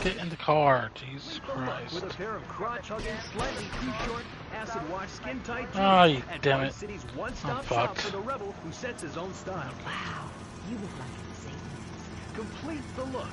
Get in the car, Jesus Christ. With a pair of crotch-hugging, slightly too short, acid-wash, skin-tight jeans. Ah, you at damn Vice it. City's I'm one-stop shop fucked. for the rebel who sets his own style. Wow, you look like a Satanist. Complete the look.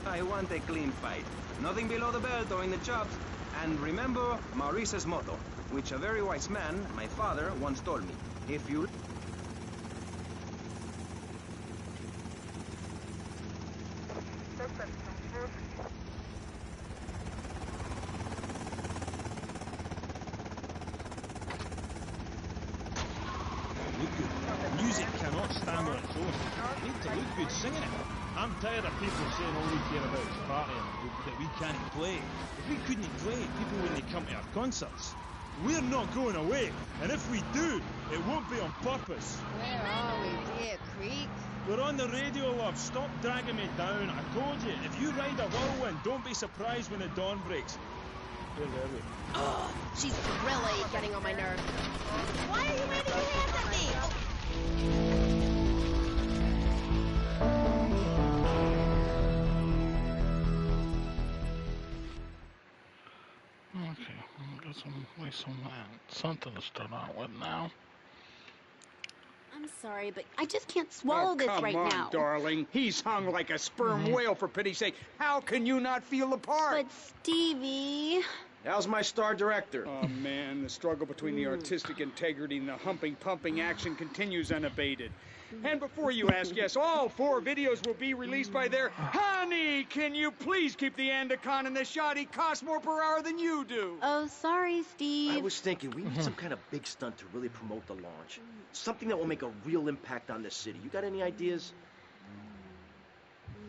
I want a clean fight. Nothing below the belt or in the chops. And remember Maurice's motto, which a very wise man, my father, once told me. If you... Look good. Music cannot stand on its own. You need to look good singing it. I'm tired of people saying all we care about is partying, that we can't play. If we couldn't play, people wouldn't come to our concerts. We're not going away, and if we do, it won't be on purpose. Where are we, dear Creek? We're on the radio, love. Stop dragging me down. I told you, if you ride a whirlwind, don't be surprised when the dawn breaks. Where are we? Ugh, she's really getting on my nerves. Why are you waving your hands at me? Okay, I'll get something to start out with now. I'm sorry, but I just can't swallow this right Come now. on, darling. He's hung like a sperm whale, for pity's sake. How can you not feel the part? But Stevie... How's my star director? Oh, man, the struggle between the artistic integrity and the humping, pumping action continues unabated. And before you ask, yes, all 4 videos will be released by their... Honey, can you please keep the Andacon in the shot? He costs more per hour than you do. Oh, sorry, Steve. I was thinking we need some kind of big stunt to really promote the launch. Something that will make a real impact on this city. You got any ideas?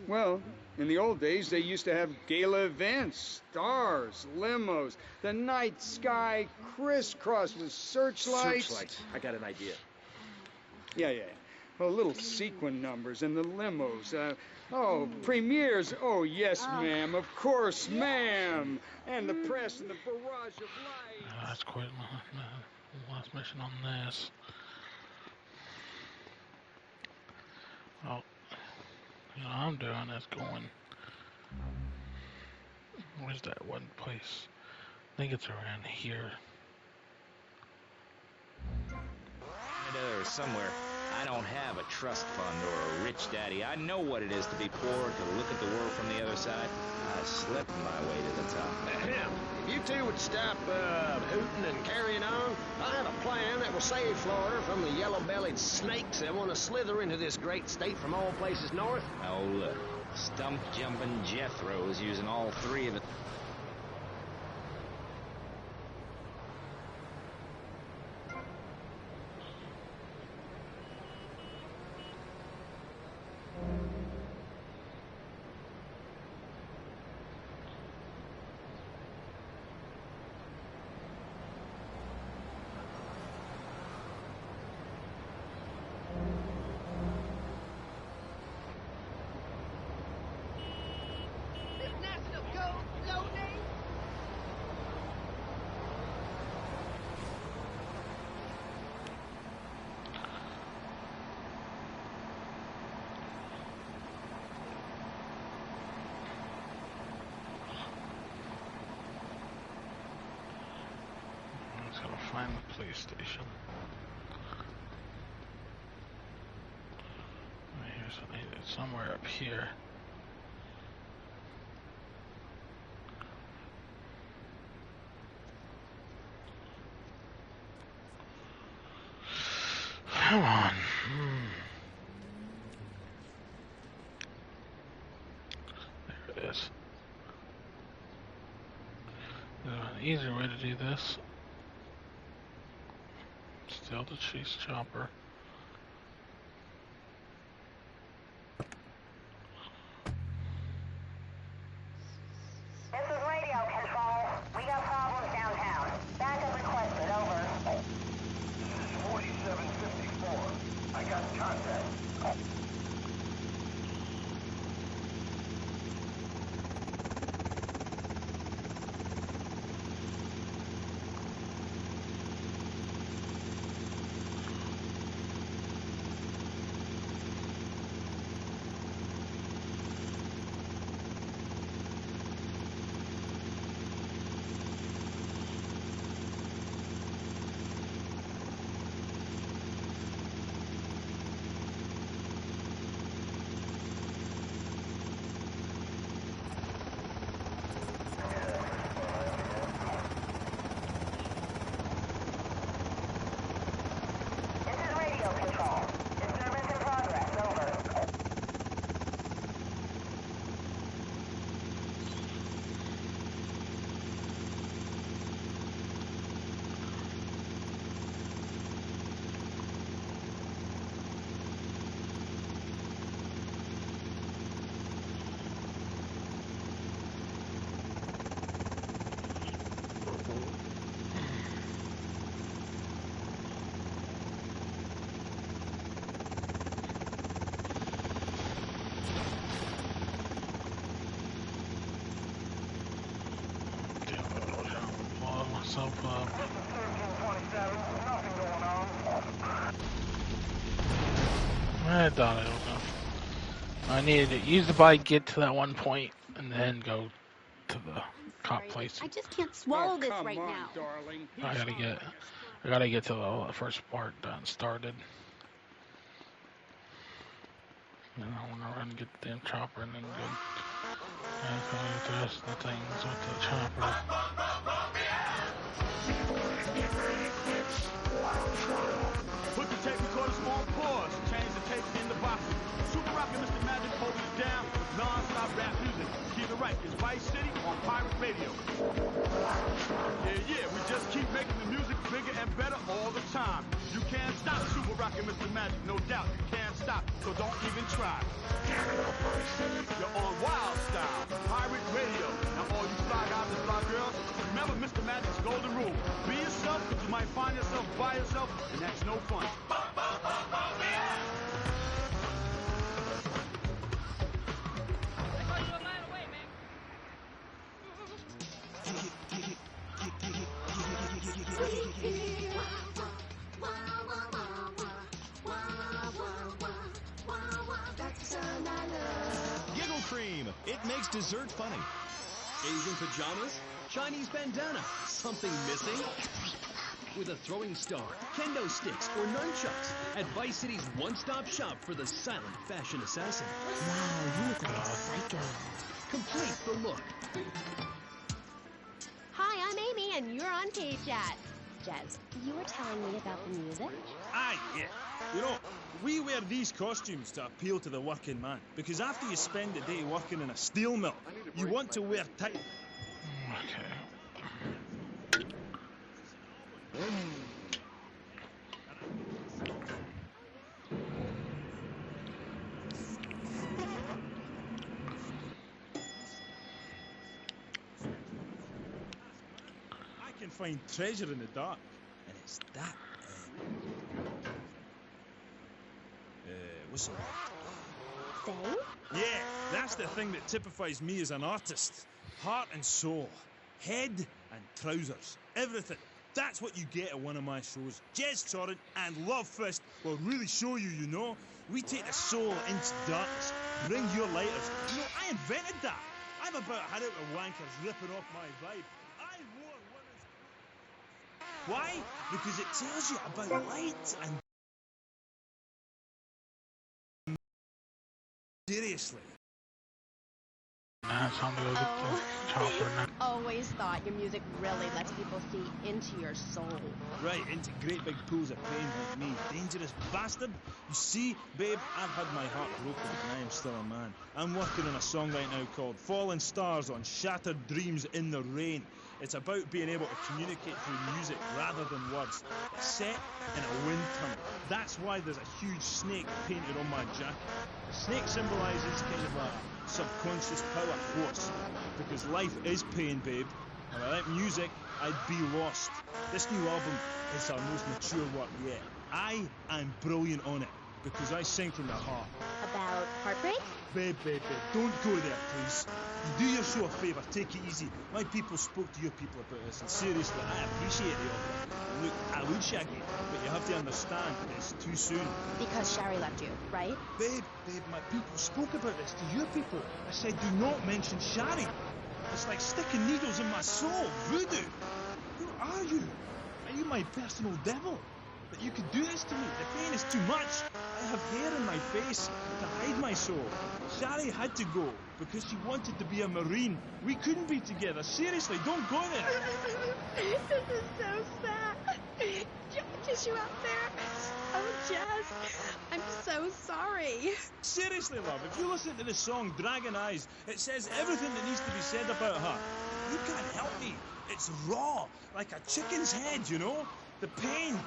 Well, in the old days, they used to have gala events, stars, limos, the night sky crisscrossed with searchlights. Searchlights. I got an idea. Yeah. Well, little sequin numbers and the limos. Premieres. Oh, yes, ma'am. Of course, ma'am. And the press and the barrage of lights. That's quite my last mission on this. Well, you know, I'm doing is going. Where's that one place? I think it's around here. Or somewhere. I don't have a trust fund or a rich daddy. I know what it is to be poor, to look at the world from the other side. I slipped my way to the top. Ahem. If you two would stop hooting and carrying on, I have a plan that will save Florida from the yellow-bellied snakes that want to slither into this great state from all places north. Oh, look. Stump-jumping Jethro is using all 3 of it. Find the police station. It's somewhere up here. Come on. There it is. There's an easier way to do this. Still the cheese chopper. This is radio control. We got problems downtown. Backup requested, over. This is 4754. I got contact. myself up. I thought I was enough. I needed to use the bike, get to that one point, and then go to the cop place. I just can't swallow this right now. Darling. I gotta get to the first part done, started. And I wanna run and get the damn chopper and then go. And go to the rest of the things with the chopper. Put the tape recorders on pause. Change the tape in the box. Super Rock and Mr. Magic holding it down with non-stop rap music. Keep it right. It's Vice City on Pirate Radio. Yeah, we just keep making the music bigger and better all the time. You can't stop Super Rock and Mr. Magic, no doubt. You can't stop, so don't even try. You're on Wild Style, Pirate Radio. Now all you fly guys and fly girls, remember Mr. Magic's golden rule. Be yourself, because you might find yourself by yourself, and that's no fun. Giggle Cream. It makes dessert funny. Asian pajamas? Chinese bandana? Something missing? With a throwing star, kendo sticks, or nunchucks at Vice City's one-stop shop for the silent fashion assassin. Wow, you look like a psycho. Complete the look. Hi, I'm Amy, and you're on K-Chat. Jez, you were telling me about the music? Aye, yeah. You know, we wear these costumes to appeal to the working man. Because after you spend the day working in a steel mill, you want to wear tight... Okay. I can find treasure in the dark. And it's that... what's it? Thing? Yeah, that's the thing that typifies me as an artist. Heart and soul. Head and trousers. Everything. That's what you get at one of my shows. Jez Torrent and Love Fist will really show you, you know. We take the soul into darkness. Bring your lighters. You know, I invented that. I've about had it with wankers ripping off my vibe. I wore one. Why? Because it tells you about light and... Seriously. Always thought your music really lets people see into your soul. Right, into great big pools of pain like me. Dangerous bastard. You see, babe, I've had my heart broken and I am still a man. I'm working on a song right now called Fallen Stars on Shattered Dreams in the Rain. It's about being able to communicate through music rather than words. It's set in a wind tunnel. That's why there's a huge snake painted on my jacket. The snake symbolises kind of a subconscious power force. Because life is pain, babe. And without music, I'd be lost. This new album is our most mature work yet. I am brilliant on it. Because I sing from the heart. About heartbreak? Babe, don't go there, please. You do yourself a favour, take it easy. My people spoke to your people about this, and seriously, I appreciate the offer. Look, I would shag you, but you have to understand, it's too soon. Because Shari left you, right? Babe, my people spoke about this to your people. I said, do not mention Shari. It's like sticking needles in my soul, voodoo. Who are you? Are you my personal devil? That you could do this to me? The pain is too much. I have hair in my face to hide my soul. Shari had to go because she wanted to be a Marine. We couldn't be together. Seriously, don't go there. This is so sad. Tissue out there. Oh, Jess, I'm so sorry. Seriously, love, if you listen to the song Dragon Eyes, it says everything that needs to be said about her. You can't help me. It's raw, like a chicken's head, you know? The pain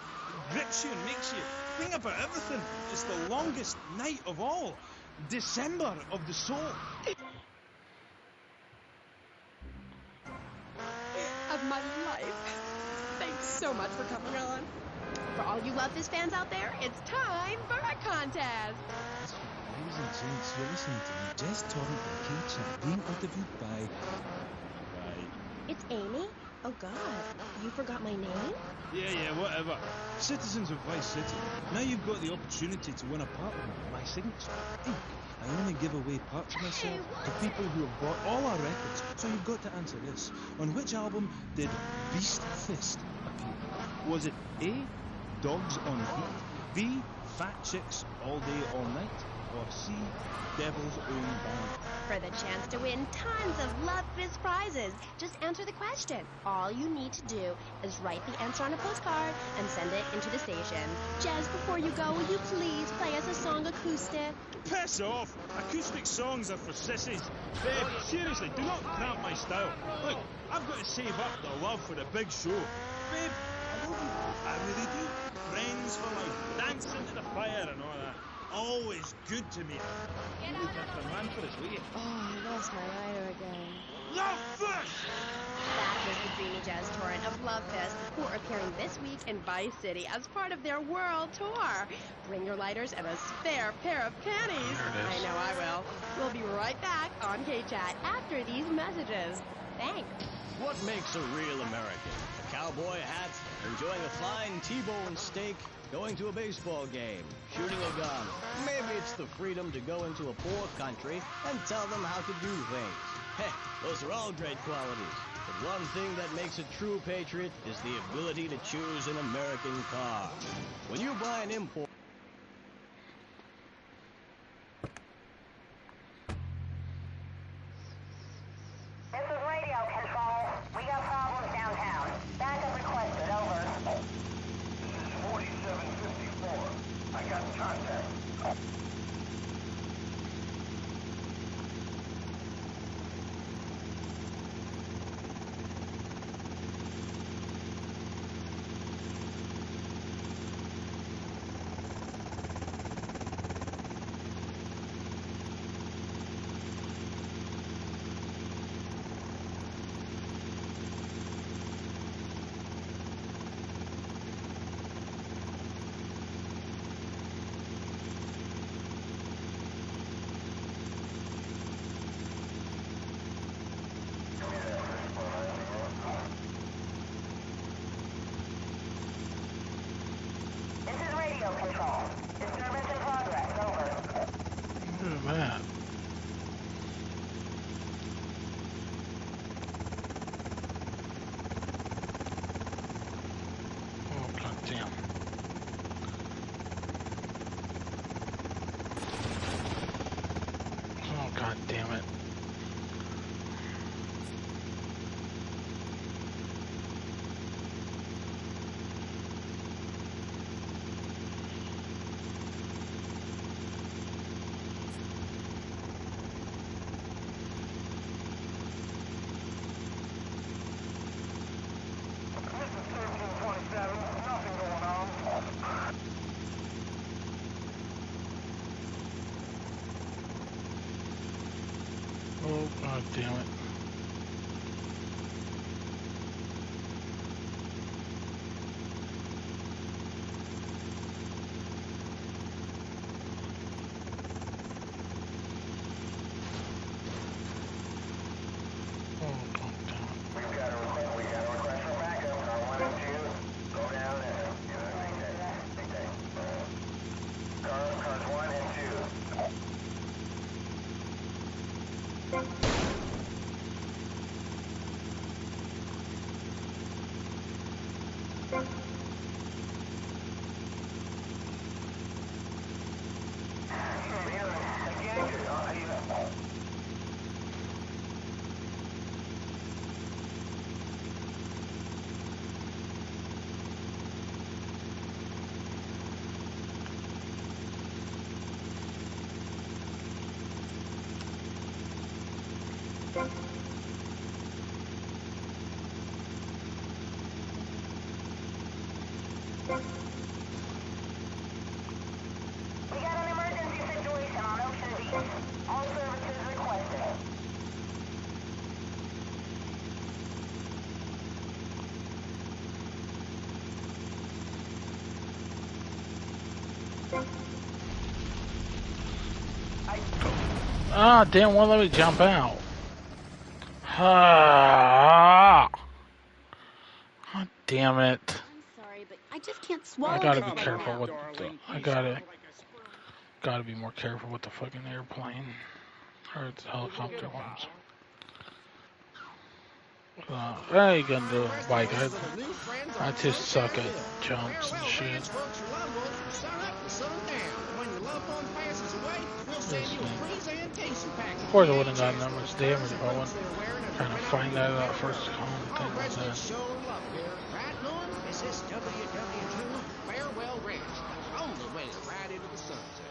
grips you and makes you think about everything. It's the longest night of all. December of the soul. Of my life. Thanks so much for coming on. For all you Love This fans out there, it's time for a contest. That's right, ladies and gents, you're listening to me, Jez Torrent and K-Chat, being interviewed by... It's Amy. Oh, God. You forgot my name? Yeah, whatever. Citizens of Vice City, now you've got the opportunity to win a part of my signature ink. I only give away parts of myself to people who have bought all our records, so you've got to answer this. On which album did Beast Fist appear? Was it A, Dogs on Beat, B, Fat Chicks All Day All Night, or C, Devil's Own Band? For the chance to win tons of Love Fist prizes, just answer the question. All you need to do is write the answer on a postcard and send it into the station. Jez, before you go, will you please play us a song acoustic? Piss off! Acoustic songs are for sissies. Babe, seriously, do not cramp my style. Look, I've got to save up the love for the big show. Babe, I love you. I really do. Friends for life, dancing to the fire and all that. Always good to me. You look after a man for his weight. Oh, I lost my lighter again. Love Fist! That was the Dreamy Jazz Torrent of Love Fist, who are appearing this week in Vice City as part of their world tour. Bring your lighters and a spare pair of panties. I know I will. We'll be right back on K-Chat after these messages. Thanks. What makes a real American? A cowboy hat, enjoying a fine T-bone steak, going to a baseball game, shooting a gun. Maybe it's the freedom to go into a poor country and tell them how to do things. Heck, those are all great qualities. But one thing that makes a true patriot is the ability to choose an American car. When you buy an import... This is radio control. We got problems downtown. Backup requested, over. This is 4754. I got contact. Control. Disturbance in progress. Over. Look at that. Oh, goddamn. Oh, god damn it. Oh, god damn it. We got an emergency situation on Ocean Beach. All services requested. Ah, damn, won't let me jump out. Ah. damn it. I'm sorry, but I just can't swallow I gotta this be right careful now. with I gotta be more careful with the fucking airplane. Or it's helicopter ones. I ain't gonna do a bike. I just suck at jumps and shit. Of course I wouldn't have gotten that much damage if I wasn't trying to find that out first thing was that. This is WW2 Farewell Ranch, on the way right into the sunset.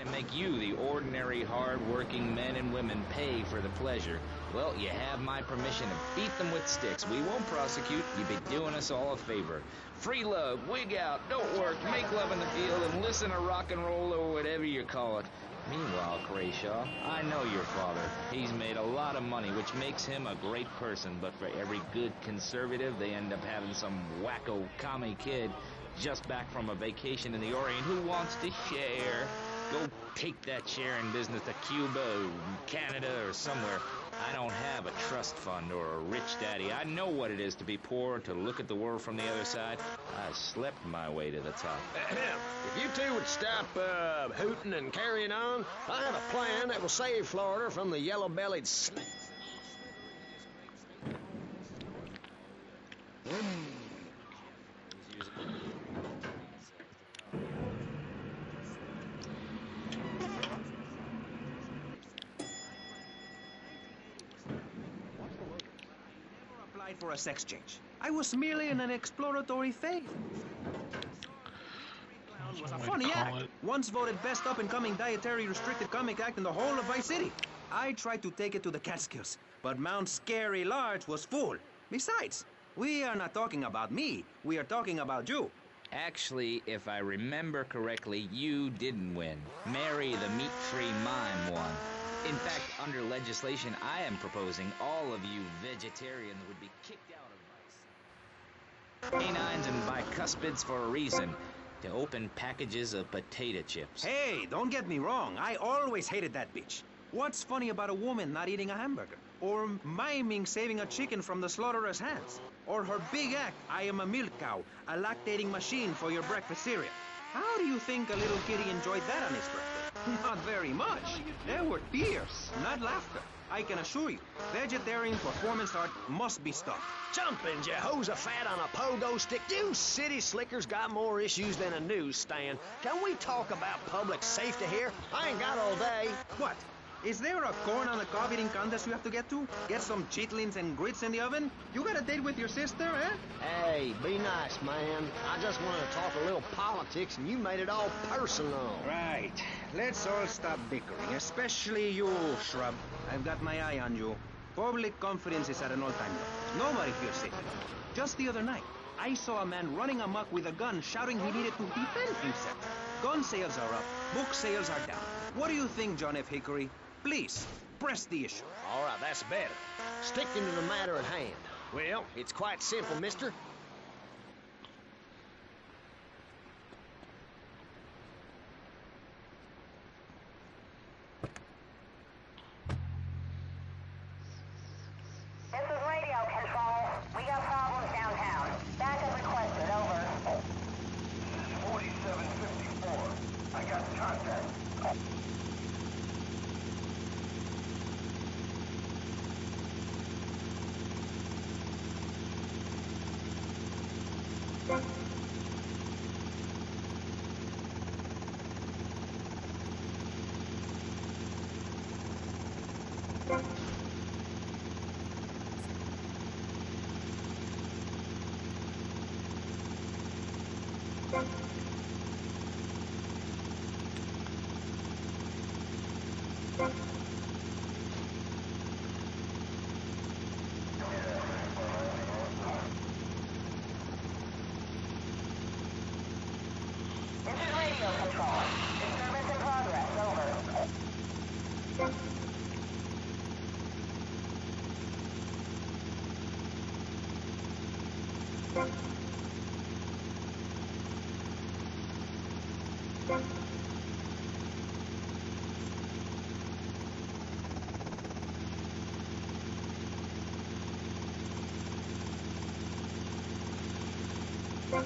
To make you, the ordinary, hard-working men and women, pay for the pleasure, well, you have my permission to beat them with sticks. We won't prosecute. You'd be doing us all a favor. Free love, wig out, don't work, make love in the field, and listen to rock and roll or whatever you call it. Meanwhile, Crayshaw, I know your father. He's made a lot of money, which makes him a great person, but for every good conservative, they end up having some wacko commie kid just back from a vacation in the Orient who wants to share. Go take that sharing business to Cuba or Canada or somewhere. I don't have a trust fund or a rich daddy. I know what it is to be poor, to look at the world from the other side. I slept my way to the top. If you two would stop hooting and carrying on, I have a plan that will save Florida from the yellow-bellied snakes. For a sex change. I was merely in an exploratory phase. It was a funny act. Once voted best up-and-coming dietary restricted comic act in the whole of Vice City. I tried to take it to the Catskills, but Mount Scary Large was full. Besides, we are not talking about me. We are talking about you. Actually, if I remember correctly, you didn't win. Mary the meat-free mime won. In fact, under legislation, I am proposing all of you vegetarians would be kicked out of Vice. Canines and bicuspids for a reason. To open packages of potato chips. Hey, don't get me wrong. I always hated that bitch. What's funny about a woman not eating a hamburger? Or miming saving a chicken from the slaughteurer's hands? Or her big act, I am a milk cow, a lactating machine for your breakfast cereal. How do you think a little kitty enjoyed that on his birthday? Not very much. There were tears, not laughter. I can assure you, vegetarian performance art must be stopped. Jumping, you hose of fat on a pogo stick. You city slickers got more issues than a newsstand. Can we talk about public safety here? I ain't got all day. What? Is there a corn on the cob eating contest you have to get to? Get some chitlins and grits in the oven? You got a date with your sister, eh? Hey, be nice, man. I just wanted to talk a little politics, and you made it all personal. Right. Let's all stop bickering, especially you, Shrub. I've got my eye on you. Public confidence is at an all-time low. Nobody feels safe anymore. Just the other night, I saw a man running amok with a gun, shouting he needed to defend himself. Gun sales are up. Book sales are down. What do you think, John F. Hickory? Please, press the issue. All right, that's better. Sticking to the matter at hand. Well, it's quite simple, mister. This is radio control. We got problems downtown. Backup requested, over. 4754. I got contact. This is radio control. Disturbance in progress, over. Oh,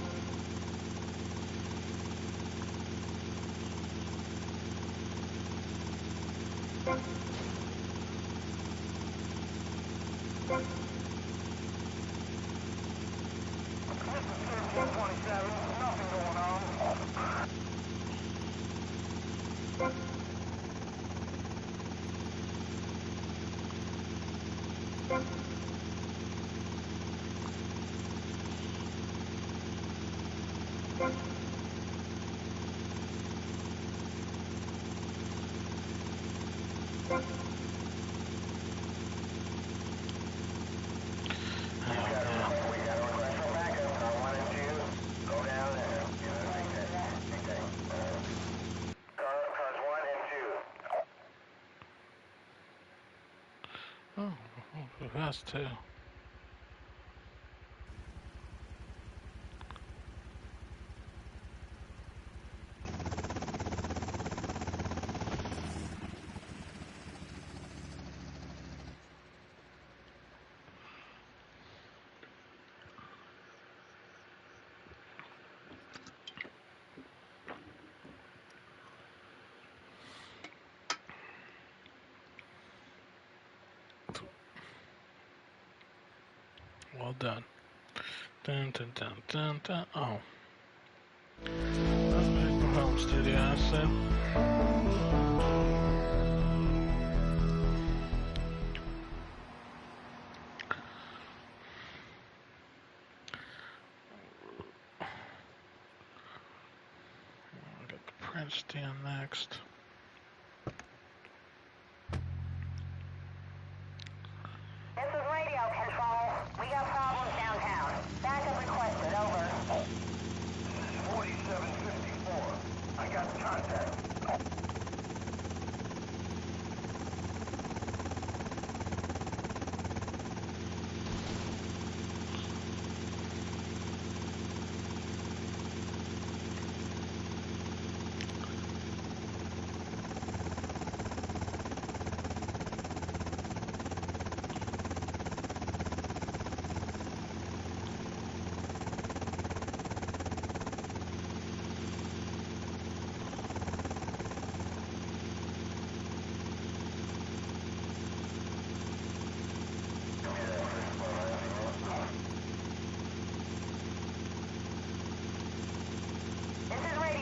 that's too. Well done. Dun, dun, dun, dun, dun. Oh. That's my home studio, I said. I'll get the print stand next. This is radio control. We got problems downtown. Backup requested, over. 4754. I got contact.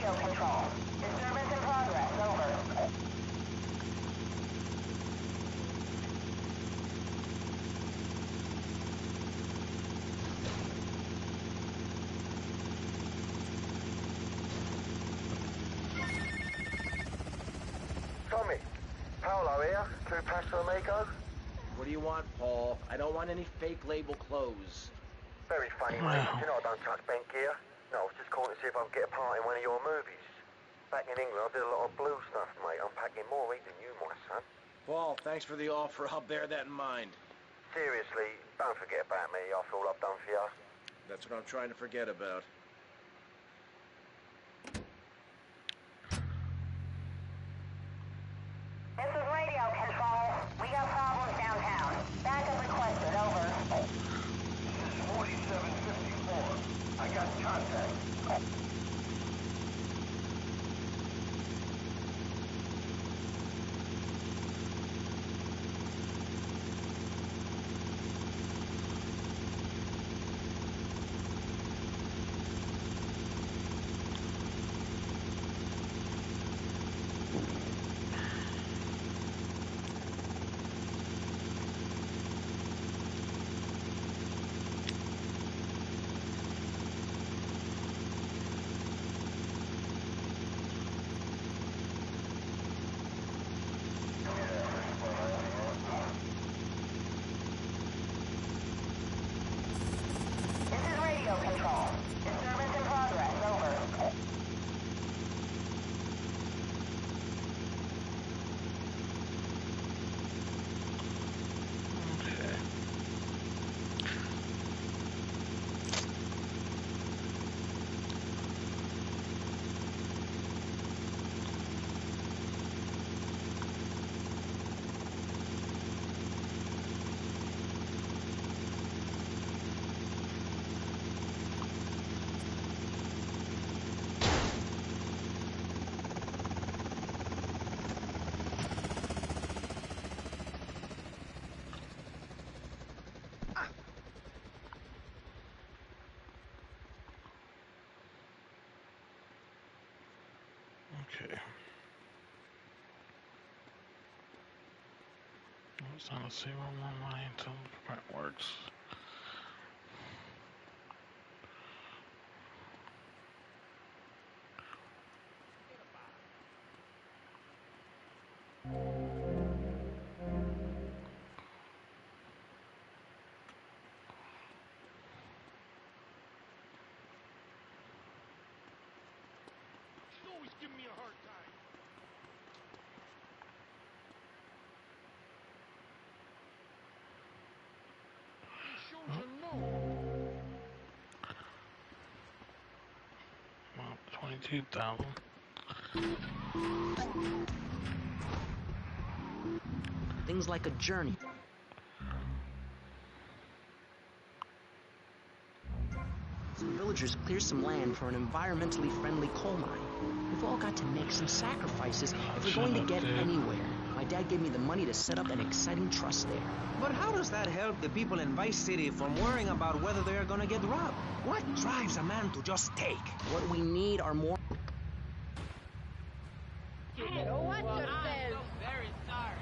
Control. Disturbance in progress. Over. Tommy, Paolo here. Two packs for Amigo. What do you want, Paul? I don't want any fake label clothes. Very funny, mate. You know I don't touch bank gear. No, I was just calling to see if I can get a part in one of your movies. Back in England, I did a lot of blue stuff, mate. I'm packing more heat than you, my son. Paul, thanks for the offer. I'll bear that in mind. Seriously, don't forget about me after all I've done for you. That's what I'm trying to forget about. This is radio control. We got problems downtown. Backup requested, over. 4754. I got contact. Okay. I'm just trying to see where my money until the print works. Always give me a hard time. He shows you no. Well, 22,000. Things like a journey. Some villagers clear some land for an environmentally friendly coal mine. We've all got to make some sacrifices if we're going to get anywhere. My dad gave me the money to set up an exciting trust there. But how does that help the people in Vice City from worrying about whether they're gonna get robbed? What drives a man to just take? What we need are more... You know what, good friend? I'm very sorry.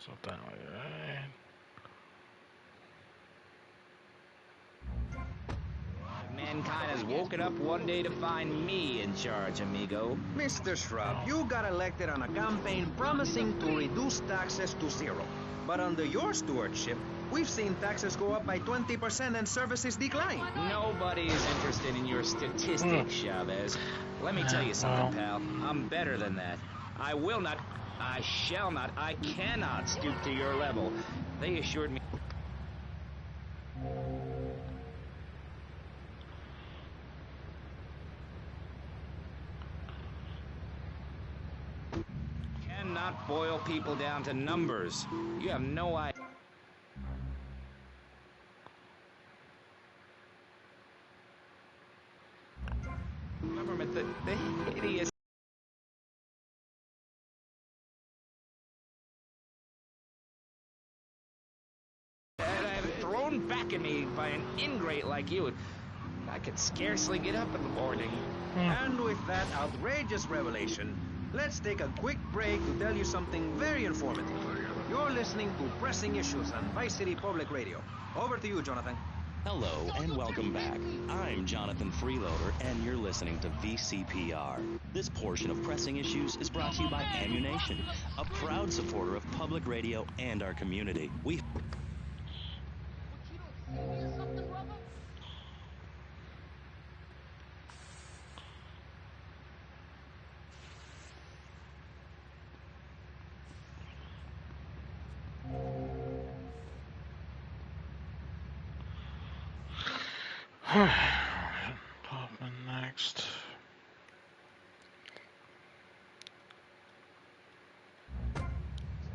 So that way, right? Mankind has woken up one day to find me in charge, amigo. Mr. Shrub, you got elected on a campaign promising to reduce taxes to zero. But under your stewardship, we've seen taxes go up by 20% and services decline. Nobody is interested in your statistics, Chavez. Let me tell you something, pal. I'm better than that. I will not, I shall not, I cannot stoop to your level. They assured me. Cannot boil people down to numbers. You have no idea. Government, the hideous. Thrown back at me by an ingrate like you. I could scarcely get up in the morning. And with that outrageous revelation, let's take a quick break to tell you something very informative. You're listening to Pressing Issues on Vice City Public Radio. Over to you, Jonathan. Hello and welcome back. I'm Jonathan Freeloader and you're listening to VCPR. This portion of Pressing Issues is brought to you by Ammunition, a proud supporter of public radio and our community. Popping next.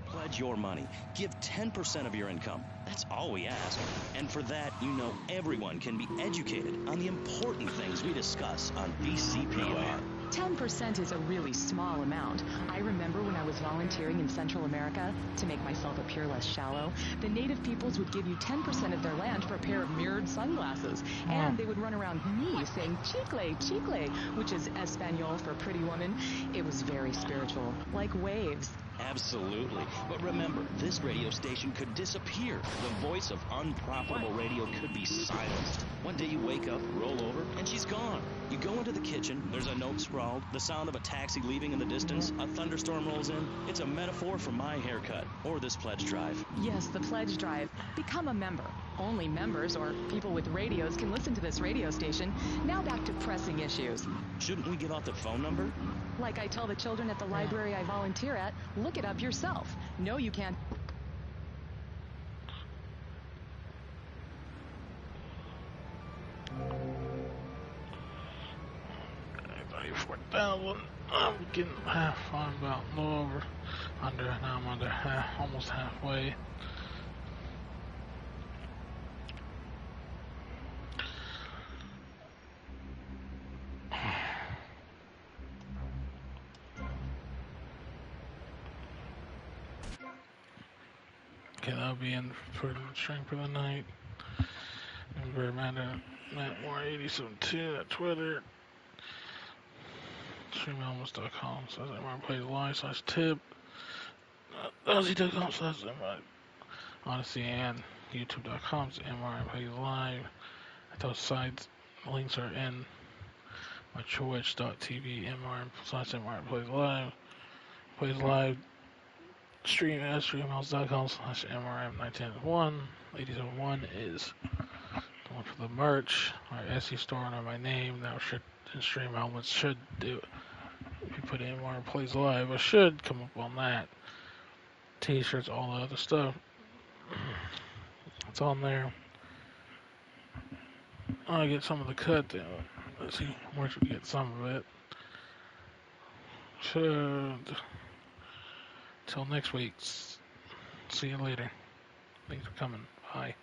Pledge your money. Give 10% of your income. That's all we ask. And for that, you know everyone can be educated on the important things we discuss on VCPR. 10% is a really small amount. I remember when I was volunteering in Central America, to make myself appear less shallow, the native peoples would give you 10% of their land for a pair of mirrored sunglasses. And they would run around me saying, chicle, chicle, which is Espanol for pretty woman. It was very spiritual, like waves. Absolutely. But remember, this radio station could disappear. The voice of unprofitable radio could be silenced. One day you wake up, roll over, and she's gone. You go into the kitchen, there's a note scrawled, the sound of a taxi leaving in the distance, a thunderstorm rolls in. It's a metaphor for my haircut, or this pledge drive. Yes, the pledge drive. Become a member. Only members or people with radios can listen to this radio station. Now back to Pressing Issues. Shouldn't we give out the phone number? Like I tell the children at the library I volunteer at, look it up yourself. No, you can't. I'm getting half. I'm about a little over under. Now I'm under half, almost halfway. Okay, that'll be in for the stream for the night. Remember, Matt Moore 87.2 at Twitter. StreamElements.com /MrmPlaysLive/tip. Ozzy.com/MR Odyssey and YouTube.com /MrmPlaysLive. Those sites links are in my Twitch.tv /MrmPlaysLive. Plays live stream at streamhouse.com /MRM901. 801 is the one for the merch. Our Etsy store under my name now should in Stream Elements should do. If you put in MR Plays Live, it should come up on that. T-shirts, all the other stuff. It's on there. I'll get some of the cut down. Let's see where should we get some of it. Should till next week. See you later. Thanks for coming. Bye.